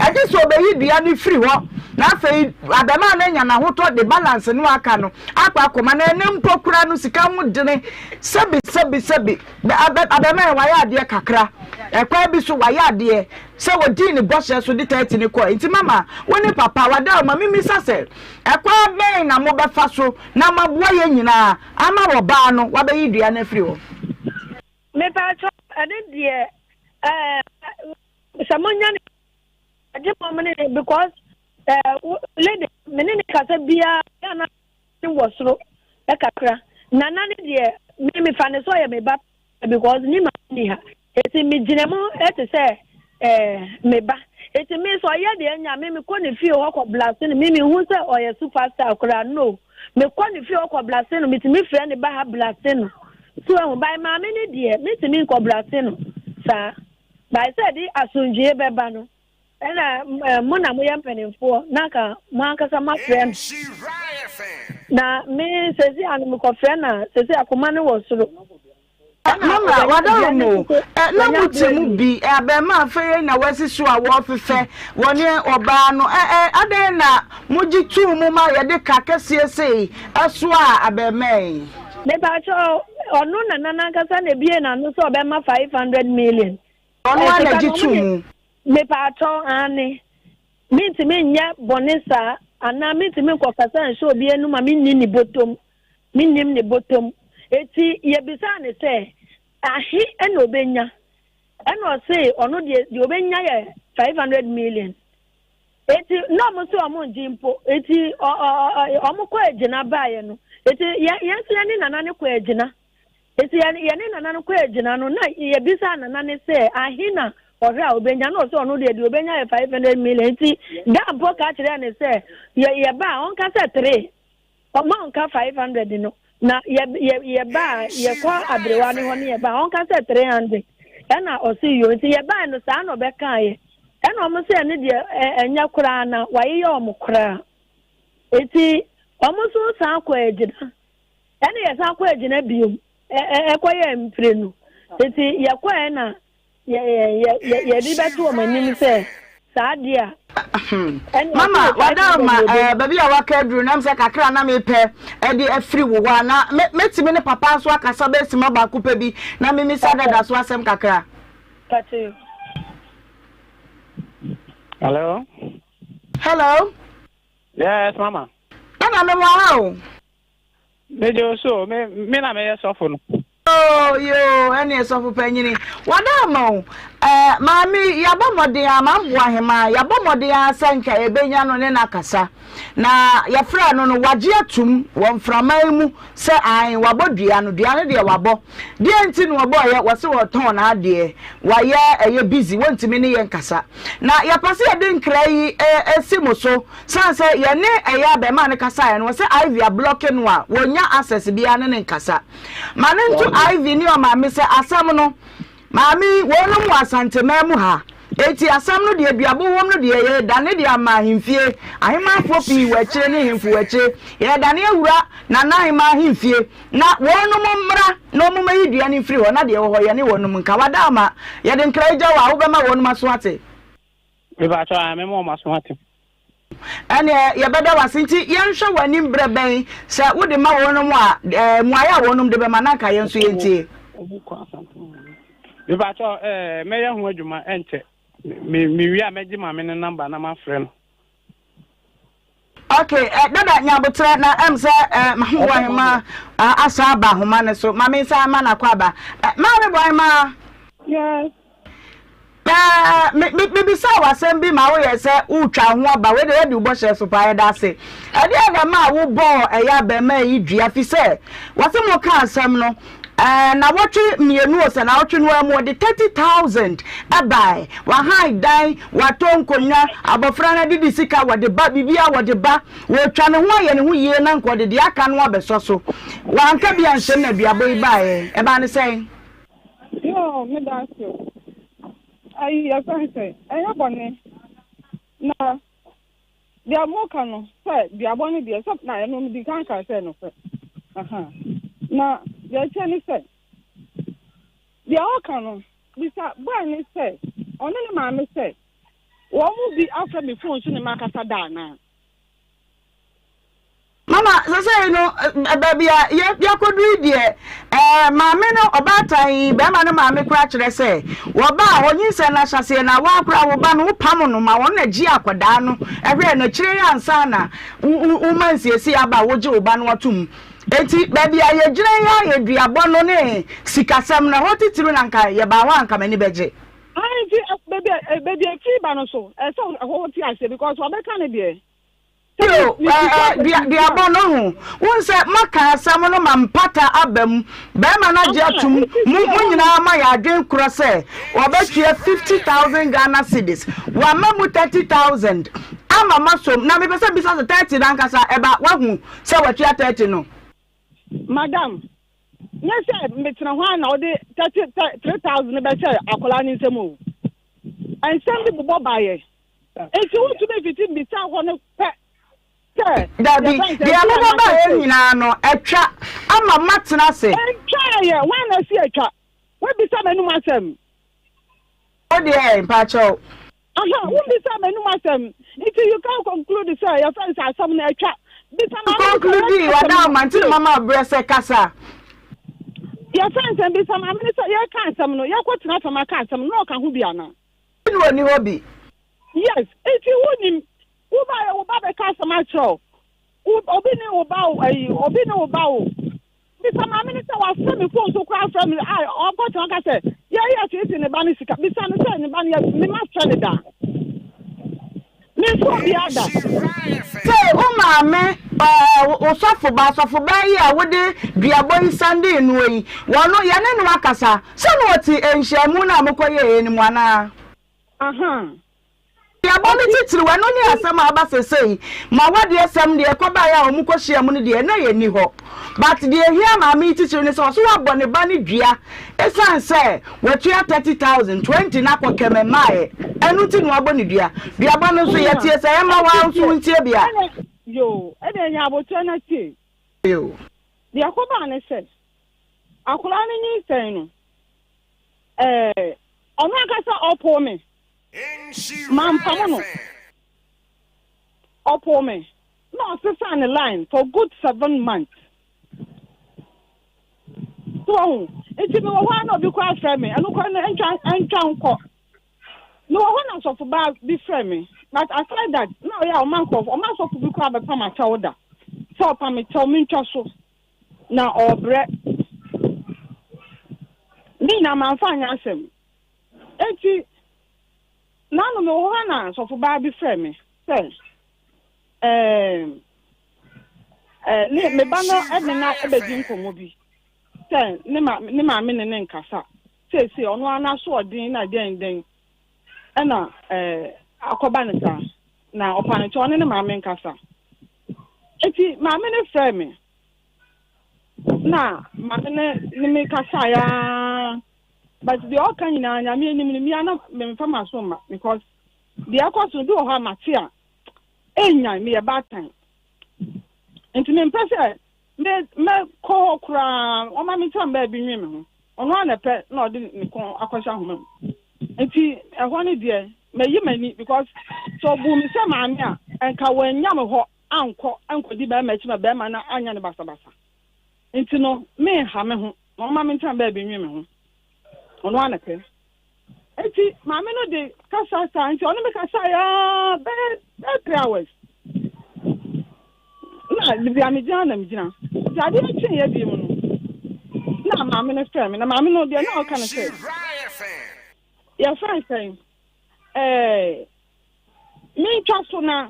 ade so obeyi bia no free ho na fe abema no nya na hoto de balance no aka no akwa akoma na ne mpokura no sika mu dene sebi abema wa ya de kakra ekwa bi so wa ya de se wo di ni boshe so di 30 ni ko nti mama woni papa wada ma mimi sase ekwa ben na mo befa so na maboa ye nyina ama wo ba no wa be yidua na firi wo me pa cho ade die samonya ni ade momene because lady menene kasa bia na ni wosoro e kakra nana ni die me fan so ya me ba because ni ma ni ha eti me ginemo eti say me ba eti me so ya de anya me ko ne fie ho ko blasting me hu say oye superstar kura no me ko ne fie ho ko blasting me ti me friend ba ha blasting so by ma me ni de me ti me ko blasting sa by say di asunjie beba no ena mo na mo yam penimfo naka mo ankasa ma friend na me sezi anu mo ko friend na sezi akoma ne wo soro mama wada mo na mutimu bi abema afeye na wasi so a wo fefe woni oba no aden na moji tu mu ma ye de kakese sei aso a abema me ba cho onu na nana ankasa na bie na no so obema 500 million onu na ji tu mu me pato ane minti me nya bonesa ana minti me ko kasa nso obi enu ma minni ni botom minnim ni botom eti ye bisa ne se ahi eno obenya eno se ono de obenya ye 500 million eti no mo se omo njimpo eti omo ko ejina baaye no eti yenso ya ni nana ne ko ejina eti ya ni nana ne ko ejina no na ye bisa nana ne se ahi na Ora obenya no so no de obenya 500 million ti da mpo ka kire ne se ye ba on ka se 3 o ma on ka 500 no na ye ba ye kwa abrewa ne ho ne ye ba on ka se 300 na o si yo ti ye ba no sa no be kan ye na o mo se ne de enya kura na wa ye o mo kura eti o mo so sa kwa ejina na ye sa kwa ejina biom kwa ye mprenu eti ye kwa na ye di betu o manim se sadia mama wada ma baby a waka duru nam se kakra na me pe e di afri wo wa na metimi ne papa so akasa be sima ba ko pe bi na me mi sada da so asem kakra pati Hello. Yes, mama. Ana me wa o me jo so me na me ye sofo no. Oh, yo, any sofu penyini. Wada mo, mami, yabomode amambo ahema, yabomode asanka ebenya no ne nakasa. Na yafra no no wagye atum, wonframan mu se an wabodua no dua no de wabo. De enti no wabo ye wose woton na ade. Waye eye busy, wontimi ne yenkasa. Na yapase ye de nkra yi esimoso, sanse ye ne eye abema ne kasa ye no wose Ivy a block no a wonya access bia ne nkasa. Manentu Ivy ni o maami se asam no maami wonum wasante mamu ha eti asam no de aduabo wom no de ye dane de ama himfie ahema fopi wachire ne himfu wachire ye dane awura na na ahema himfie na wonum mmra no mum yi dua ne firi ho na de wo ho ye ne wonum nka wada ama ye de nkra gya wa wo be ma wonum aso ate me ba cho me mo maso ate ane ye beda wasinti ye nhwe wani mbreben se wo de ma wonum a muaya wonum de be ma na ka ye nso ye ntie me ba cho me ye hu adwuma ente me wi a meji ma me ne number na ma frɛ no okay dada nyabotre na emse mahwo ahema asa aba homa ne so ma me sa ma na kwa ba ma me boy ma Yes. Maybe so wasem bi ma wo yese utwa ho aba we de ubo hye so pa da se e de na ma wo bo eya be ma yi dua fi se wasem wo ka asem no na watwe mienu o se na watwe no amu de 30,000 abai wa hai dai wa tonkonya abofra na didi sika wa de ba bibia wa de ba wo twa ne ho ye ne ho yie na nko de aka no abeso so wa anka bia nhye na bia boy bae e ba ne sei Yo, me that's you. I say, I have one. Na, they are more canon. Say, they are one. They are something. I know the can't say no. Na, they are telling say, they are all canon. This boy say, only my say, what will be after me phone to the market dana. Mama, so say no, baby, ya could read there. Mamma no about time, Bama no mamma cratch, say, what ba when you send us say, na wa crowd ban pamon, my one a gia quadano, every no chile and sana, woman see about what you ban what to. Eti baby, I ya diabono ne, sikasam na hoti tiranka, ya bawan come any beje. I baby, a tree banoso, so I say because what I can't be. Dia bono won say maka asam no mampata abam be ma na je atum mu nyina ma ya adwen kro say obatua 50,000 Ghana cedis wa ma mu 30,000 ama masom na me pese bisa 30 dan kasa eba wahu say watua 30 no madam yes me tena ho na ode 3,000 be say akola ni nsem o ensem bi bobo baye enti wo tu be fitim bisa ho no pe Daddy, the other no etwa ama matena se. Etwa ye, wan na si etwa. We bi sa menu masem. O de pacho. Aha, we bi sa menu masem. If you can conclude say your friends are some na etwa. Bi sa na conclude wa da man ti mama brese kasa. Your friends and bi sa ma me say you kan some no, you kwotena fa ma kan some no kan ho bia na. Ni woni hobi. Yes, if you woni Uba be customer show. Obi ni uba o. Bisa ma minister was send me phone to cry from me. I got to say, yeah, it's in the bani sika. Bisa no say ni bani me ma friend da. Me so bi ada. Say o ma me osofo ba yi a wode duabo Sunday no yi. Wono ye ne no akasa. Se no oti enhyamu na amokoye eni mu ana. Aha. Ya boni titiri we no ni asem aba sesei ma wade asem de ekoba ya omuko hia mu ne de na ye ni ho but de hia ma mi titiri ne so wabone ba ne dua esan se watua 30,000 20 na kwokeme mae enu ti no abone dua ba no so ye tie se ya ma wa so ntie bia yo e de nya abotu na tie yo de akoba ne se akola ne ni sen no onu akasa opo me Ma'am, Opo me. No, sister on the line for good 7 months. So, it's me one of you quite friend me. I look on the encounter. No one of about be friend me. But aside that, no, yeah, man of be quite a pama shoulder. So, me tell me so. Now, or bread. Me, na man, fine, answer. Nano me wana so for ba bi frɛ me say me ba no e na e be din komo bi say ne ma me ne nkasa say ono ana so odin na den e na akoba ne ta na opane to ne ma me nkasa eti ma me ne frɛ me na ma ne me kasa ya. But the all can na nyame enim me ana me mfa so ma because the akoso do ho amatia enya me bad time enti me mpese me ko kra o ma me tam ba bi nwe me ho ono ana pe na odi ne ko akosha homa enti ehwo ne de me yi mani because so bu me se ma me a enka wanya me ho anko di ba ma chi ma ba ma na anya ne basa enti no me ha me ho o ma me tam ba bi nwe me ho ono anake eti mama no de kasa nti ono me kasa ya be 3 hours na bi amijana jadi echi ye bi mu na mama no frɛ me na mama no de na o kana say ya friend say me twa so na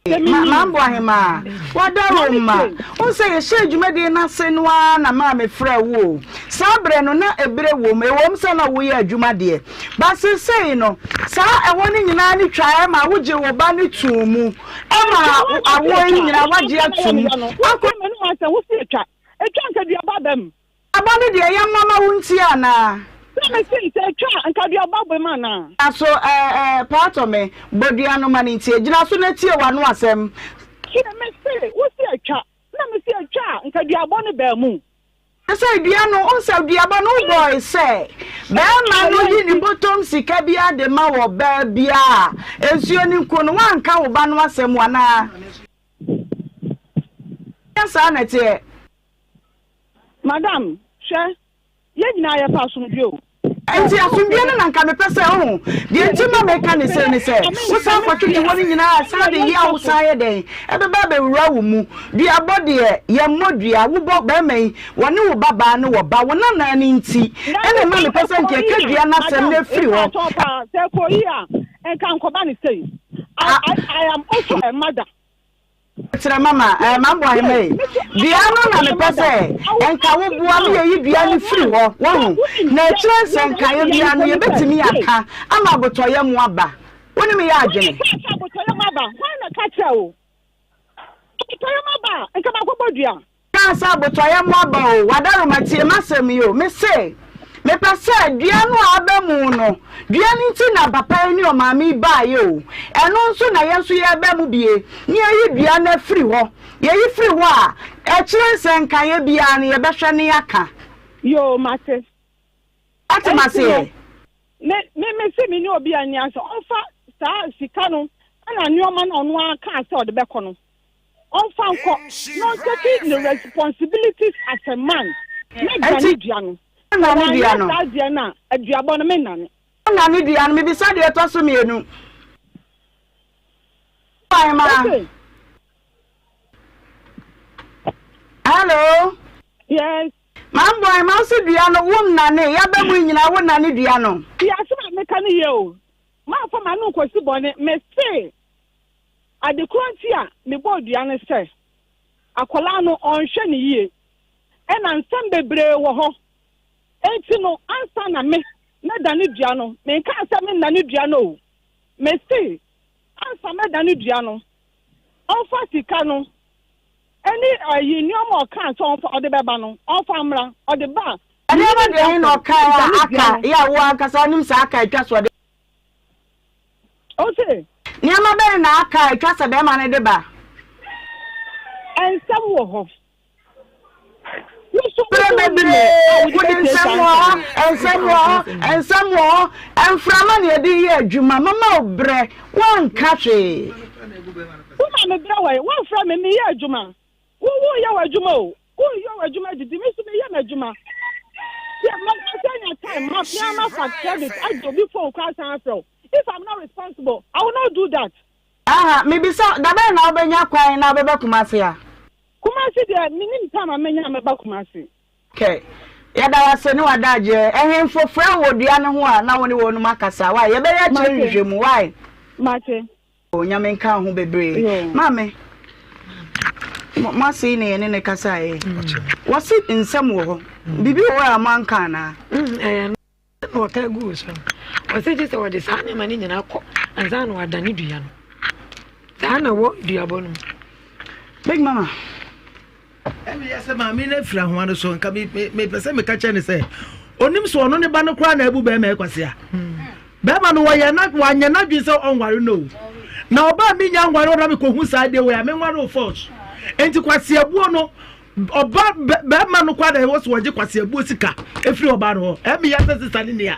Mambo Ohemaa wadaroma o say ye shedwuma de na senwa na ma me frɛ wo sabre no na ebere wo me wom se na wo ye adwuma de ba se sei no sa ewo ne nyina ne twae ma wo je wo ba ne tumu e ma awo nyina waje atum akọ me no asa wo se twa nka dua ba bam aba ne de ya mama wo nti ana me say twa nka dua ba bam ana aso part of me bodua no mani nti gina so na tie wa no asem kina me say wo se twa na me say twa nka dua ba ne ba mu say dua no on say dua ba no boy say be ma no yi ni bottom sika bia de ma wo ba bia ensuo ni nko no wanka wo ba no asem wana yasa na tie madam she ye nyina ya pa so bio enti asundie na nka me pese ho de ntima me ka ne se wo sa kwatwe woni nyina sa de ya wo sa ye den e be ba be wura wo mu dua bode ye modua wo bo ba mai woni wo baba ne wo ba wona na ne nti ene ma me pese nke ka dua na sem na firi ho se ko yi a enka nkoba ne sei I am also a mother Tira mama, mambo ahime. Diano na me pese, enka wo bua me yi dua ni free ho. Wo na chance enka ye bia no ye betimi aka ama botoye mu aba. Woni me ya adwene. Botoye mu aba. Why na ka kira o? Botoye mu aba, enka ba kwọ dua. Ka sa botoye mu aba o, wadaro matie masem yo. Me say me pese dua no abamu no. Dua ni ti na papa ni o mami ba ye o. Eno nso na ye nso ye abamu bie. Ni ayi dua na free ho. Ye yi free ho a e kire senka ye bia ni ye behwe ni aka. Yo mate. Ate mase. Me se me ni obi anya so onfa saa sika no ana nioma na ono aka ase ode beko no. Onfa nko no taking the responsibilities as a man. Me gani dua no. Na ni dua no. Na dua na aduabo no me nane. Na ni dua no me bisa de to so mienu. Bye ma. Hello. Yes. Man boy, mouse dua no won nane, ya ba mu nyina won nane dua no. Ya so me kan ye o. Ma fa ma no kwasi bone me say. Ade kronti a me bo dua no say. Akola no onhwe ne yie. E na nsem bebre wo ho. Enti no ansa na me na dane dua no. Me kan say me nane dua no. Me say ansa me dane dua no. Onfa sika no. Any you know more can't on for the babano, on famra, or the bar. I never did no car, yeah, one casanim saka, just what. Okay. Near my bed, I trust a bear at the bar. And some war. And some more, and from any dear Juma, Mamma Bre, one country. One from me, Juma. Who you are Juma? Who you are Juma? Did you miss me, Juma? Yeah, my I do before class after. If I'm not responsible, I will not do that. Maybe so. The man now be your crying now be Kumasi. Kumasi, the minimum time I may am about Kumasi. Okay. Yada was no adaje. Ehim for friend wo dua no ho a na woni wo no makasa. Why? Ye be ya chiri mu why? Mate. O nyame nka ho bebre. Mame. Masi ne kasa e. Wasi nsem wo ho. Bibi wo a manka na. No ka go so. Wasi je se wo de sa ne mani nyina kọ. Anza no adani dua no. Sa na wo dua bonu. Big mama. Yes, mammy, ne fra ho ano so nka me pese me ka che ne se onim so ono ne ba no kra na abu be ma ekwase a be ma no woye na wanya na dwi se onware no na oba mi nya nware ora me ko hu sa de we a me nware force enti kwase abu no oba be ma no kwa da wo so woje kwase abu sika efri oba no e me yasa sisa ne ya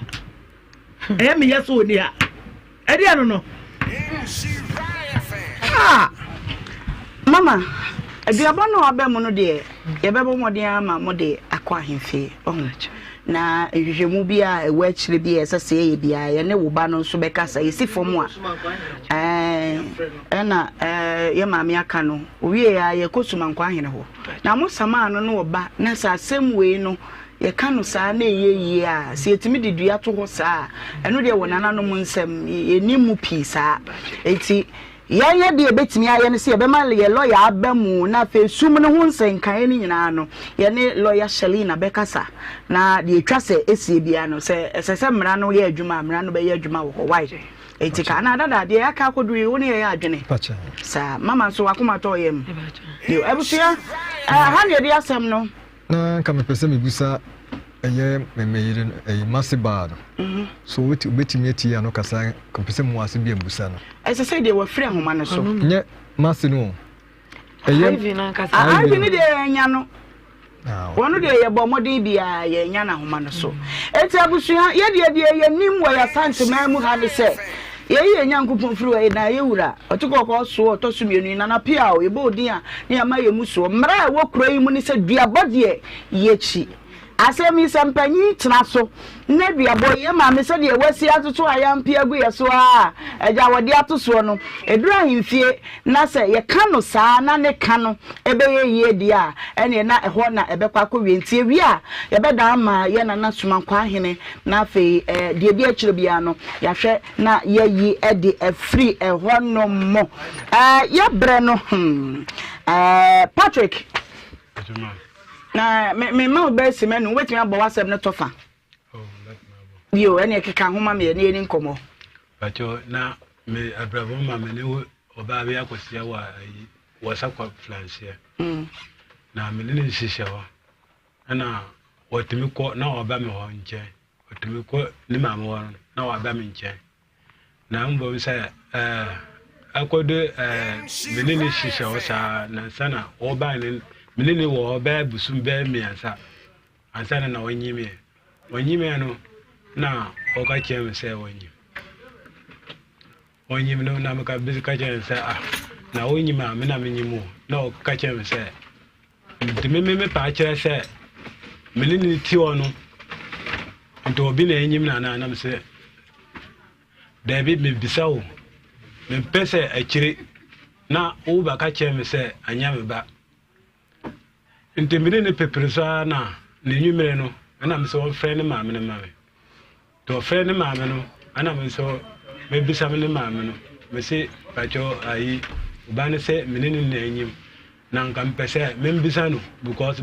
e me yasa oni a e dia no mama aduaba no abemu no de ye bebo modin ama mode akwa hemfe na ehwehwemu bia ewa akire bia esese ye bia ye ne wo ba no so bekasa yesi fomu a na ye maami aka no owie ya ye kosuma nkwa ahene ho na musama no no ba na sa asem we no ye kanu saa na ye a se etimi didua to ho saa eno de wonana no nsem enimu pi saa eti yanya de betimi aye ne se be ma ye lawyer abamu na fe sum ne ho nsenkan ni nyina no ye ne lawyer Shelina bekasa na de etwa se esie bia no se esese mra no ye adwuma mra no be ye adwuma wo why etika na dada de aka akoduri wo ne ye adwene sa mama so akoma to yem yo ebusia ha ne de asem no na ka me pese me busa eye memeyire masiba so weti betimi ati ya no kasa ka pese mu ase bia busa no ese say de wa free ahoma no so nye masi no eye na kasa ayi ni de nya no wono de ye bo modin bia ye nya na ahoma no so eti abusua ye de ye nim wa ya santema mu ha ne se ye nyankopon firi wa na ye wura otukoko so otosumienu na na pia o ye bo odin a ne ama ye mu so mra wo kro yi mu ni se duabode ye chi asemi sempanyi tena so na duabo ye ma me se de wasi atoto ayampi agu yeso a eja wode atoso no edura himfie na se ye kano saa na ne kano ebeye ye dia ene na eho na ebekwa akɔwie ntie wi a ye beda ma ye na na somankwa hene na fe de bi akire bia no ya hwɛ na ye yi ede free eho no mo ye bre no Patrick na me ma be se me no wetimi abo wasem ne tofa yo ene keka homa me ne ni nkomo bacho na me abrabo ma me ne oba be akosia wa wasakwa flansia na me ne shisha wa ana watimi ko na oba me ho nche watimi ko ni ma mo wa na oba me nche na mbo se akodo me ne shisha wa sa na sana oba ne me ne wo oba busum be me ansa ansa na wanyime no na oka chem se wanyime no na maka bizi ka chem se na wanyima me na menyimu na oka chem se me pa kire se me ni ti ono nto obi na enyim na na se David me bisawo me pese akire na wo ba ka chem se anya me ba ntemire ne pepresa na nyumire no ana me so friend ma me to friend ma me no ana me so me bisa me ma me no me se pacho ayi ubane se me ne na enyim na nka mpese me bisa no because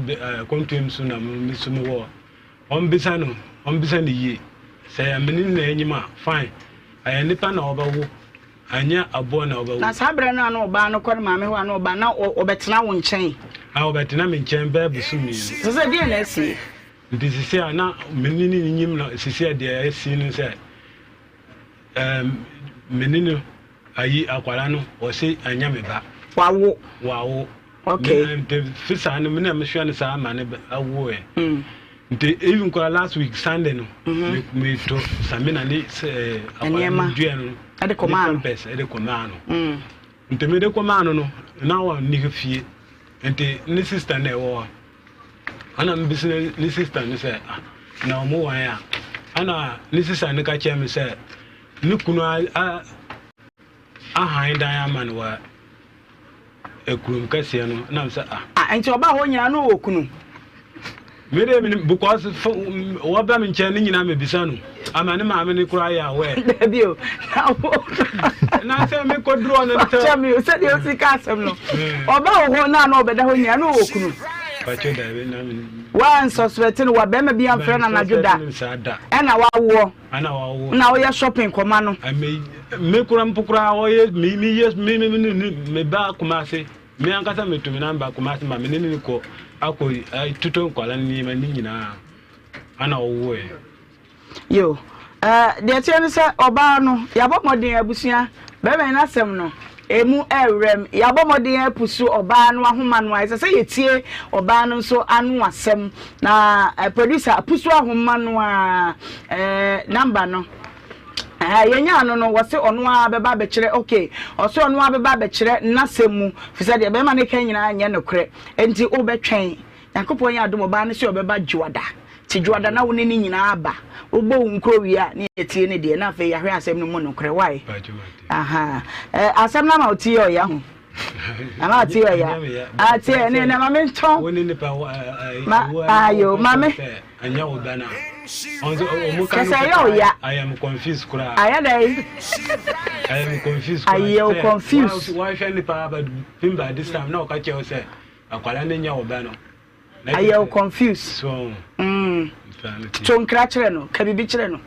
kontum so na me so me wo on bisa ni yi se me ne na enyim a fine aya nipa na obawo anya abo na obawo na sabre na na oba no kwere ma me ho na oba na obetena wo nchen obetena me nchen ba busu mi so se die na esi ndisisi ana menini nyim na sisi de esi no se menini ayi akwara no o se anya me ba wawo okay the fisa no me na me hwa no sa ma ne awo nte even kwa last week Sunday no me to samina ni akwara dua no ade komano nte me de komano no na wa ni fie nte ni sister na ewo ana business ni sister ni say na omo wan ya ana ni sister ni ka chem say ni kunu a han dan aman wa ekurum kase no na say enti oba ho nyina no okunu mere me because oba me nche ni nyina me bisa no amane ma me ni kura ya we bio na say me kodro no tell say de o sika asem no oba ho na na obeda ho nyina no okunu pacho da we na one suspect no wa be ma bia mfre na najuda na wawo na wo ye shopping koma no me kura mpukura wo ye me ba kumase me ankasa metumi na ba kumase ma me ni ko akoi tuto kwala ni ma ni nyina ana wo yo de tiene se oba no ya bomodin abusua be be na sem no emu ewrem ya bomodin apusu oba no ahoma no aise se yetie oba no so anu asem na producer apusu ahoma no number no yenya no no wose ono a beba be kire okay oso ono a beba be kire nasemu fisa de be ma ne kan nyina anya no kre enti obetwen yakopon ya adom oba no se obeba juada ti juada na woni ni nyina aba ogbo nkro wi a ne etie ne de na fe ya hwe asem no mo no kre why aha asem na ma otie o ya ho ama otie o ya atie ne na ma me nton woni ne pa ayo mame anya oba na I am confused. I am confused. I am confused. Why shall the power but this time? No, catch yourself. I am confused. So, Chonkracheno, Kabibicheno.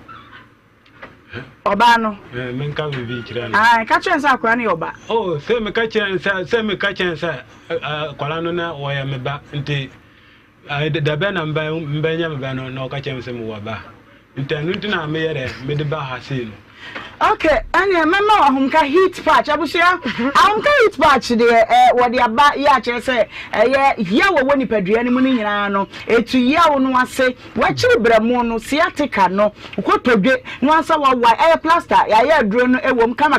Obano, Menka will be children. I catch us a cranny oba. Oh, say me catch and say, Colana, or I am a back into. The Benham Benjamin no catch him some waba. Intending to me, made the Bahasin. Okay, and remember ahumka heat patch abusia ahumka heat patch de what the aba ya kire say ya wo woni padua ni mu ni nyina no etu ya wo no ase wa kire bramo no sciatica no ukotodwe no asa wa plaster ya aduro no ewom kama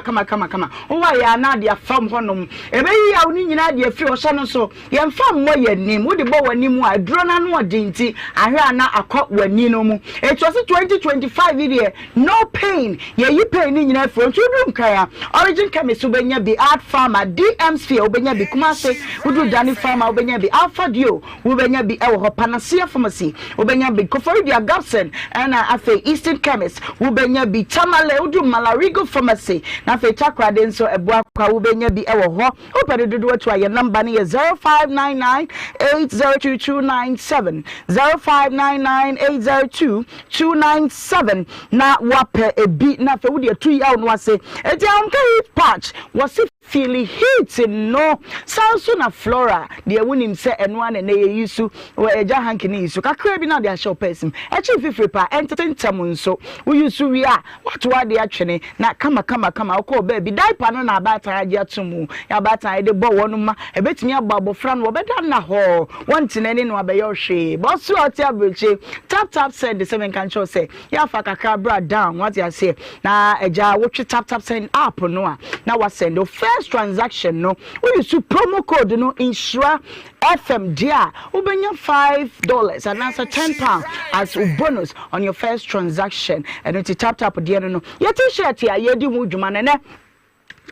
wo wa ya na de afam honom ebe ya wo ni nyina de afiri o hye no so ye mfam mo ye nim wo de bo wani mu aduro na no odinti ahwe ana akọ wani no mu etu ase 2025 year no pain ye yi pain ni nyina from children kaya origin chemist ubenya bi art farmer DM sphere ubenya bi kumase udu dani farmer ubenya bi alpha dio ubenya bi ewo panacea pharmacy ubenya bi koforidia gapsen na afe eastern chemist ubenya bi tamale udu malarigo pharmacy na afe chakra den so eboa kwa ubenya bi ewo ho opede dodo to aye number ni 0599802297 0599802297 na wape ebi na afe udi 2 year no say eti am carry patch was feeling heat no sanso na flora de wonim se eno ana na ye yisu we eja hankini yisu kakra bi na de show person echi fifiri pa entertain nso we yisu wi a what de atwene na kama okọ baby diaper no na abata age atomu ya abata de bo wonuma ebetimi ababofra no obeda na ho wontinani no abeyo hwe bosu oti abroche tap send the seven can show say ya fa kakra bra down what you say na eja wotwe tap send app no a na wa send the first transaction no we use promo code no Nhyira FM dia ubenya $5 and answer £10 as a bonus on your first transaction and it tap dia no your t-shirt ya yedi mu dwuma ne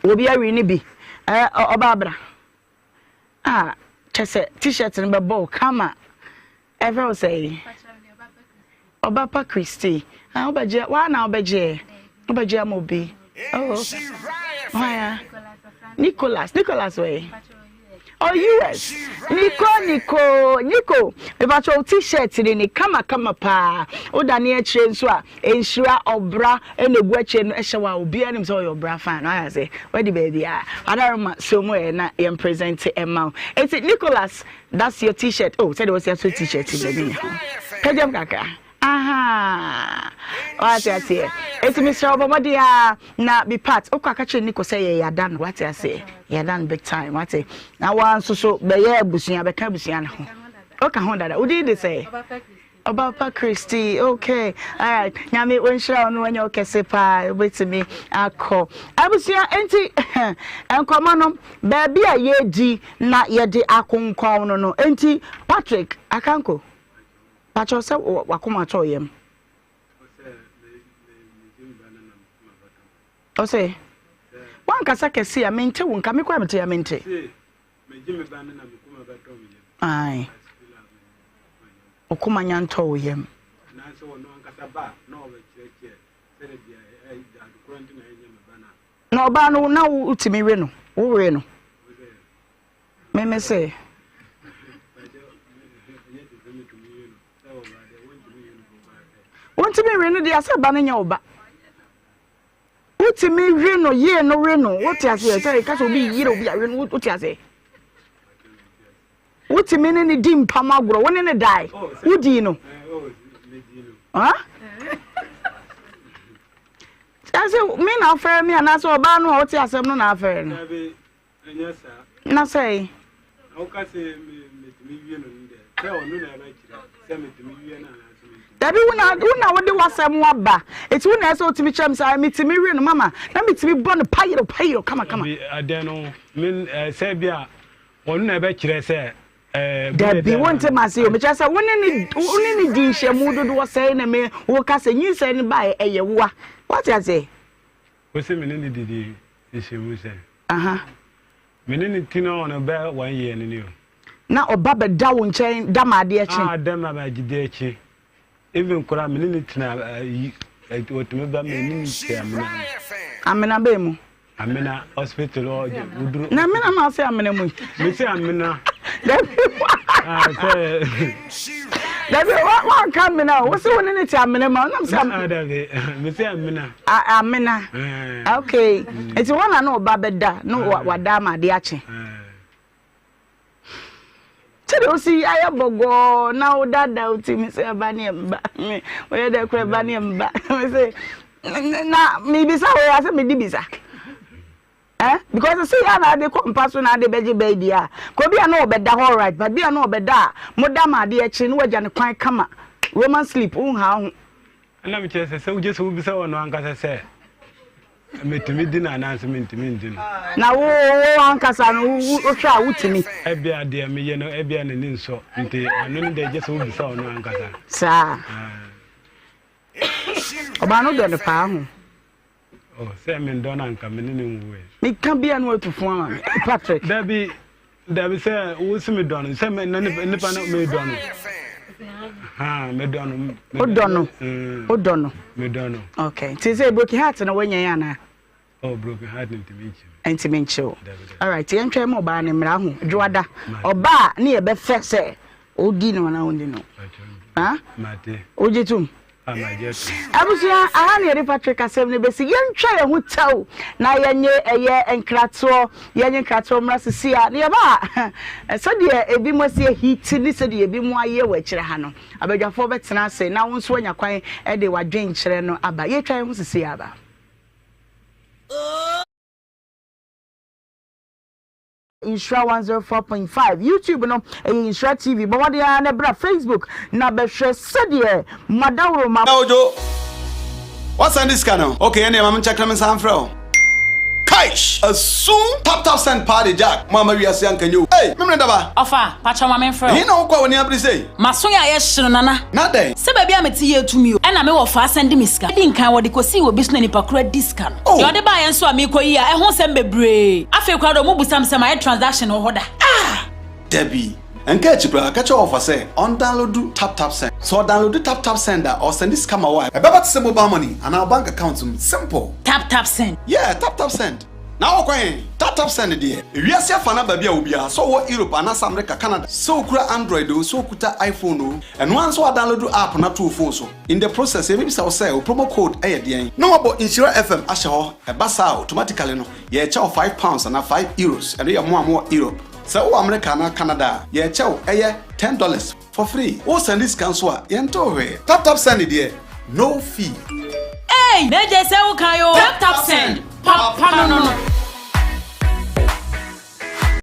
obi awi ni bi obabra chese t-shirt no be ball kama ever say Obapa Christy obaje wa na obaje amobi Nicholas way. Oh US. Nico. If I t-shirt ni kama pa. O dani eche so a Nhyira obra ene gwache no ehyewa obi anim so your bra fan. I say, where the baby are? Adaroma so mo na em present Emma. It's Nicholas, that's your t-shirt. Oh, said it was your t-shirt baby. Pedem kaka. Aha. What I say? It's Mr. Obadia na be part. Okakache Nico say ya done. What I say? Ya done big time. What say? Now one so be ye busia be ka busia na ho. Oka ho dada. Udi dey say? Obapa Christy. Okay. All right. Nyame wonhira ono anya okese pa obetimi akọ. Abusia enti enkoma no baby a ye di na ye de akonkon no enti Patrick akanko. Pacho se wakoma to yem. O say wan kasa kesi ya mente won ka me kwa mete ya mente. Ai. Okoma nyanto yem. Na so won kasa ba na o be cheke se de bia adukuranti na enye me bana. Na oba no na utimi we no. Wo we no. Me say Won't me reno de asa ba nya oba. Wotimi reno ye no reno. What you say? Say ka so bi yire obi a reno what you say? Wotimi ne di mpam agro woni ne dai. Wodi no. Huh? I say me na afere me na so oba no what you asem no na afere no. Na say. O ka say me wie no nde. Say onu na ba kira. Say me wie na. Dabi una wode wasem waba eti una so timi chem say mitimi we no mama na mitimi bon payiro kama ade no min say bia onu na be kire say dabi wonte ma say o me say woni ni di nhemu dodo say na me wo ka say nyi say ni ba eye wo what you say we say me ni di nhemu say aha me ni tino on be 1 year ni na oba be da wo nchen da ma de echi da ma ba gide echi even kura minute na otumi ba minute amena be mu amena hospital udru na amena ma say amena mu me say amena Dabi wa kan me na wo say woni ne ti amena ma na say me say amena amena okay eti wona na oba beda no wada ma de ache Tell see I am bogo now that doubt me say bani mba. We dey kure bani mba. We say Na me bisa we ase me di bisa. Because I see how they come pass on the beji baby. Could be an obeda all right, but be an obeda. Modama dear chin wajan quite come. Woman sleep how. And let me just say, just who be so on one case say. I made to me dinner announcement to me dinner. Now, Uncle San, who shall with me? Ebia, dear me, you know, Ebia and Ninso, until I know they just will be so on one case. Sir, Obano done the pound. Oh, Sam and Donna coming in way. Me can't be unwell to form, Patrick. Debbie say, who's me done? Sam and independent me done. Medonno. Odono. Medonno. Okay. Tis a broken heart and a when yana. Oh, broken heart into me. And to me chill. All right, the entry mobile and Rahu, Joada, or bar near Beth say, O Dino and I only know. Huh? Mate. Ojitum. Abusia ahani eri Patrick asem ne besi yentwa ye hutaw na yenye eye enkrato yenye krato mrasisi a ne ba so de ebi mosie hit ni so de ebi mo aye wa kire ha no abadwafo betena ase na wonso anya kwan e de wadwen kire no aba ye twa ho sisi aba Nhyira 104.5 YouTube no Nhyira TV but what they are na bra Facebook na be hwe sede madawro ma Ojo what's on this channel okay ene mam check them sam fro Kaish assume tap send party jack mama we asian kanyo hey memre daba ofa pacha mama fro he no kwa woni abri say maso ya hyehyere nana na den se ba bia meti ye tumi o na me wo fa send me sika di nkan wo de kosi wo bisu na nipa kura discount yo de ba ye nso a me koyi a ehun sem bebre afi kura do mo busam sem a transaction wo hoda Debbie enka chibra ka che offer say on download tap send so download tap sender or send this camera wipe e beba to mobile money and our bank account simple tap send yeah tap send now okay tap send there we are safe na babia obia so wo Europe and America Canada so kura Android so kuta iPhone and once we download app na to phone so in the process maybe say promo code dey no about Nhyira FM asho e basa automatically no ye charge £5 and €5 and you more Europe so America and Canada ye charge $10 for free o send this cancel yento we tap send there no fee hey meje say wo kan yo tap send papa no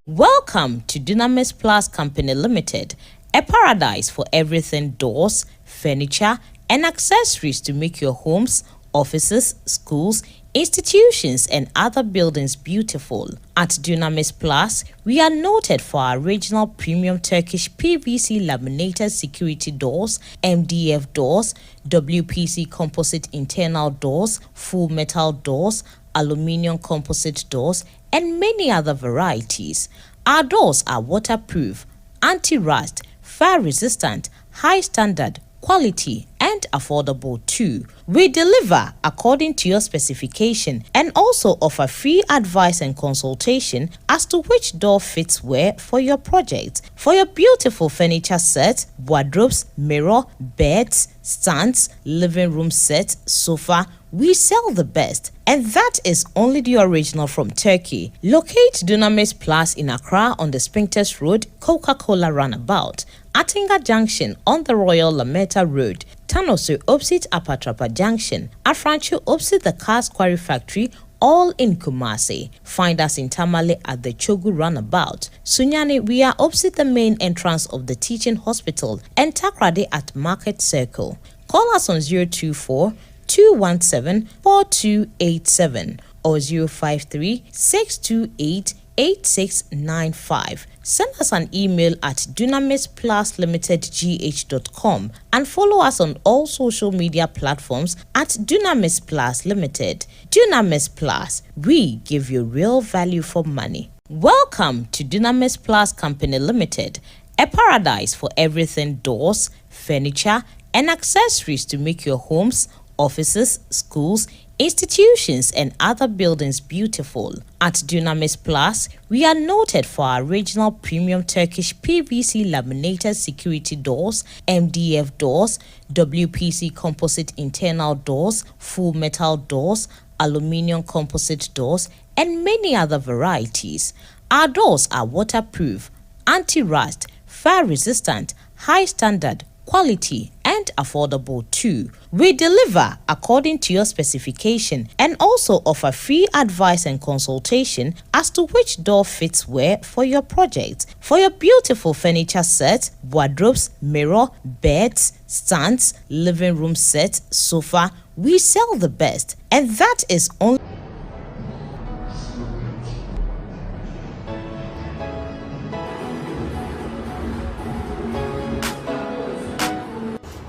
Welcome to Dunamis Plus Company Limited, a paradise for everything doors, furniture, and accessories to make your homes, offices, schools, institutions, and other buildings beautiful. At Dunamis Plus, we are noted for our original premium Turkish PVC laminated security doors, MDF doors, WPC composite internal doors, full metal doors, aluminium composite doors, and many other varieties. Our doors are waterproof, anti-rust, fire-resistant, high standard, quality, and affordable too. We deliver according to your specification and also offer free advice and consultation as to which door fits where for your project. For your beautiful furniture set, wardrobes, mirror, beds, stands, living room set, sofa, we sell the best, and that is only the original from Turkey. Locate Dunamis Plus in Accra on the Spintex Road, Coca-Cola Runabout, Atinga Junction on the Royal Lameta Road, Tanosu opposite Apatrapa Junction, Afranchu opposite the Cars Quarry Factory, all in Kumasi. Find us in Tamale at the Chogu Runabout. Sunyani, we are opposite the main entrance of the Teaching Hospital, and Takrade at Market Circle. Call us on 024-217-4287 or 053-628-8695. Send us an email at dunamispluslimited@gh.com and follow us on all social media platforms at Dunamis Plus Limited. Dunamis Plus, we give you real value for money. Welcome to Dunamis Plus Company Limited, a paradise for everything doors, furniture, and accessories to make your homes, offices, schools, institutions, and other buildings beautiful. At Dunamis Plus, we are noted for our original premium Turkish PVC laminated security doors, MDF doors, WPC composite internal doors, full metal doors, aluminium composite doors, and many other varieties. Our doors are waterproof, anti-rust, fire resistant, high standard, quality, and and affordable too. We deliver according to your specification and also offer free advice and consultation as to which door fits where for your project. For your beautiful furniture set, wardrobes, mirror, beds, stands, living room set, sofa, we sell the best, and that is only.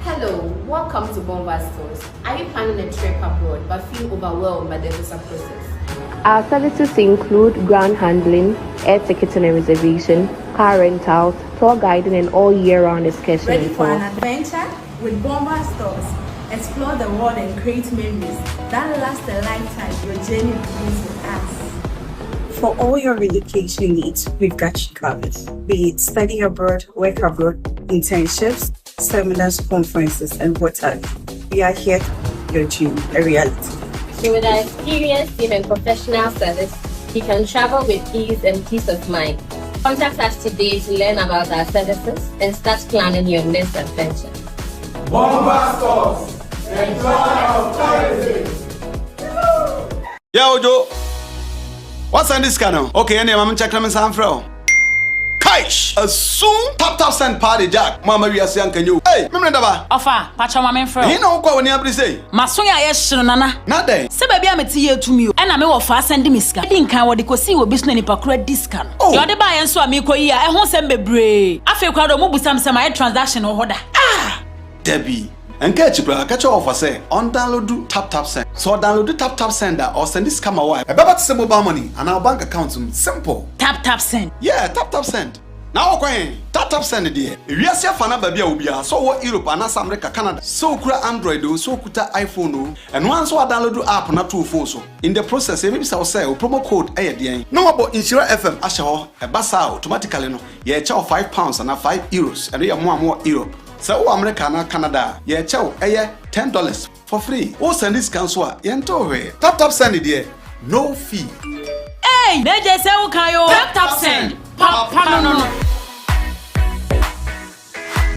Hello, welcome to Bomba Stores. Are you planning a trip abroad but feel overwhelmed by the visa process? Our services include ground handling, air ticketing and reservation, car rentals, tour guiding, and all year-round excursions. Ready for an adventure? With Bomba Stores, explore the world and create memories that last a lifetime. Your journey begins with us. For all your relocation needs, we've got you covered. Be it study abroad, work abroad, internships, seminars, conferences, and what have you. We are here to make your dream a reality. So with our experienced team and professional service, you can travel with ease and peace of mind. Contact us today to learn about our services and start planning your next adventure. Bomba Stores, the joy of tourism. Yeah, Ojo. What's on this channel? Okay, any I'm checking my sound from. Kaish, a soon tap send party jack. Mama, we are saying, can you? Hey, remember that? Ofa, pacha mama mfro. You know what when you say? Masonya yeshiro nana. Not there. Se baby ameti ye to me. And I me ofa send miska. Dinka wodi ko si wo business ni pakura discount. You de buy enso amiko yi a ehon sem bebre. Afi kwa do mo busam sem my transaction o hoda. Ah, Debbie. And catch you, catch your offer say on download tap send. So download tap send or send this camera wire. About to mobile money and our bank account simple. Tap send. Yeah, tap send. Now okay, tap send dear. If you see a fan baby obia, so what Europe and America, Canada, so kura Android, so kuta iPhone, and once I download app na two phones. In the process, maybe I'll say promo code ADN. No about Nhyira FM, Ashaho, a basa automatically no. Yeah, chow £5 and €5, and we are more Europe. So America and Canada, yeah, chow, $10 for free. Oh, send this cancel, yento tap send it dear. No fee. Hey, they just say okay, tap send. No.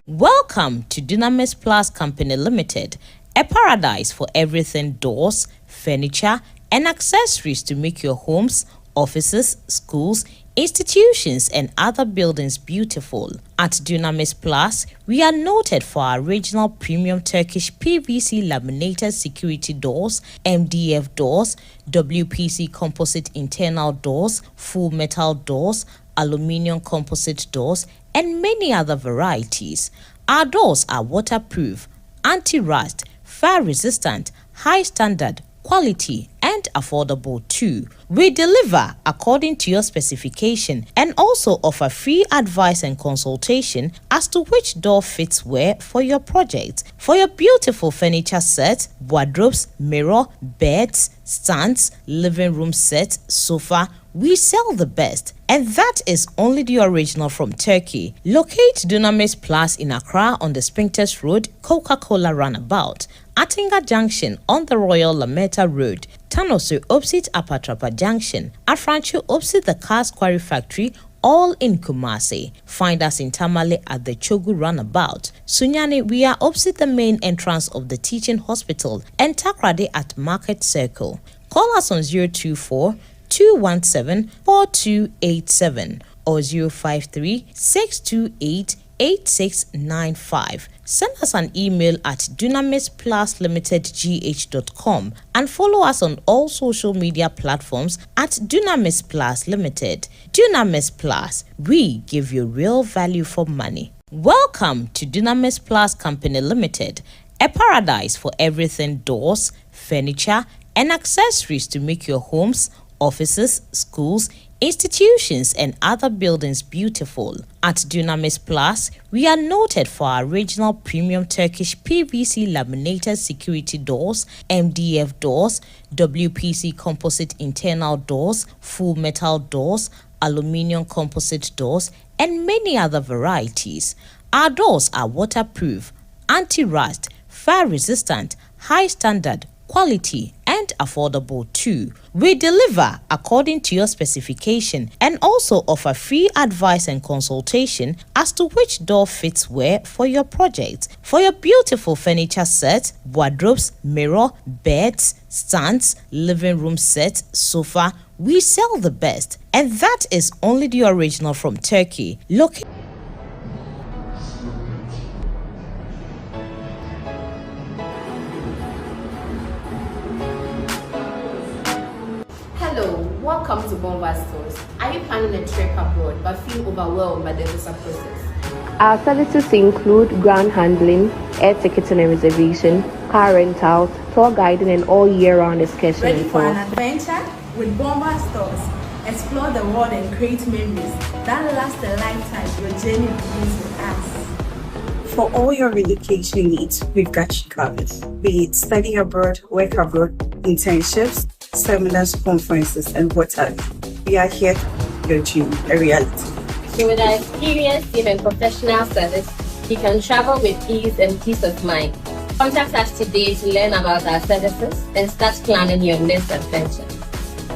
Welcome to Dunamis Plus Company Limited, a paradise for everything doors, furniture, and accessories to make your homes, offices, schools, institutions, and other buildings beautiful. At Dunamis Plus, we are noted for our original premium Turkish PVC laminated security doors, MDF doors, WPC composite internal doors, full metal doors, aluminium composite doors, and many other varieties. Our doors are waterproof, anti-rust, fire-resistant, high standard, quality, and affordable too. We deliver according to your specification and also offer free advice and consultation as to which door fits where for your project. For your beautiful furniture set, wardrobes, mirror, beds, stands, living room set, sofa, we sell the best, and that is only the original from Turkey. Locate Dunamis Plus in Accra on the Spintex Road, Coca-Cola Runabout, Atinga Junction on the Royal Lametta Road, Tanosu opposite Apatrapa Junction, Afrancho opposite the Cars Quarry Factory, all in Kumasi. Find us in Tamale at the Chogu Runabout. Sunyani, we are opposite the main entrance of the Teaching Hospital, and Takrade at Market Circle. Call us on 024-217-4287 or 053-628-8695. Send us an email at dunamispluslimitedgh.com and follow us on all social media platforms at Dunamis Plus Limited. Dunamis Plus, we give you real value for money. Welcome to Dunamis Plus Company Limited, a paradise for everything doors, furniture, and accessories to make your homes, offices, schools, institutions, and other buildings beautiful. At Dunamis Plus, we are noted for our original premium Turkish PVC laminated security doors, MDF doors, WPC composite internal doors, full metal doors, aluminium composite doors, and many other varieties. Our doors are waterproof, anti-rust, fire resistant, high standard, quality, and and affordable too. We deliver according to your specification and also offer free advice and consultation as to which door fits where for your project. For your beautiful furniture set, wardrobes, mirror, beds, stands, living room set, sofa, we sell the best. And that is only the original from Turkey. Look. Hello, welcome to Bomba Stores. Are you planning a trip abroad but feel overwhelmed by the visa process? Our services include ground handling, air ticketing and reservation, car rentals, tour guiding and all year-round excursion. Ready for an adventure? With Bomba Stores, explore the world and create memories that last a lifetime. Your journey begins with us. For all your relocation needs, we've got you covered. Be it study abroad, work abroad, internships, seminars, conferences, and what have you. We are here to make your dream a reality. So with our experienced team and professional service, you can travel with ease and peace of mind. Contact us today to learn about our services and start planning your next adventure.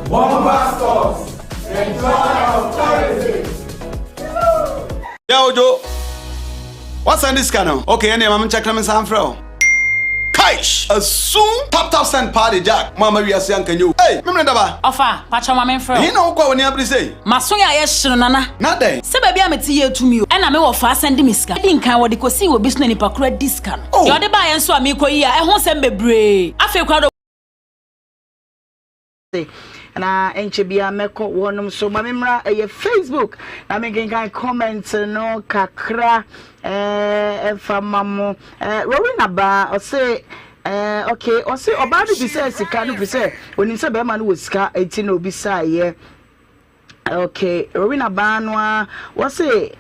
Bomba Stores, enjoy authority. Yo, Joe. What's on this channel? Okay, and I'm checking them some fro. Kaish, a soon tap send party jack. Mama, we are saying, can you? Hey, remember that? Ofa, pacha mama fro. You know what when you say? Masoya yeshino nana. Not there. Se baby ametiye to me. And I'm ofa send miska. Dinka wadi ko si wo bisno ni pakura discount. Yo de ba yenso ami ko yi a ehon se bebre. Afi kwa na enchebia meko wonum so mamemra Facebook na megenkan comment no kakra famamo Rowena ba o say okay o say oba bi say sika no bi say onim say be ma no sika enti na obi say okay Rowena ba no o say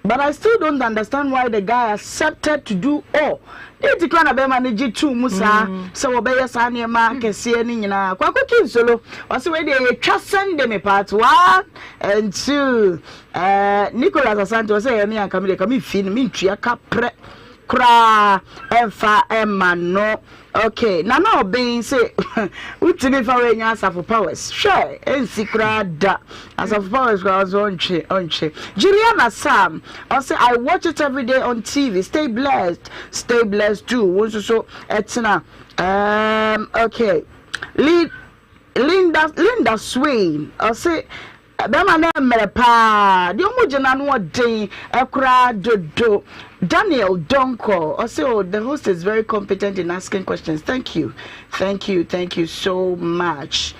but I still don't understand why the guy accepted to do all. Iti kwa na be manage two musa so we be sa ne ma kese ni nyina kwa koki solo wase we dey twa send me part 1 and 2 Nicholas Asante say ya mi anka me ka fi ni mi ntua ka pre kra emfa emano. Okay, na obin say utimi fa we nya asafo powers sure ensi kra da asafo powers was onche Juliana Sam I say I watch it every day on TV. Stay blessed too. So etina okay Linda Swain I say Bema na merepa di omo jena no odin ekura dodo Daniel Donko also the host is very competent in asking questions. Thank you so much.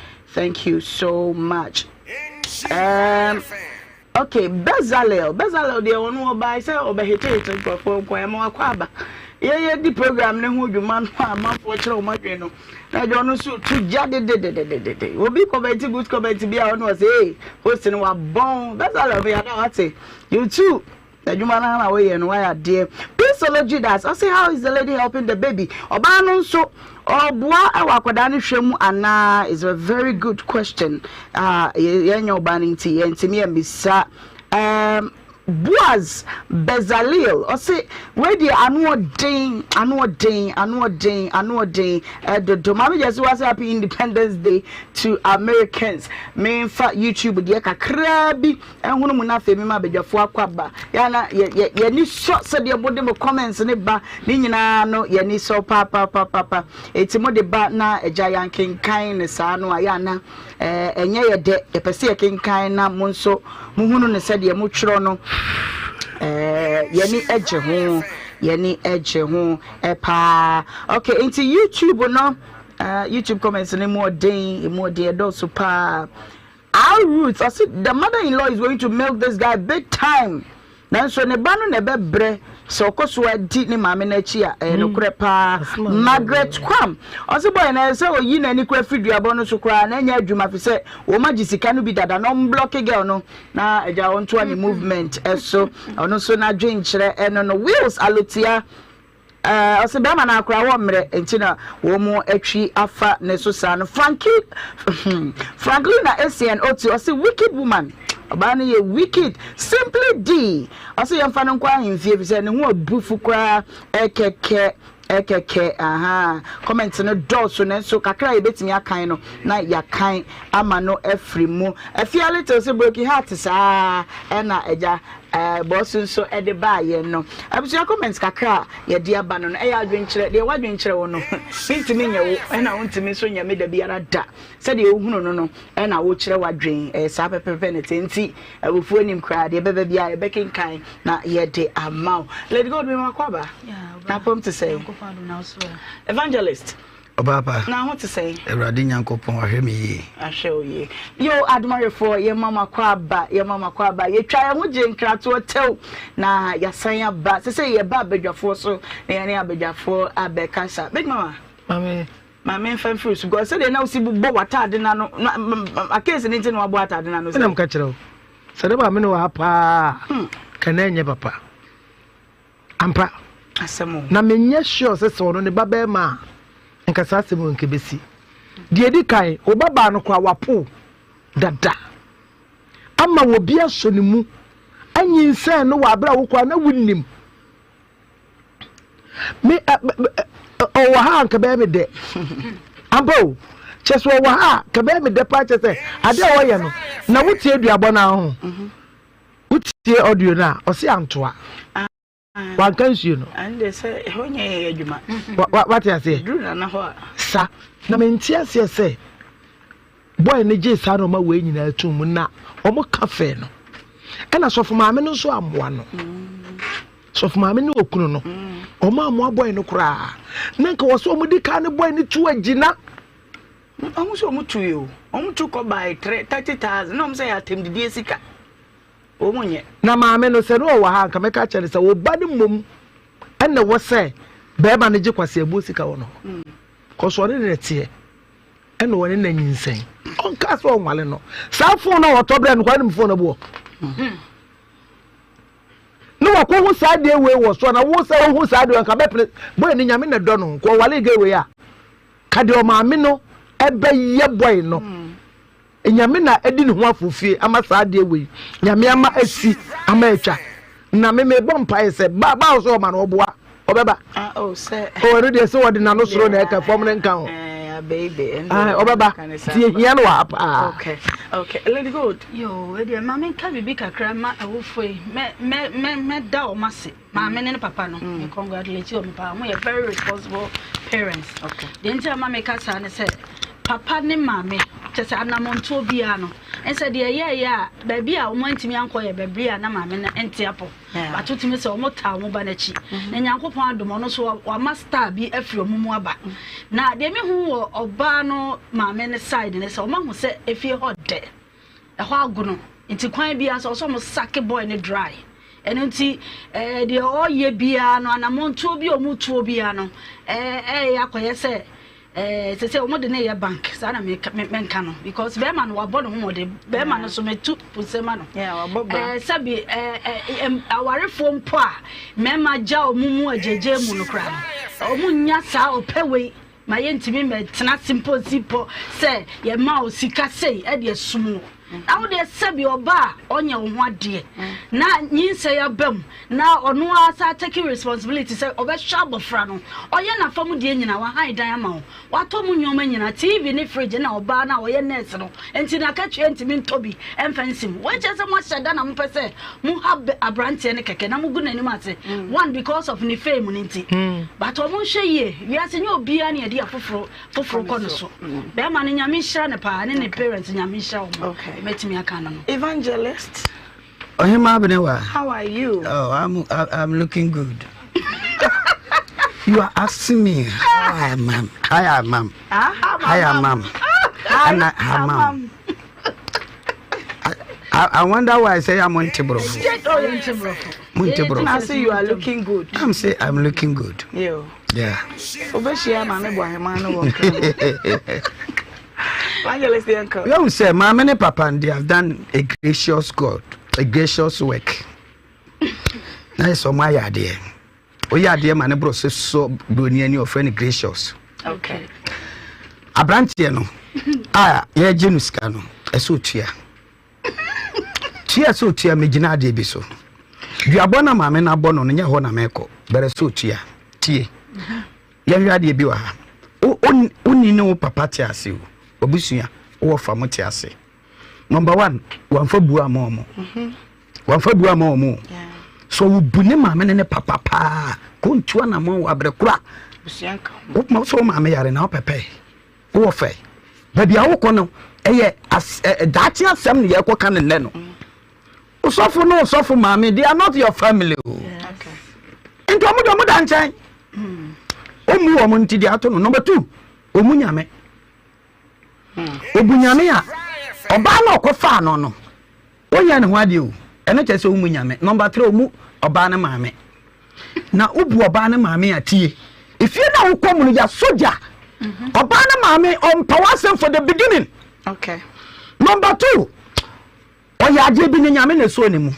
Okay, Bezalel de onu oba say obehete to for akwaba ye di program ne ho dwuma no amafo kire o madwe no na jo no so to jade de obi comment good comment bia ono say host no wa bon Bezalel be na ate you too the dwuma na we no why there Peaceology das I say how is the lady helping the baby oba no so obua awakoda ne hwemu ana is a very good question yenya oba nti yentimi ambisa Boaz Bezalel I say where the annual day the mama just was happy Independence Day to Americans me fa YouTube de kakra bi ehunu mu na fe me ma bedwafo akwaba ya na ye ni so se de bode mo comments ne ba ni nyina no ye ni so papa etimo de ba na eja yankin kan ne sa no aya na enye ye de pese ye kinkan na mo nso muhunu ne se de mo twro no yeni eje ho epa okay into YouTube no YouTube comments any more day do super our roots I said the mother-in-law is going to milk this guy big time now so ne ba no ne bebre so koswa di ni mame na chi a no krepa Margaret Kwam also boy na say oyi na ni kwa fiduabo no so kra na nya adwuma fi say wo magisika no bi dada no block girl no na eja won to any movement so ono so na dwen kire eno no wheels alotia also be ma na akra wo mre entina wo mu atwi afa ne so sa no Franklin na SN oti also wicked woman Obani ye wicked simply D also yam fa no kwa himfie bi say ne ho abufu kwa ekeke ekeke comment no dɔɔso ne nso kakra yɛbɛtumi akan no na yɛakan ama no afiri mu afia little so broken heart saa ɛna agya boss so ede ba ye no abusua comments kakra ye de aba no e ya adwenkyere de wadwenkyere wo no ntimi nya wo e na wontimi so nya me da biara da se de ohunu no e na wo kyere wadwen sa pepepe ne tenti abufu anim kra de bebe bia e bekenkan na ye de amount let God me makwaba na pom to say evangelist Obaba. Now what to say? Eradi Nyankopon ahwemi. Ahwe ye. Yo admire for your mama kwaba, ye try wo jenkra to hotel na yasan aba. Say ye ba bedwafo so na ye abedwafo abekasa. Big mama. Mame fan fruits go say they now see bo watade na no akese ni nti no abo atade na no. Na mka kire. Say de ba me no apa. Kana enye papa. Ampa. Asemo. Na menye sure say so no ne baba ma. Nkasa semu nkebesi die di kai obaba no kwa wapo dada ama wo bia so ne mu anyinse no wa bra wo kwa na wunnim me o wa ha nka be me de ambo cheso wa ha ka be me de pa chese ade wo ye no na wutie duabo na ho wutie audio na o se antoa one can you know and they say honye adwuma what you say dura na ho sa na mentia say boy ne je sa no ma we nyina atum na omo cafe no e na sofo maame no so amoa no sofo maame no okunu no omo amoa boy no kura na nka wo so omo di ka ne boy ne tu agina omo so omo tu yo omo tu ko by 30,000 no omo say atem di esika omunye na maame no se no wa ha nka meka kire se wo ba ne mom enne wo se be ma ne je kwase abosika wo no ko so ne tie enne wo ne na nyinsen on ka so onwale no sa phone no otobre no kwa ne phone no bo no wa ko hu sa de we wo so na wo se hu sa de nka be boy ne nyame ne do no ko wale ge we ya ka de o maame no ebe ye boy no nyame na edi ne ho afofie ama saa de we nyame ama asi ama atwa na me bompa ese ba so ma no oboa obeba say o re de se wodi na no soro na eka fom ne nka ho baby obeba tie hia no wa okay let it go yo e de mama nka bibi kakra ma awofoi me da o mase mama ne papa no me congratulate you papa mo you very responsible parents okay the entire mama ka sa ne say papa ne mame chese anamonto bia no ense de ye ya ba bia o mantimi ankoye ba bia na mame na entiapo batutimi se o mota o ba na chi na nyankopon adomo no so wa master bi afiri omumu aba na de me hu oba no mame ne side ne se o mahu se efie hode e ho agono nti kwan bia so mo sake boy ne dry eno nti de o ye bia no anamonto bia o mutuo bia no yakoye se say o de na bank sa na me nka no because be man wa bono ho de be man so metu pusema no wa bobo sabi awarefo mpo a me ma ja omumu ajeje mu no kra o mu nya sa o pewe ma ye ntimi me tena simple say ye ma o sika sei e de sumu now they sabi oba onye wo ade na nyinse ya bam na ono asa take responsibility say oba shabofra no oye na fam de nyina wa han dan ama wo wato mu nyoma nyina TV ne fridge na oba na oye nurse no enti na ka twe enti min tobi emfansim we just mo shada na mo pese mo have abrante ne keke na mo gu na ni mate one because of ni fame ni enti but o mo hweye wi ase nye obi a ne de afoforo kono so be ma ne nyame hira ne pa ne parents nyame hira wo okay Evangelist Ohemaa Benewaa. How are you? Oh, I'm looking good. You are asking me how I am, ma'am. Hi, ma'am. Hi, ma'am. Hi, ma'am. I wonder why I say I'm on Tibro. I say you are looking good. I'm saying I'm looking good. Yeah. You say, Mama and Papa, and they have done a gracious God, a gracious work. Nice on my idea. Oh, yeah, dear man, bro, so Bruni and your friend gracious. Okay. A branch, you know. Yeah, James Cano, a suit here. Tia so tia, Megina de Biso. You are born a mamma and a bon on your honor, Meko, but a suit here. Tea. yɛhwɛ adeɛ bi wɔ ha wonni ne wo papa te ase o obusua wo fa mo te ase number 1 wamfa bua ma omo so wo bu ne maame ne papa pa ko ntua na mo abrekura busua ka wo ma so maame yare na wo pepe wo fe ba bia wo ko no eye daati asem ne ye ko kan ne no usofo no usofo maame they are not your family okay into mo da nchan omu wo mo ntidi ato no number 2 omu nyame obunyame a oba na okofa no onya ne ho ade o ene kyese omu nyame number 3 omu oba na maame na obu oba na maame atie ifie na wo komu no ya soja oba na maame on power for the beginning okay number 2 oya ade bi ne nyame na so ne mu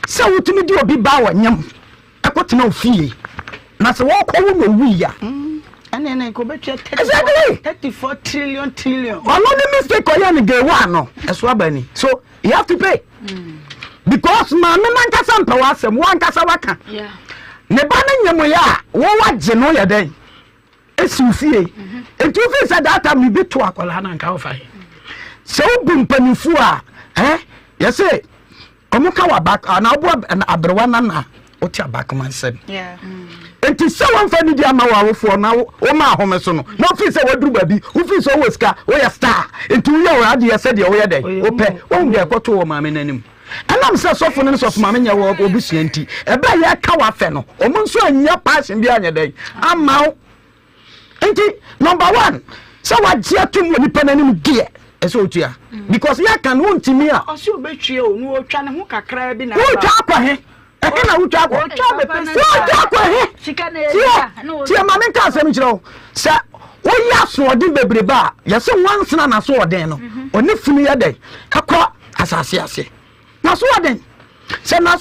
se wotumi di obi ba wa nyam akotena ofie na se wo kowu no wi ya and go bet 34 trillion. Only mistake or you get one no. Eswabani. So you have to pay. Because mama man kasa mpawa asem wan kasa waka. Yeah. Ne ba na nyemo ya wo waje no ya den. Esufie. Etu fi say that time you be to akola na nka ofa. So bu mpanifu a you say omuka wa back na obo abrewa na oti abakman said. Yeah. Enti se wan fa ni dia ma wa wofo na wo ma ahome so no no fi se waduru babi wo fi so wo ska wo ya star enti wo ya ade ya se de wo ya dai wo pe wo ndia koto wo maame nanim anam se sofo ne sofo maame nya wo obusua enti ebe ya ka wa fe no o mo nso anya passion bi anya dai ama enti number 1 se wa jia tum ni pananim die eso otua because ya kan won timi a o se obetwie o nu o twa ne ho kakra bi na wo twa kwa he ekena wucha ko tia mama nka asem kiro sa wo ya so odi bebreba ya se wansena na so oden no oni funu ya den akọ asase ase na so oden se na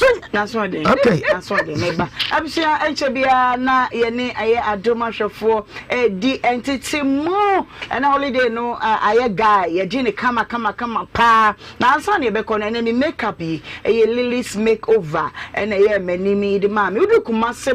so oden okay na so oden meba abisia enche bia na ye ne aye adomahwefo di entity mo na holiday no aye guy ye ji ne kama pa na ansa ne be ko na me makeup yi aye Lily's makeover na ye manimi de ma me udu Kumase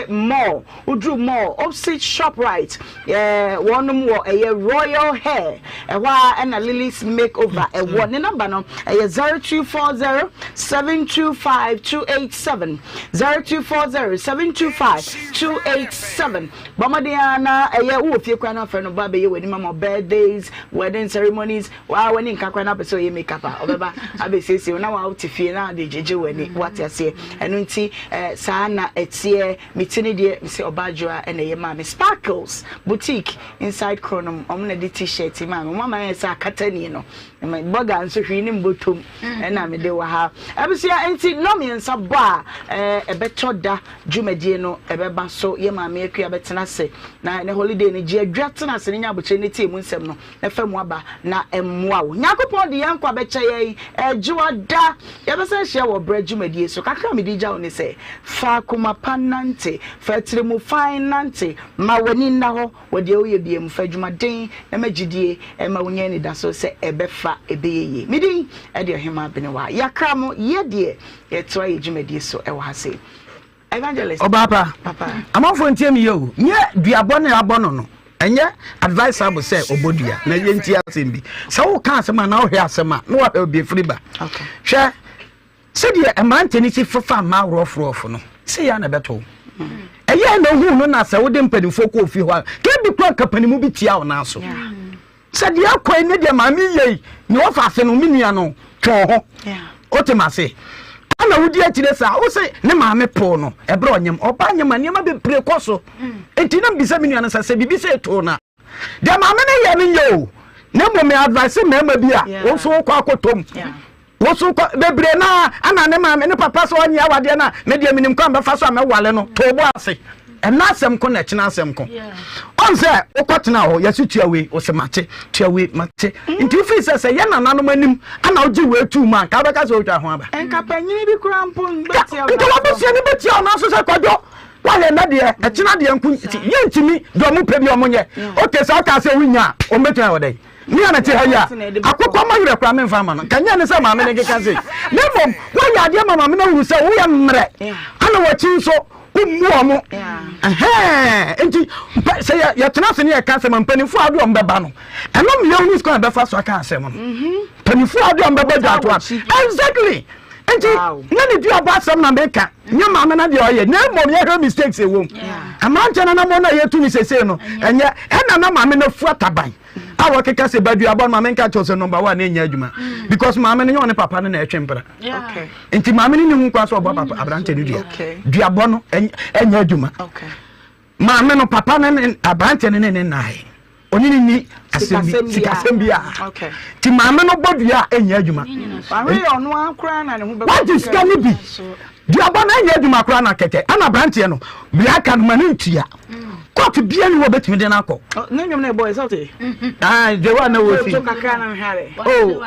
mall udu mall opposite ShopRite wonum wo aye royal hair wa na Lily's makeover wo ne number no aye 0240 725-287 0240-725-287 Bamadiana eye wo fie kwa na fe no ba be ye weni mama birthdays wedding ceremonies wa weni nka kwa na pe so ye makeup obeba abesese na wa utifie na de jeje weni wati ase enu nti saa na etie mitini de se obadjoa ene ye mama Sparkles boutique inside Chronom omna de t-shirt mama ye sa katani no my boga nso hwi ni mbotom na me de wa ha abisia enti no me nsa bo a ebeto dwumadie no ebeba so ye maame akua betena se na ne holiday ne gi adwatena se nya aboche ne tie mu nsem no efa mu aba na emmoa wo nyakopon de yankwa beche ye ejuada ye besa hia wo bra dwumadie so kakra me dija oni se fa kuma panante fa tiremu finance ma wani na ho wode wo ye biem fa dwumaden na magidie ma wonya ni da so se ebefa ebeyeye midin e de Ohemaa Benewaa yakramo ye de ye toa ye dwumadie so e wo ha se evangelist papa amafo ntie mi yo nye duabo ne abono no enye advisable say obodua na ye ntie asem bi se wo ka asem na wo hwe asem na wo obi free ba okay hwe se de emante ni si fofa ma wrofrofo no se ya na beto eye na hu no na se wo de mpanifo ko ofi ho ke bi kwa kapanimu bi tia wo na so se de akwa ne de ma mi ye ni wo fa ase no minua no twon ho otemase ana wudi atire sa wo se ne maame po no ebra onyem oba nyema niam be pre koso enti na bisa minua na se bibi se to na de maame ne ye ne yo ne mo me advice mema bi a wo so kwa akotom wo so bebre na ana ne maame ne papa so anya wade na me de minim kwa mba fa so amewale no to bo ase ena asem ko na kina asem ko onse okotena ho yesu tuawe osemate tuawe mate nti fi se ye na nanom anim ana ogi we tu ma ka beka so otwa ho aba enka panyini bi kura mpon betia nti wa besia ni betia na so se kwadwo wa le na de e kina de nku ye ntimi do mu pe bi omonye okay so ka se winya o metu na wodai ni ana te ha ya akokọ ma yure kwa memfa ma no kanya ne se ma me ne keka se ne mom wa ya de mama me na wuru se wo ya mmre ana wa chin so wo more more. And say, you're nothing here, can't say, and penny for you on Babano. And I'm the only going to be fast, so I can't say, penny for you on Babano. Exactly. And none of you about some America. Your mamma and your no more mistakes. A woman. A man and a woman here to say no, and yet, and I'm a man of Fatabai. I work a case about you about my main catch also number 1 in Yajuma because mamma and your papa and a chamber. Okay. And to mamma in the class of Papa Abranton. Okay. Diabono and Yajuma. Okay. Mamma no papa and Abranton and I. Only Sikasembia. Okay. To mamma no body and Yajuma. I really on one crown and what is can it be? Diabona Yajuma crown a kete, and a brantiano. We are can manutia. Got to be any bit with an uncle. Name your boys out there. Ah, the one who was Harry. Oh,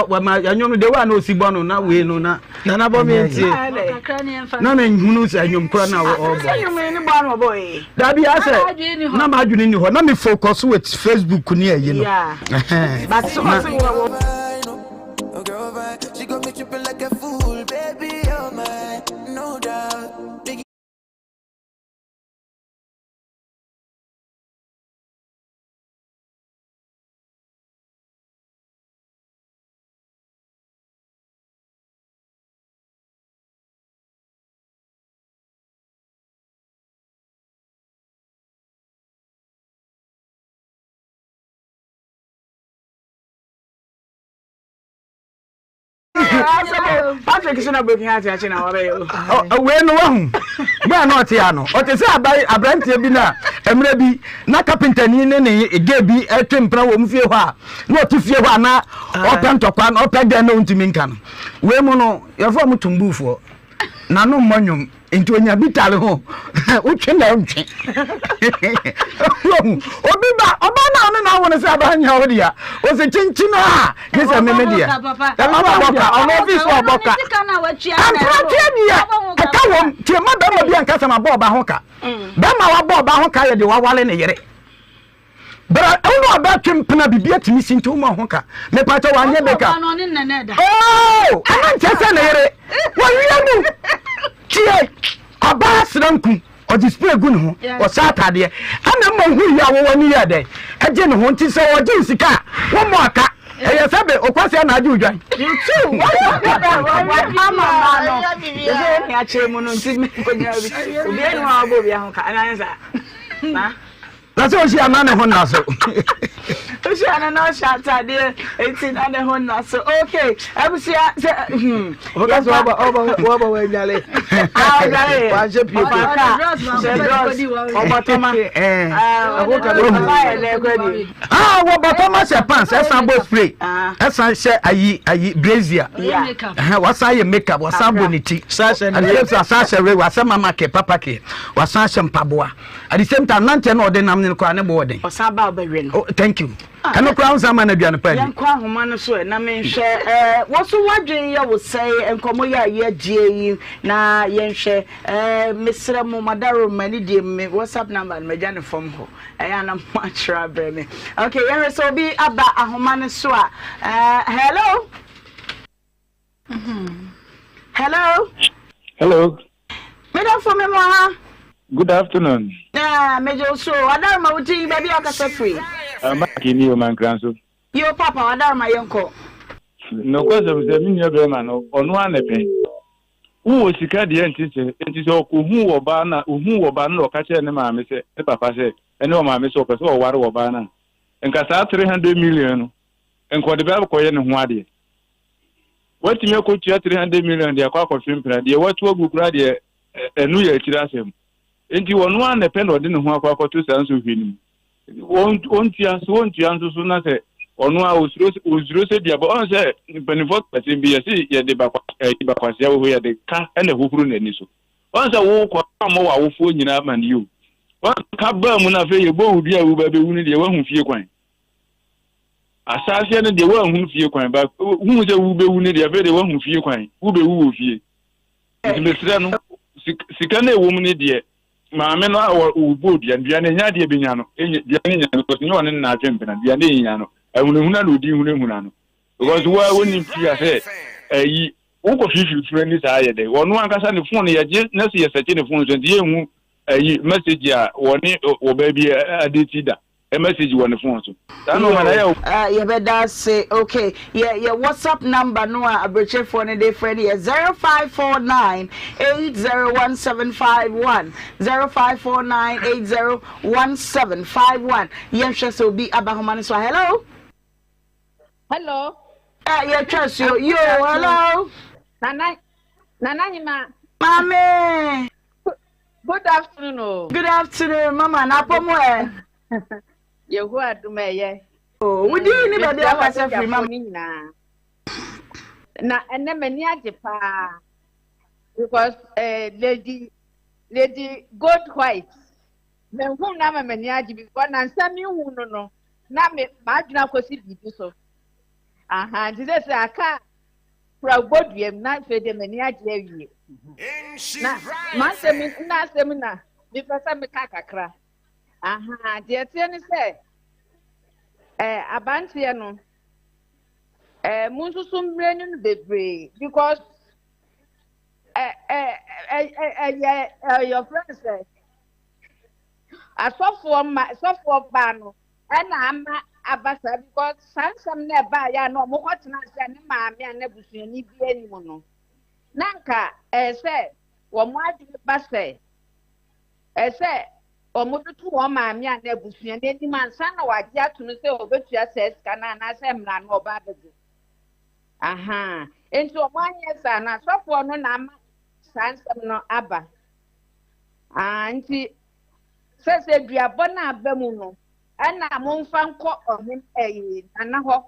what my young the one who see Bono now we know not. None of me. None who knows a young crown or boy. That be I said, no, I didn't know. Let me focus with Facebook near you. Yeah, that's so she got me tripping like a fool, baby. Oh my, no doubt. Patrick is not breaking out at our way. Oh, when one, we are not Tiano. Or to say about a brand Tabina, and maybe not carpenter in any gay a temper won't fear her. Not to fear one, or Pantopan, or Peg known to Minkan. We mono, your form to move for. Nano monum into a bitalo, which you know. Obiba, Obana, and I want to say about Yodia. Was a chinchina. Yes, I'm a media. I'm office for Boca. I'm I can't tell my baby and Casama Boba Honka. Bama Boba Honka, the Wawal in a year. But I don't know about him, Penabi, missing 2 more Honka. Me Pato one year. Oh, I'm just saying, what do you do? Chia, a bass rankum. Or display good or Saturday. And the man who you are 1 year day. I didn't want to say or do car. One more car. And you or question I do. You too. Mamma. That's all she another Honda. So she another shot idea. It's in other Honda. So okay. I will see. That's over when Jale. What Thomas pants? That's not both spray. That's I share a brazier. What's I makeup? Was some bonity? Sash and Sasha Ray was some mamma papa ke was Sasha Pabua. At the same time, Nantan or the crown boarding. Or Saba Berrin. Oh, thank you. I know crown some man again. Young crown, Manasu, and I mean, share. What's what you would say, and come here, ye G. Na yen share, Mr. Momadaro, many dear me. What's up number? And Majana from ho. I am much rather me. Okay, here so be about a Homanasua. Hello. Hello. Hello. Madam for me, good afternoon. Major so I don't know what you baby I can free. I'm back in you, man, grandson. Your papa, I don't my uncle. No question, the minion man on one pen. Who was the cardian teacher? It is all who or banner, who or banner or catcher, and mamma said, Papa said, and no mamma so or water or banner. And cast 300 million and called the Bell Coyan and Wadi. What you could 300 million, the cock of film, the what will go gradia a New Year Chirasem. And you on one a pen or didn't want to 2 cents with him. Won't you answer soon as on one was roasted the above said, Pennyfort, but in BSC, yet the Baquasia, where the car and the Hookrun and Nisso. Once I walk more awful in up and you. One cup Bermuna Fay, you both dear who baby wounded the one who fear coin. Assassin the one who fear coin, but who is a who be wounded the very one who fear coin, who be who fear. Mr. Sikane woman, dear. Mamma or good, and Diana Biano, because no one in our champion, and Diana, I will not do Hunano. Because why wouldn't you say, Wonko fifi friend is higher day. One one can send the phone here, just next year, setting the phone, and the message ya, one or baby a ditida. A message on the phone. You better say, okay, yeah, your WhatsApp number, no, I bridge for a day, Freddie, 0549 801751. 0549 801751. Yes, will be Abahuman. So, hello. Hello. Yeah, trust you. Yo, hello. Nana, Mommy. Good afternoon. Good afternoon, Mama. Napomo. You who are to me, oh, would you anybody else have free, Mama? Na, and then many pa because lady gold white. Men who nama many because and some you no. Na me, Madina Cosi so. Aha, this is a car. Proud you not for the many aji. Na, na semina. Because I'm a kakakra. Aha, dear Tiani say, Abantiano, Munsusum Brennan Bebre, because your friend said, I saw for Bano, and I'm Abasa because some nearby, I know more what not send mammy and never see any anyone. Nanka, said, one might be Basse, said, Omoto tu o ma mi an ebusuan de man san na wade atunu se obetua ses kana na se mra no oba bege aha enti o manye sa na sofo no na ma sansem no aba anti se duabo na abamu no ana momfa nko ohim nana ho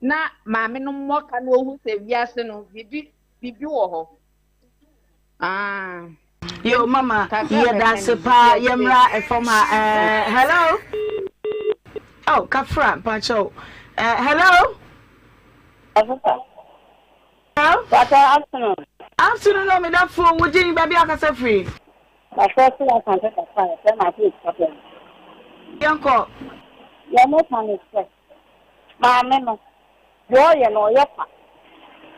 na maame no mmoka na ohu se wiase no bibi wo ho Yo, Mama, yeah, that's a pa, Yamra, from her. Hello? Oh, Kafra, Pacho. Hello? Hello? What afternoon? Afternoon, no, me that phone, would you, baby, I can say free. My first thing I can take a fire, then my food problem. Yanko. You're not on the stress. My memo. You're your pa.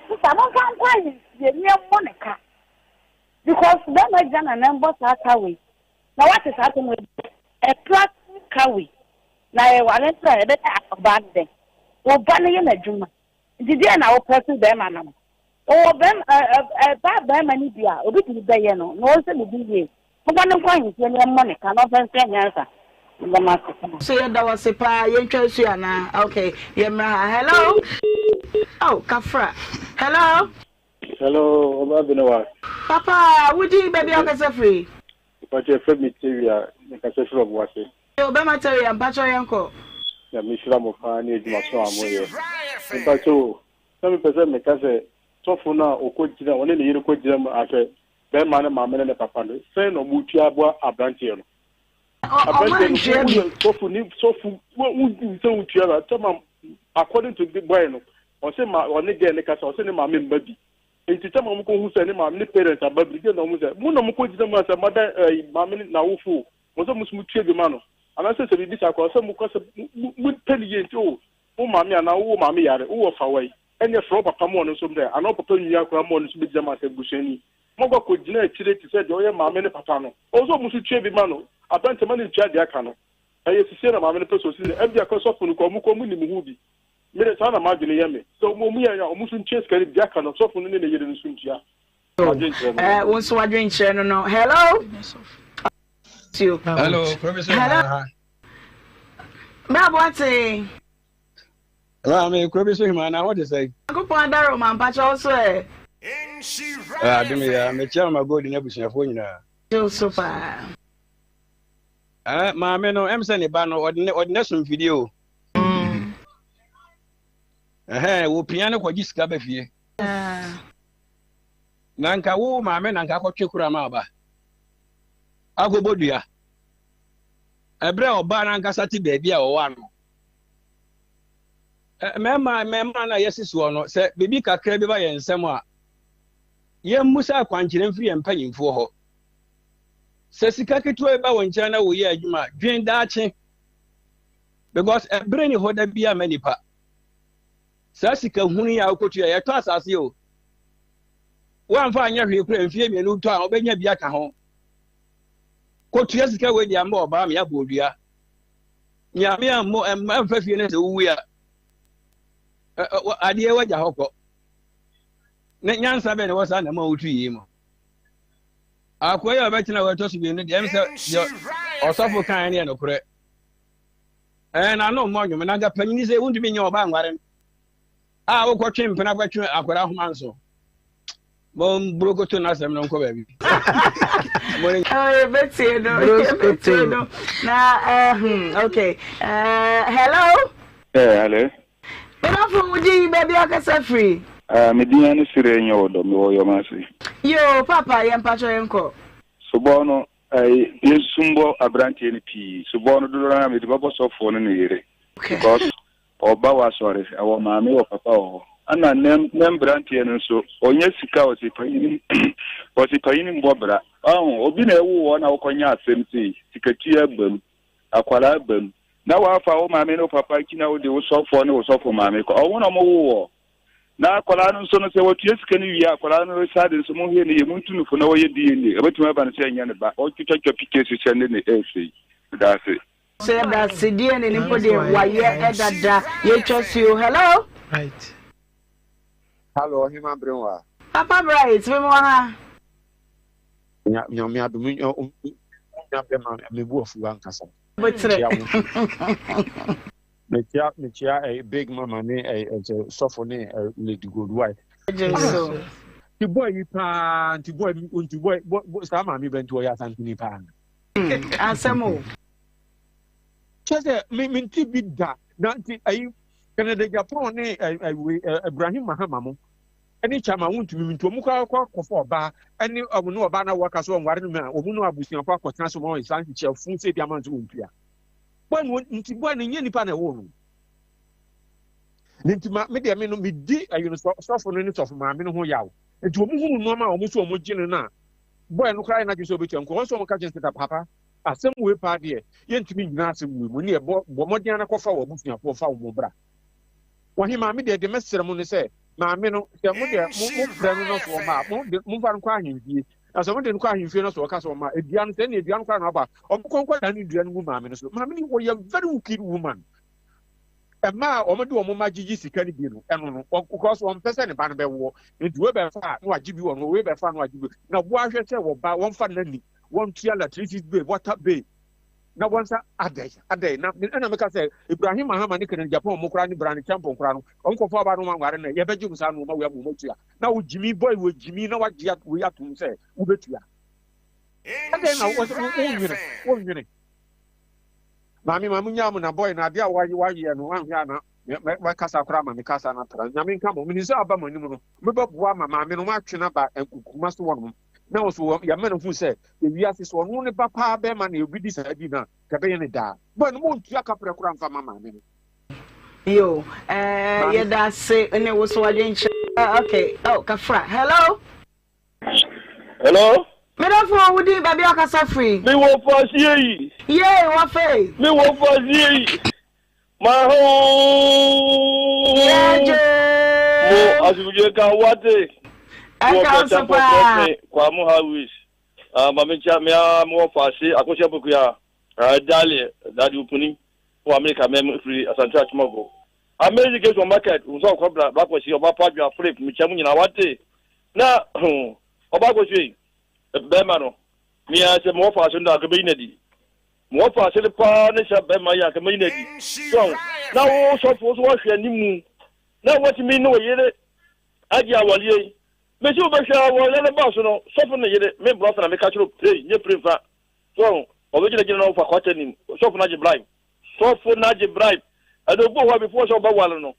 If I don't find you, you're Monica. Because then I done a number of carry. Now what is happening with a plastic carry? Now I want to try that about them. Or banning in a juma. Did you know person them and or them a bad them and India, or bit of the no, also the DA. For one of coins, when your money cannot answer answer. So that was a pa, interest you now. Okay, hello. Oh, Kafra. Hello. Hello, Ohemaa Benewaa. Papa, would you baby I can say free? But your friend material, you can say from what it. Yo, be material, Pacho Yanko. Ya Mishra Mofani, Maso Amoye. But so, some person make us say, so for now, or could you only you could them after Ben Man and Mamma and Papa, say no Mutiabua Abrantian. According to the Bueno, or say my or again, the castle, send my baby. It's a time who send him, my parents are baby. Muno them as a mother, mammy now fool, was almost mutual mano. And I said, this I call some would penny into, oh, mammy, and now, oh, mammy, oh, away. And your frog come on some there, and not putting your cramon to be them as a busheni. Mogo could generate to say, oh, yeah, mammy, patano. Also, Musu Chebi Mano, I bent a man in Chadiacano. I used to say, I'm a person, every across of Mukomu Mudi. Minutes on a margin, Yemi. So, Mumia, almost in chase carried Jackan, so for the year in Sunja. Once I drink, no. Hello? Hello, Professor. Hello. Mabwate. Rami, Professor, man, I want to say. I go for a darrow, man, but also. I tell my body never seen a phone. So far. My men, I'm sending a ban or national video. Wo piano kwa jiska be fie. Nanka wo ma me nanka ko twekura ma ba. Agobodua. Ebre oba nanka sati baby a wo wa no. Mema na yesiso no se baby kakra bi ba ye nsem a ye musa kwankyere mfiri empanyimfo ho. Se sika keto e ba wonkyere na wo ye adwuma dwen daache. Because ebre ni hoda bia manipa. sika hunu ya okotu ya to asase o wan fa anya hwe kura mfie mienu to a obenya bi aka ho kotu ya sika we dia mba oba me abodua nya me ammo amfa fie ne se wu ya ade waja hokọ ne nyansa be ne wasa na ma otu yi mo akoya obetena we to so bi ne dem se osofo kan ne no kure na no mo nyum na ga panyini se wundumi nya oba anware wo kwatwe mpena kwatwe akwara homa nso bon brokoto na sem no nko ba bi betie no na okay hello hello Enough with you baby akasa free Mediation sire nyo do me wo yo masi yo papa yam pacho yenko subono yesumbo abranti ni pi subono do na me di babo so fo no yere because oba wa sorry awo maame wo papa wo ana nem branti no so onye sika o si payini mbobra obi na ewu wo na wokonya asem ti sikati agbam akwala agbam na wa fa wo maame no papa kina wo de wo so fo no wo so fo maame ko owo na mo wo na akwala no so no se wotu esika ni wi akwala no sade so mo hie ne yemuntu no fo na wo ye di ni ebetuma ba no se anya ne ba o twitwa pikesi se ne ese that's it. Say that CD and anybody why edada you trust you. Hello? Right. Hello, Ohemaa Benewaa. Papa Bright, we wanna. Me adu me me bu ofu ankasa. Me chia a big mama ne a sofo ne lady good wife. So. The boy you pan, the boy sama mi bento ya santini pan. Asemo. Chese me ti da nanti ayi Canada Japan ne Ibrahim Mahama any chama won't to me to muka for ba any of no bana workers on warren man or no abusian for transform is anti chef fun say the amount to umpia. When one in any panel woman. Nintima media men me di a stop for minutes of my men who yaw. And to move normal almost so much na. Boy no cry na just obey uncle so much catching set papa. As some way party, yet to me nothing we near Bomodiana Cofa or Busia for Foul Mobra. When he mammy the domestic ceremony say, Mammy no, the move for ma, move on crying. As I want to cry in Fiona or Castle, my young crying about, or conquer any young woman. Mammy, you are a very wicked woman. A ma or do a mama Gigi can be, and because one person in Banner war, into Weber far, no, I give you on Weber fan, what you do. Now, why should I say, about one family? One tier electricity bay, water bay. Now once a day. Now, make us say Ibrahim Mahama in Japan, Mokrani Brand Champion Crown, Uncle Fabaron Warren, Yabajum San, we have Mutia. Now, Jimmy Boy with Jimmy, know what we have to say, Ubetia. And then I was 1 minute. Mammy Mamunyam, boy, Nadia, why you and one yana, my Casa Crama, my Casa Natra. Yamin come on, Minister Abamon, Mabab Wama, Mamma, marching about and must one. Now, so your men who said, if you ask this one, only Papa Beman, you'll be decided, Cabin da. But won't Yakapra from Mamma? Yo, yeah, that's it, and it was so I didn't. Okay, oh, Kafra, hello? Hello? Me don't know who did Baby Akasa free. Me won't pass ye. Yeah, what face? Me won't pass ye. My home. Yeah, as you get what day. I can't support Kwamu Hawis. Mamicha Mia more fast, Akosha Bukia, Dali, that you putting for America memory free as a church mobile. I made the case on market, who saw Cobra, back was your papa, you are free, Michamun, what day. Now, Obagoshi, Bemano, Mia said more fast in the community. More fast in the partners of Bemaya community. So, now also for what you knew. Now, what you mean, no, yet, Adia Wally. Monsieur Bachar, well, let the boss know, soften the men brought and make a play, you prefer. So, original for cotton, soften Naji bribe. Soften Naji bribe. I don't go before so Bawano.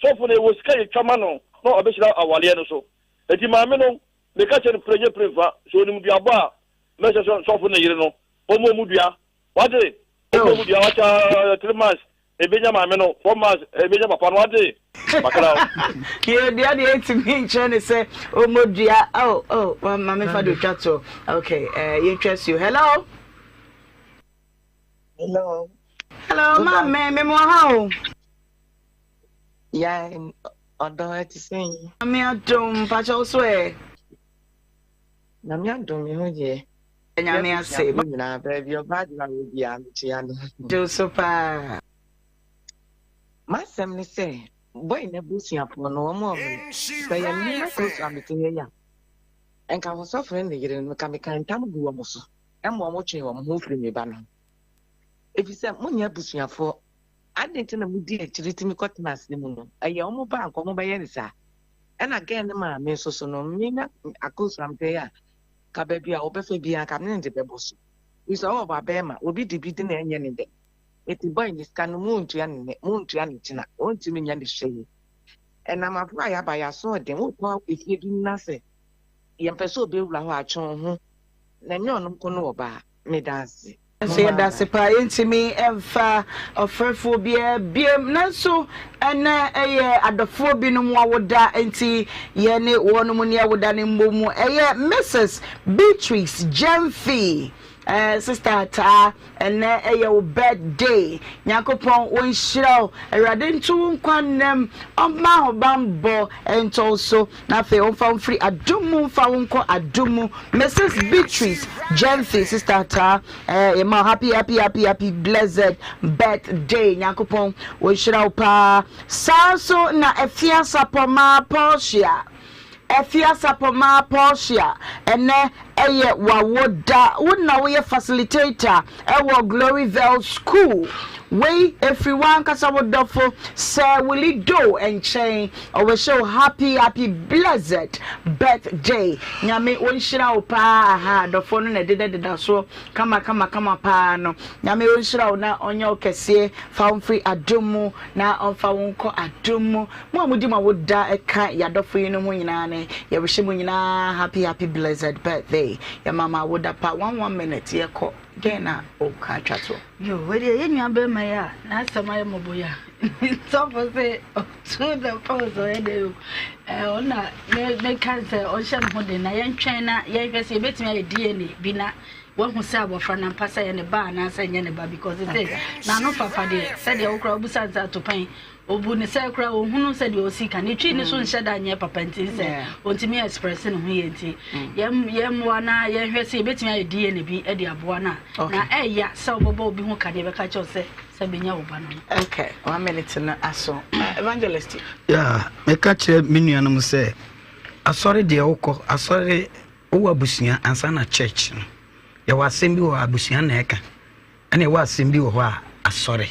Soften it was Kay Camano, no, a bit of Awaliano so. The Timamino, the catcher play you prefer, so it will be a bar. Measure soften the Yeno, Homo Mudia. What day? Homo Mudia, what 3 months. A Benjamin, 4 months, a Benjamin upon 1 day. Yeah, the other to me trying to say, oh, Modia, oh, Mammy Fadu Chato. Okay, you trust you. Hello? Hello. Hello, Mammy, how? Yeah, Although it is saying, I'm your dome, patch also. Namia don't know ye. And I may say, baby, your bad will be Antiano. Do super. My family say, boy, never bushing up no more. Say, I'm near close to here. And I was suffering the year in the Kamikan Tamu almost. I'm watching you on moving me banner. If you said Munya bushing for, I didn't know dear to me cut my slim. A young bank, come by any sir. And again, my miss so no mina, I could some there. Cabebia, Obefabia, coming to the boss. We saw our Bama, will be debating any day. It is boy in this can moon to Anitina, won't to me and the shade. And I'm a prior by a sword, then what more if you do nothing? Yam peso be la chon, then you're not going to buy me dance. Say that's a pie into me and far of phobia, beer, Nanso, and at the four binum would die and tea, yene one monia would done in Momo, Mrs. Beatrice Gemfee. Sister Ta and your birthday. Yakopon one show a radin to quantum on my bambo and also nothing on found free a dumu found adumu. Mrs. Beatrice Jency, Sister Ta, my happy, blessed birthday. Yakopon one show pa Saso na efiasa poma Portia. Efiasa poma Portia and eye wawoda wona we facilitator ewo Gloryville School we everyone kasa wodofo say willy do and chain or show happy blessed birthday nyame wonhira wo pa ha dofo no na deda so kama pa no nyame wonhira wo na onye okese fa free adumu na onfa wonko adumu mo amudi ma woda eka ya dofo yi no mu nyina ne ye wehye mu nyina happy blessed birthday ya mama would up 1 minute ye ko dena o ka twato yo we dey yenua be ma ya na sama ya moboya so for say to the pause o dey ona me kan say o hye no de na ye ntwen na ye hwe say betimi ya DNA bi na wo hu say abofra na mpasa ye ne ba na say nye ne ba because it is na no papa de say de okra obusa nza to pan obu ne say kra ohunu say de osika ne twi ne so nhye da nye papa ntin say ontimi express no hu ye nti yem wana ye hwe say betimi ya DNA bi e de aboa na na eya say obobo obi hu ka de be ka cho say benya wo ba no okay 1 minute na aso evangelist yeah me ka che menuanum say asori de okọ asori wo abusia ansa na church no ya wasem bi wo abusia na eka ene wa asem bi wo ho a asori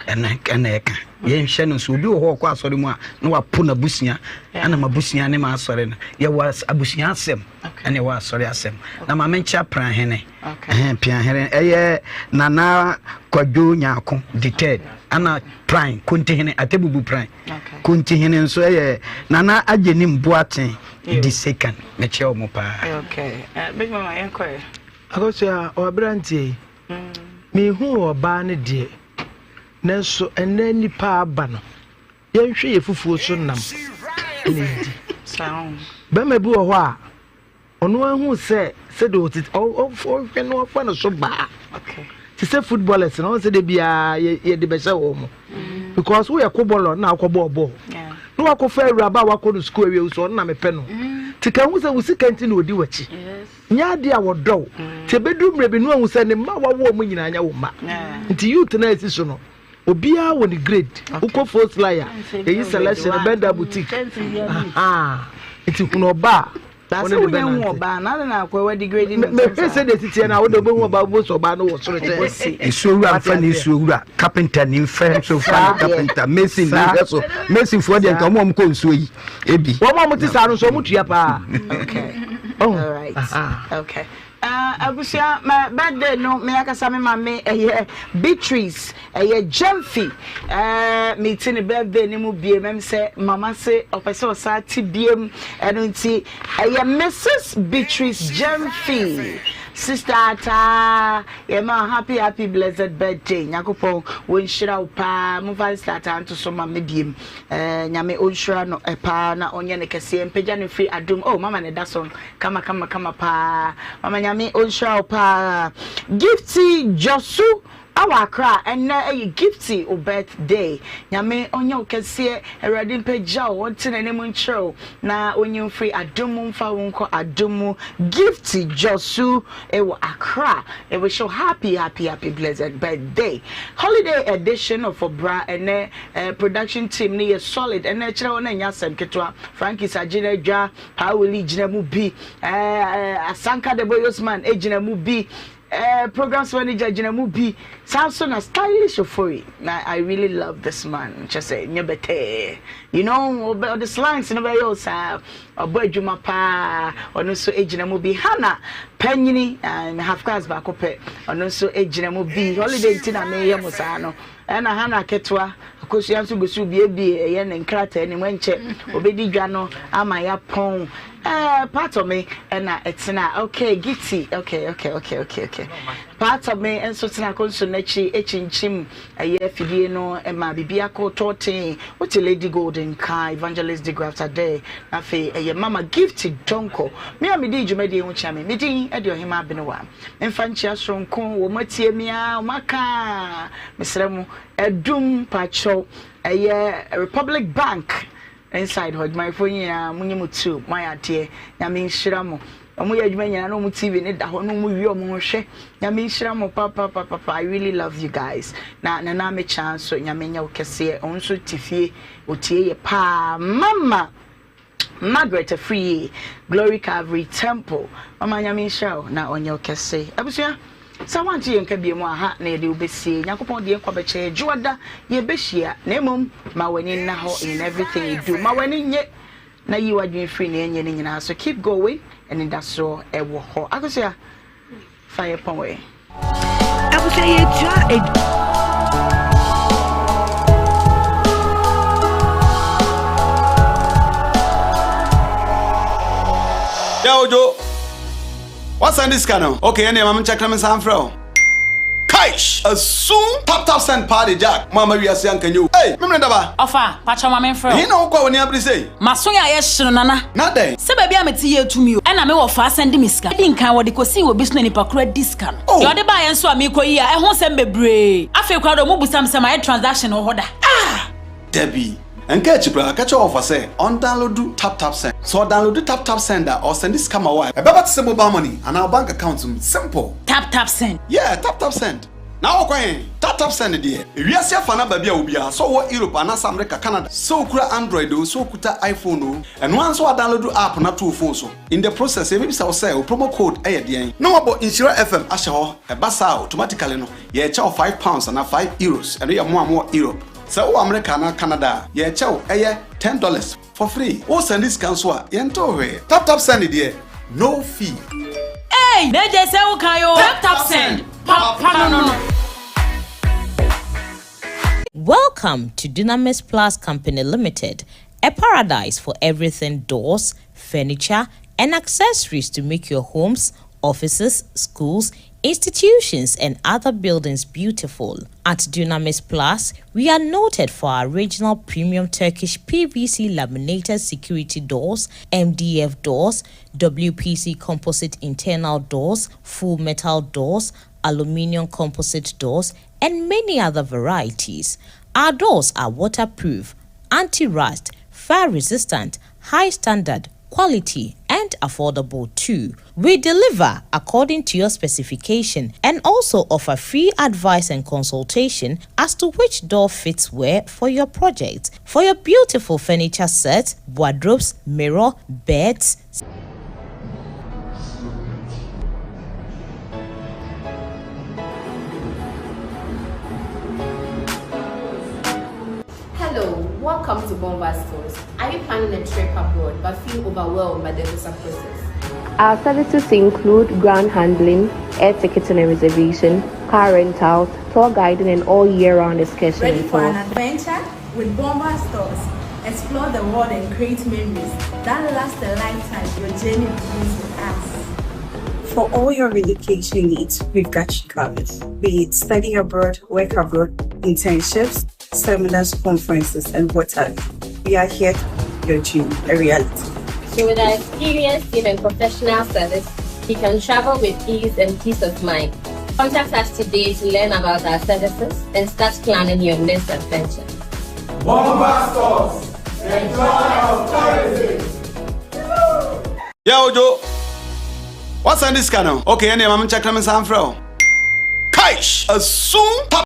ena eka ye nhye no so obi wo ho kwa asori mu a na wa pu na busia ana mabusia ne ma asori na ya was abusia asem ene wa asori asem na ma mencha pran hene pia hene eye nana kwadwo nyako deted ana pran konti hene atebubu pran konti hene nso eye nana ageni mboaten di second me che o mo pa okay big mama enkoy agosia o brantie me hu oba ne de nanso ena nipa aba no yenhwe ye fufuo so nam ne di sound ba ma bi wo ho a ono ahu se de o hwe no fa no so ba okay ti se footballers no se de bia ye de be se wo mo because we yakobolo na akobo obo no akofa awuraba wako no school we so na me pe no ti kan hu se wusika nti na odi wachi nya de a wodo ti bedu mrebi no hu se ne ma wawo mu nyina anya wo ma nti youth na esi so no obia woni grade uko first layer eyi selection benda boutique nti kuno ba that's when you oba na kwa we degrade me say the city na wo do bo oba bo so ba no wo soro che esowura fa ni esowura carpenter ni friend so fa carpenter mason ni so mason for dem kan mo ko nso yi ebi wo mo ti sa no so mu tua pa okay all right okay abusia my birthday no me akasa me mame Beatrice Gemfee meeting birthday ni mu bie mem say mama say opese o sa ti biem eno nti Mrs. Beatrice Gemfee sister ta ma happy blessed birthday nyakopon wonhira wo pa mu va start anto so mama biem nyame onhira no pa na onye ne kese mpagya ne free adum oh mama ne da so kama pa mama nyame onhira wo pa Gifty Josu Our cry and a gifty or birthday. Yame on your cassia, a reading page, what's in any moon show. Now, when you free a dumu, faunko, a dumu, gifty Josu, a cry. It will show happy, blessed birthday. Holiday edition of Obra and production team near solid and natural and Yasan Ketua, Frankie Sajina Ja, Pauli Jinamu B, Asanka the Boyosman, Ejinamu B. Programs manager Jinamu B. Samson a stylish for it. I really love this man. Just say nyebete. You know about the slangs in the way also. Or boy Jumapa. Or no so Jinamu B. Hannah Penny and half class back up. Or no so Jinamu B. Holiday Tina Maya Musano. And a Hannah Ketwa. Of course, you have to go to be a yen and crater and when check. Obedi Jano. Amaya Pong. Part of me and it's not okay, Gitty. Okay. Part of me and so Tina Consonechi, Chim, a year Fidiano, and my Bibiaco Torte, what a lady golden car, evangelist de Grafts a day, Nafe, a mama gifted Jonko. Me and me did you made you chami, meeting at your Ohemaa Benewaa. And Fanchia Stron Con, Matia Mia, Maka, Miss Remo, a doom pacho, a year, a Republic Bank. Inside hold my phone ya munyimu too my atie ya me nhyira mo omo ya adwuma nyana no mu TV ne da ho no mu wi omo hwe ya me nhyira mo papa I really love you guys na me chance so nya me nya okese onso tifie otie ye pa mama Margaret Free Glory Calvary Temple mama nya me nhyira na onya okese abusua Sawanti yenka biemu aha na yede obesie Yakopon de enko beche juada ye behia na emom ma wani na ho in everything you do ma wani nye na yi wadwen free na enye ni nyina so keep going and that's so ewo ho akosia fire pon we akosia ye twa Ojo. What's on this channel? Okay, any mama check them some from. Kaish, a soon top send party jack. Mama we are saying can you? Hey, me ndaba. Ofa, pacha mama friend. He know kwa woni abri say. Masonya ye nana. Na dey. Se baby ameti ye tumi o. E na me wo fa send me sika. Di nkan wo de kosi wo business nipa kura discount. Yo de ba ye nso ami koyi a e ho sem bebre. Afi kwa do mo busam sem my transaction ho hoda. Debbie. And catch you, brother. Catch you off. I say on download tap send. So download tap sender or send this camera wire. I better to mobile money and our bank account simple. Tap send. Yeah, tap send. Now okay, tap send there. If you see a fan baby ubia, so what Europe and America, Canada. So kura Android, so kuta iPhone, and once I download app na two phones. So in the process, maybe say promo code ADN. No about Nhyira FM. Ashaho a basa automatically no. Yeah, charge £5 and €5, and we are more Europe. So America and Canada, yeah, chow, $10 for free. Oh, send this cancel, yento tap send it there, no fee. Hey, Neje se ukayo. Tap send. No. Welcome to Dunamis Plus Company Limited, a paradise for everything doors, furniture, and accessories to make your homes, offices, schools, institutions, and other buildings beautiful. At Dunamis Plus, we are noted for our original premium Turkish PVC laminated security doors, MDF doors, WPC composite internal doors, full metal doors, aluminium composite doors, and many other varieties. Our doors are waterproof, anti-rust, fire-resistant, high standard, quality, and affordable too. We deliver according to your specification and also offer free advice and consultation as to which door fits where for your project. For your beautiful furniture sets, wardrobes, mirror, beds. Hello, welcome to Bomba Stores. Are you planning a trip abroad but feel overwhelmed by the visa process? Our services include ground handling, air ticketing and reservation, car rentals, tour guiding, and all year-round excursions. Ready for an adventure? With Bomba Stores, explore the world and create memories that last a lifetime. Your journey begins with us. For all your relocation needs, we've got you covered. Be it study abroad, work abroad, internships, seminars, conferences, and what have you. We are here to make your dream a reality. So with our experienced team and professional service, you can travel with ease and peace of mind. Contact us today to learn about our services and start planning your next adventure. Bomba Stores, the joy of tourism. Yeah, Ojo. What's on this channel? Okay, and I'm checking my sound. Kaish, a soon.